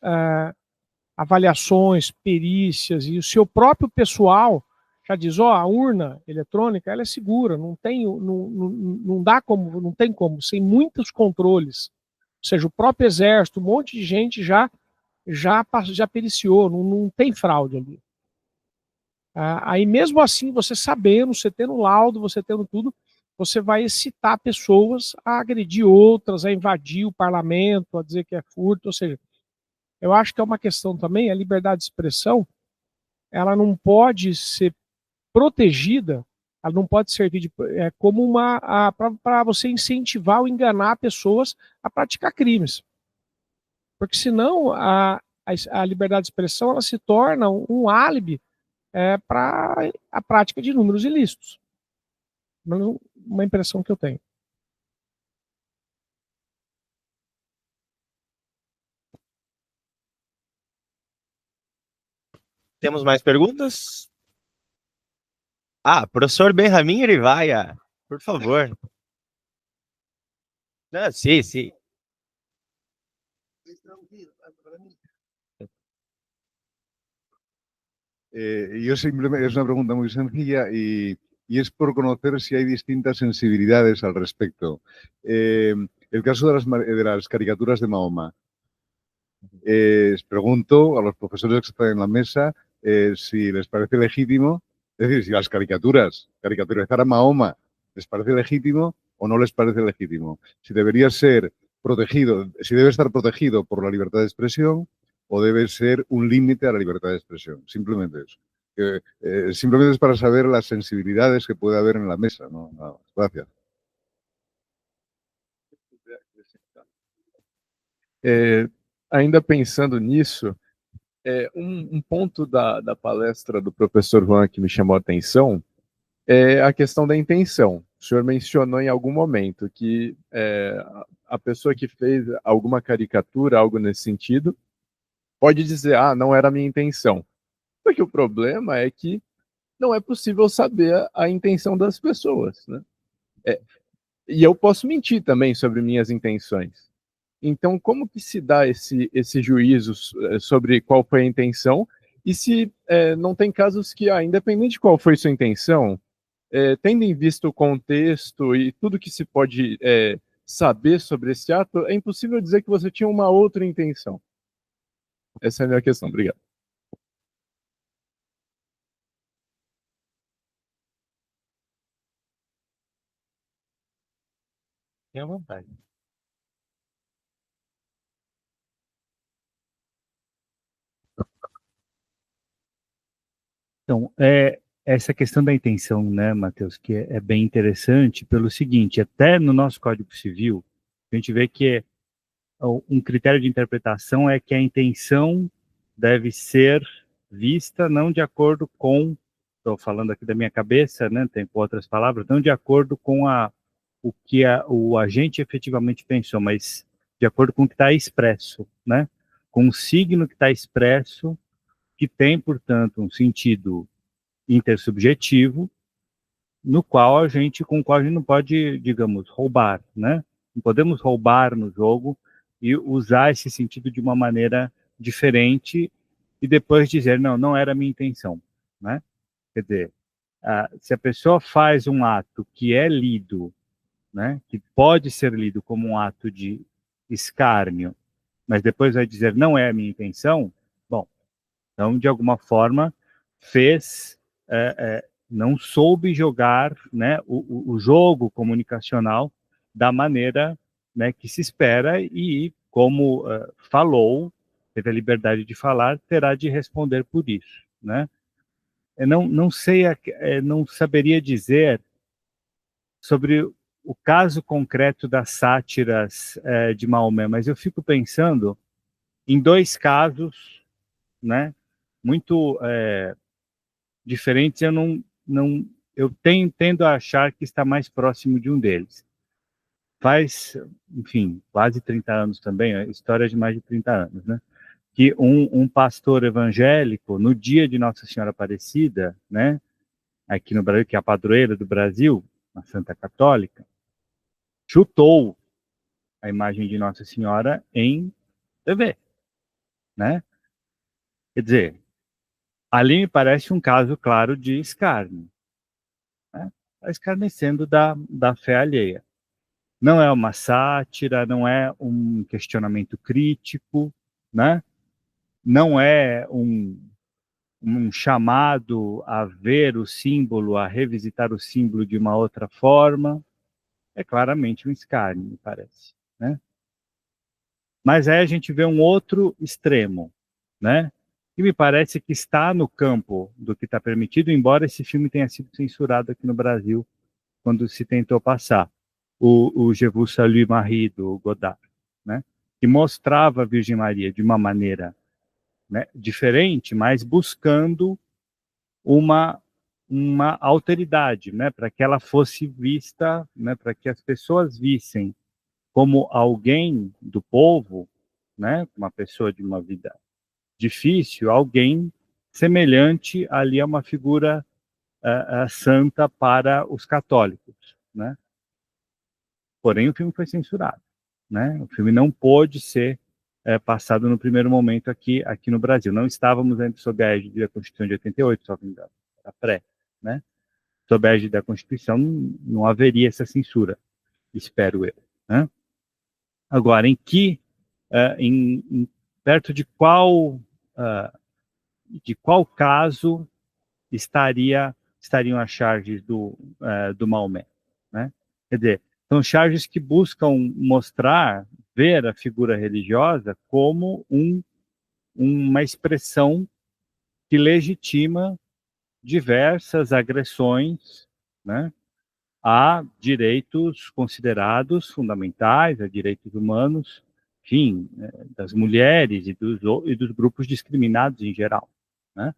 avaliações, perícias, e o seu próprio pessoal já diz, a urna eletrônica, ela é segura, não tem como, sem muitos controles. Ou seja, o próprio exército, um monte de gente já periciou, não tem fraude ali. Aí mesmo assim, você sabendo, você tendo laudo, você tendo tudo, você vai excitar pessoas a agredir outras, a invadir o parlamento, a dizer que é furto, ou seja, eu acho que é uma questão também, a liberdade de expressão, ela não pode ser protegida, ela não pode servir como para você incentivar ou enganar pessoas a praticar crimes. Porque senão a liberdade de expressão ela se torna um álibi para a prática de inúmeros ilícitos. Uma impressão que eu tenho. Temos mais perguntas? Professor Benjamin Erivaia, por favor. Sí, sí. Yo simplemente, es una pregunta muy sencilla y es por conocer si hay distintas sensibilidades al respecto. El caso de las caricaturas de Mahoma. Pregunto a los profesores que están en la mesa si les parece legítimo, es decir, si las caricaturizar a Mahoma, ¿les parece legítimo o no les parece legítimo? Si debería ser protegido, si debe estar protegido por la libertad de expresión o debe ser un límite a la libertad de expresión. Simplemente eso. Simplemente es para saber las sensibilidades que puede haber en la mesa, ¿no? Nada más. Gracias. Ainda pensando nisso, um ponto da palestra do professor Juan que me chamou a atenção é a questão da intenção. O senhor mencionou em algum momento que a pessoa que fez alguma caricatura, algo nesse sentido, pode dizer, não era a minha intenção. Porque o problema é que não é possível saber a intenção das pessoas, né? E eu posso mentir também sobre minhas intenções. Então, como que se dá esse juízo sobre qual foi a intenção? E se não tem casos que, independente de qual foi sua intenção, tendo em vista o contexto e tudo que se pode saber sobre esse ato, é impossível dizer que você tinha uma outra intenção. Essa é a minha questão. Obrigado. Tenha vontade. Então, essa questão da intenção, né, Matheus, que é bem interessante pelo seguinte, até no nosso Código Civil, a gente vê que um critério de interpretação é que a intenção deve ser vista não de acordo com, estou falando aqui da minha cabeça, né, tem outras palavras, não de acordo com o que o agente efetivamente pensou, mas de acordo com o que está expresso, né, com o signo que está expresso, que tem, portanto, um sentido intersubjetivo, com o qual a gente não pode, digamos, roubar, né? Não podemos roubar no jogo e usar esse sentido de uma maneira diferente e depois dizer, não era a minha intenção, né? Quer dizer, se a pessoa faz um ato que é lido, né, que pode ser lido como um ato de escárnio, mas depois vai dizer, não é a minha intenção, bom, então, de alguma forma, não soube jogar, né, o jogo comunicacional da maneira, né, que se espera e, como falou, teve a liberdade de falar, terá de responder por isso, né? Eu não sei, não saberia dizer sobre o caso concreto das sátiras de Maomé, mas eu fico pensando em dois casos, né, muito diferentes. Eu tendo a achar que está mais próximo de um deles. Faz, enfim, quase 30 anos também, a história de mais de 30 anos, né? Que um pastor evangélico, no dia de Nossa Senhora Aparecida, né, aqui no Brasil, que é a padroeira do Brasil, a Santa Católica, chutou a imagem de Nossa Senhora em TV, né? Quer dizer, Ali me parece um caso claro de escárnio, né? Está escarnecendo da fé alheia. Não é uma sátira, não é um questionamento crítico, né? Não é um chamado a ver o símbolo, a revisitar o símbolo de uma outra forma. É claramente um escárnio, me parece, né? Mas aí a gente vê um outro extremo, né? Que me parece que está no campo do que está permitido, embora esse filme tenha sido censurado aqui no Brasil quando se tentou passar. O Je vous salue Marie, do Godard, né? Que mostrava a Virgem Maria de uma maneira, né, diferente, mas buscando uma alteridade, né, para que ela fosse vista, né, para que as pessoas vissem como alguém do povo, né, uma pessoa de uma vida difícil, alguém semelhante ali a uma figura santa para os católicos, né? Porém, o filme foi censurado, né? O filme não pôde ser passado no primeiro momento aqui no Brasil. Não estávamos ainda sob a égide da Constituição de 88, só que ainda era pré, né? Sob a égide da Constituição não haveria essa censura, espero eu, né? Agora, perto de qual caso estariam as charges do Maomé, né? Quer dizer, são charges que buscam ver a figura religiosa como uma expressão que legitima diversas agressões, né, a direitos considerados fundamentais, a direitos humanos, enfim, das mulheres e dos grupos discriminados em geral, né?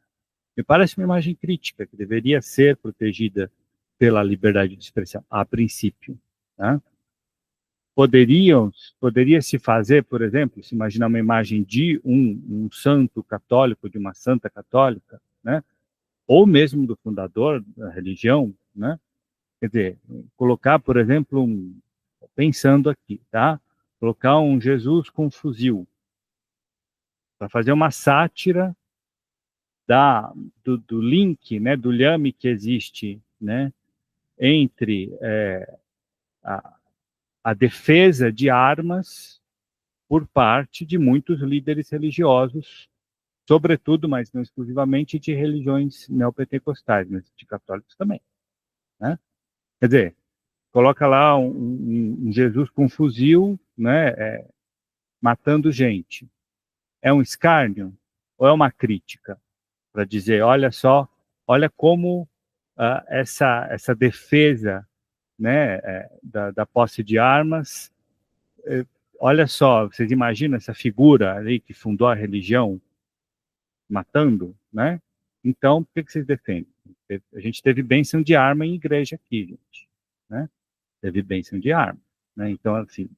Me parece uma imagem crítica que deveria ser protegida pela liberdade de expressão, a princípio, né? Poderia se fazer, por exemplo, se imaginar uma imagem de um santo católico, de uma santa católica, né? Ou mesmo do fundador da religião, né? Quer dizer, colocar, por exemplo, pensando aqui, tá? Colocar um Jesus com fuzil, para fazer uma sátira do link, né, do liame que existe, né, entre a defesa de armas por parte de muitos líderes religiosos, sobretudo, mas não exclusivamente, de religiões neopentecostais, mas de católicos também, né? Quer dizer, coloca lá um Jesus com fuzil, né, matando gente. É um escárnio ou é uma crítica? Para dizer, olha só, olha como essa defesa, né, da posse de armas, olha só, vocês imaginam essa figura ali que fundou a religião matando, né? Então, por que vocês defendem? A gente teve bênção de arma em igreja aqui, gente, né? Teve bênção de arma, né? Então, assim,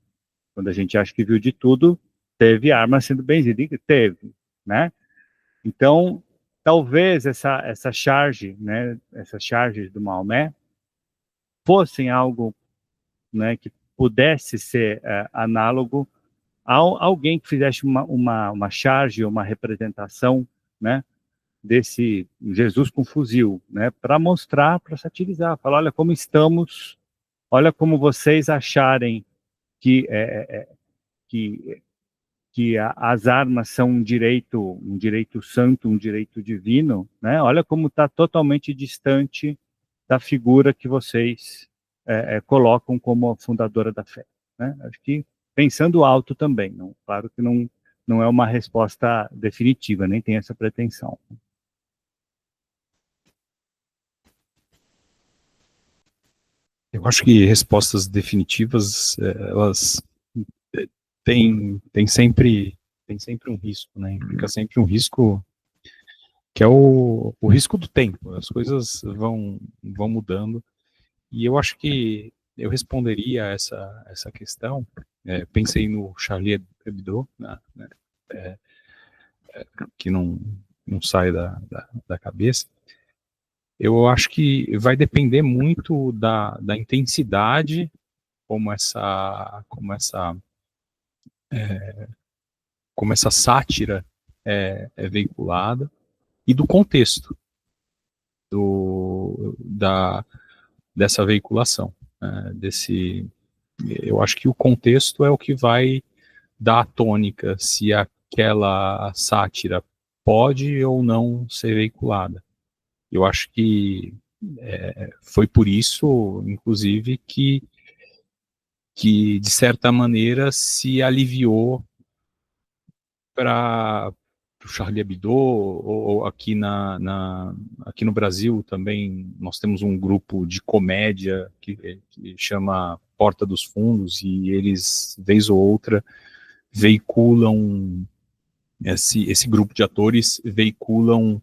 quando a gente acha que viu de tudo, teve arma sendo benzida, teve, né? Então, talvez essa charge, né, essas charges do Maomé fossem algo, né, que pudesse ser análogo a alguém que fizesse uma charge, uma representação, né, desse Jesus com fuzil, né, para mostrar, para satirizar, falar, olha como estamos, olha como vocês acharem que as armas são um direito santo, um direito divino, né? Olha como está totalmente distante da figura que vocês colocam como a fundadora da fé, né? Acho que pensando alto também, não, claro que não é uma resposta definitiva, nem tem essa pretensão. Eu acho que respostas definitivas, elas tem sempre um risco, né? Implica sempre um risco que é o risco do tempo. As coisas vão mudando e eu acho que eu responderia a essa questão. Pensei no Charlie Hebdo, né? Que não sai da cabeça. Eu acho que vai depender muito da intensidade como essa sátira é veiculada, e do contexto dessa veiculação. Eu acho que o contexto é o que vai dar a tônica se aquela sátira pode ou não ser veiculada. Eu acho que foi por isso, inclusive, que de certa maneira se aliviou para o Charlie Hebdo, ou aqui no Brasil também nós temos um grupo de comédia que chama Porta dos Fundos, e eles, vez ou outra, veiculam, esse grupo de atores veiculam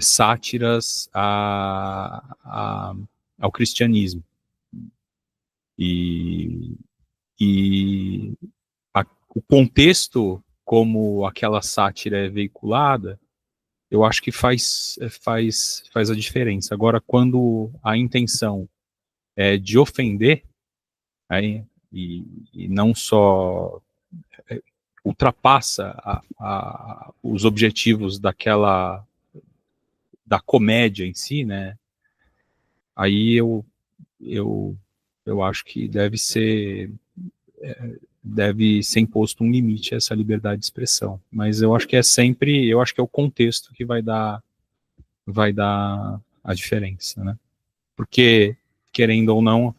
sátiras ao cristianismo. E o contexto como aquela sátira é veiculada, eu acho que faz a diferença. Agora, quando a intenção é de ofender, e não só ultrapassa os objetivos da comédia em si, né? Aí eu acho que deve ser imposto um limite a essa liberdade de expressão. Mas eu acho que é o contexto que vai dar a diferença, né? Porque, querendo ou não,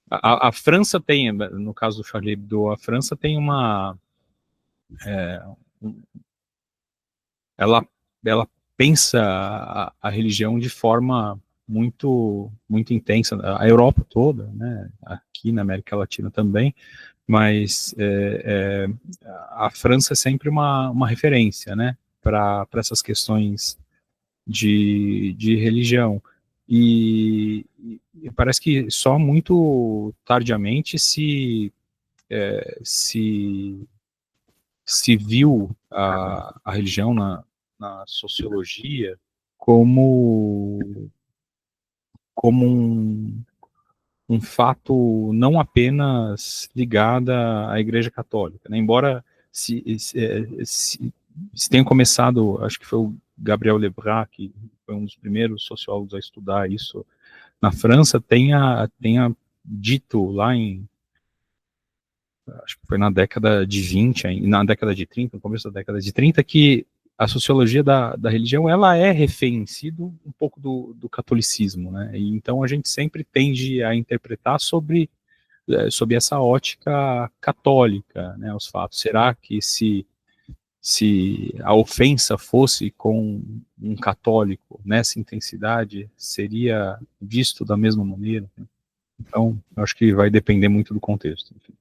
a França tem, no caso do Charlie Hebdo, a França tem ela pensa a religião de forma muito intensa, a Europa toda, né? Aqui na América Latina também, mas a França é sempre uma referência, né, para essas questões de religião, e parece que só muito tardiamente se viu a religião na sociologia como um fato não apenas ligado à Igreja Católica, né? Embora se tenha começado, acho que foi o Gabriel Lebras, que foi um dos primeiros sociólogos a estudar isso na França, tenha dito lá acho que foi na década de 20, na década de 30, no começo da década de 30, que a sociologia da religião, ela é refém em si um pouco do catolicismo, né? E então a gente sempre tende a interpretar sob essa ótica católica, né, os fatos. Será que se a ofensa fosse com um católico nessa intensidade, seria visto da mesma maneira? Então, eu acho que vai depender muito do contexto. Enfim.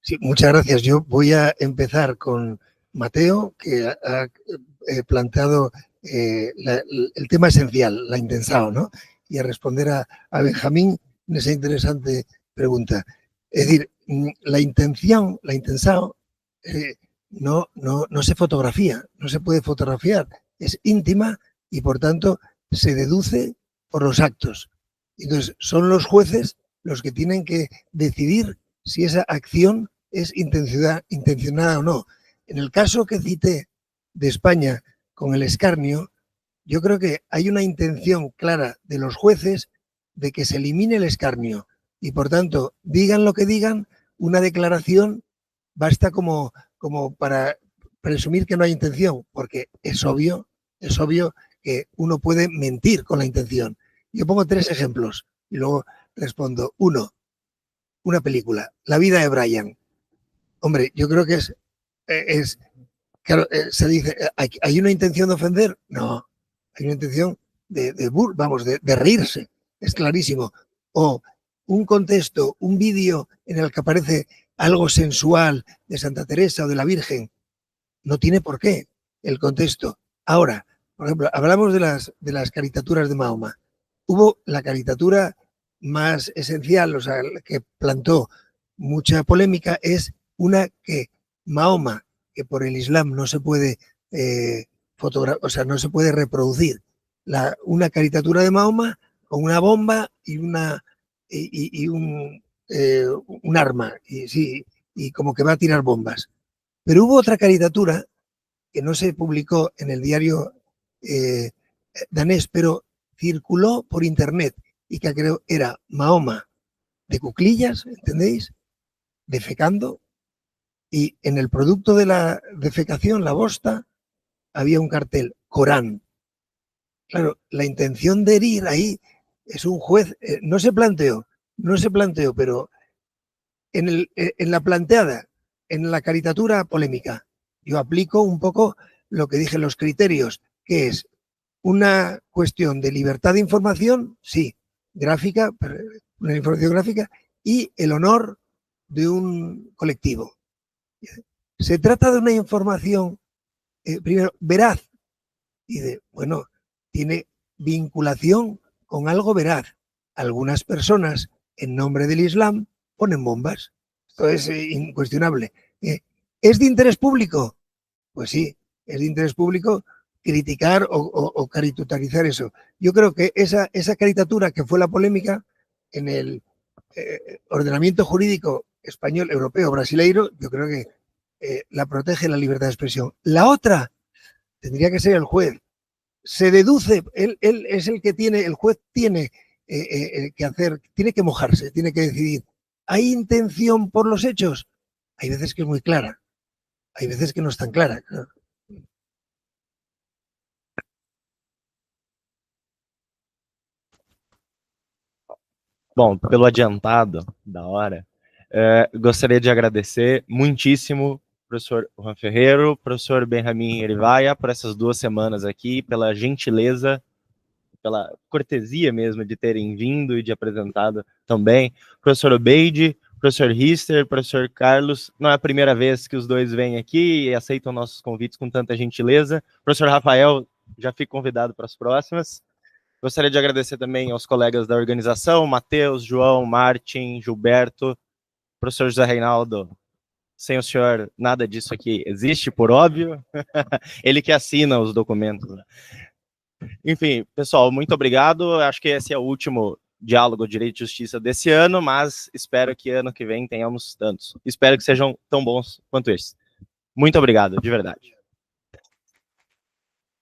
Sí, muchas gracias. Yo voy a empezar con Mateo, que ha planteado el tema esencial, la intensao, ¿no? Y a responder a Benjamín en esa interesante pregunta. Es decir, la intensao no se fotografía, no se puede fotografiar, es íntima y por tanto se deduce por los actos. Entonces son los jueces los que tienen que decidir si esa acción es intencionada o no. En el caso que cité de España con el escarnio, yo creo que hay una intención clara de los jueces de que se elimine el escarnio y, por tanto, digan lo que digan, una declaración basta como para presumir que no hay intención, porque es obvio que uno puede mentir con la intención. Yo pongo 3 ejemplos y luego respondo. 1, una película, La vida de Brian. Hombre, yo creo que es claro, se dice, ¿hay una intención de ofender? No, hay una intención de reírse, es clarísimo. O un contexto, un vídeo en el que aparece algo sensual de Santa Teresa o de la Virgen, no tiene por qué el contexto. Ahora, por ejemplo, hablamos de las caricaturas de Mahoma. Hubo la caricatura más esencial, o sea, que plantó mucha polémica, es una que Mahoma, que por el Islam no se puede o sea, no se puede reproducir, una caricatura de Mahoma con una bomba y un un arma y, sí, y como que va a tirar bombas. Pero hubo otra caricatura que no se publicó en el diario danés, pero circuló por internet y que creo era Mahoma de cuclillas, ¿entendéis? Defecando, y en el producto de la defecación, la bosta, había un cartel, Corán. Claro, la intención de herir ahí es un juez, no se planteó, pero en la planteada, en la caricatura polémica, yo aplico un poco lo que dije, los criterios, que es una cuestión de libertad de información, sí, gráfica, una información gráfica, y el honor de un colectivo. Se trata de una información, primero, veraz, y bueno, tiene vinculación con algo veraz. Algunas personas, en nombre del Islam, ponen bombas. Esto es incuestionable. ¿Es de interés público? Pues sí, es de interés público criticar o caricaturizar eso. Yo creo que esa caricatura que fue la polémica en el ordenamiento jurídico español, europeo, brasileiro, yo creo que la protege la libertad de expresión. La otra tendría que ser el juez. Se deduce, él es el que tiene, el juez tiene que hacer, tiene que mojarse, tiene que decidir. ¿Hay intención por los hechos? Hay veces que es muy clara, hay veces que no es tan clara. Claro. Bom, pelo adiantado da hora, gostaria de agradecer muitíssimo professor Juan Ferreiro, professor Benjamin Erivaia, por essas 2 semanas aqui, pela gentileza, pela cortesia mesmo de terem vindo e de apresentado também. Professor Obeide, professor Rister, professor Carlos, não é a primeira vez que os dois vêm aqui e aceitam nossos convites com tanta gentileza. Professor Rafael, já fico convidado para as próximas. Gostaria de agradecer também aos colegas da organização, Matheus, João, Martin, Gilberto, professor José Reinaldo. Sem o senhor, nada disso aqui existe, por óbvio. Ele que assina os documentos. Enfim, pessoal, muito obrigado. Acho que esse é o último Diálogo Direito e Justiça desse ano, mas espero que ano que vem tenhamos tantos. Espero que sejam tão bons quanto esses. Muito obrigado, de verdade.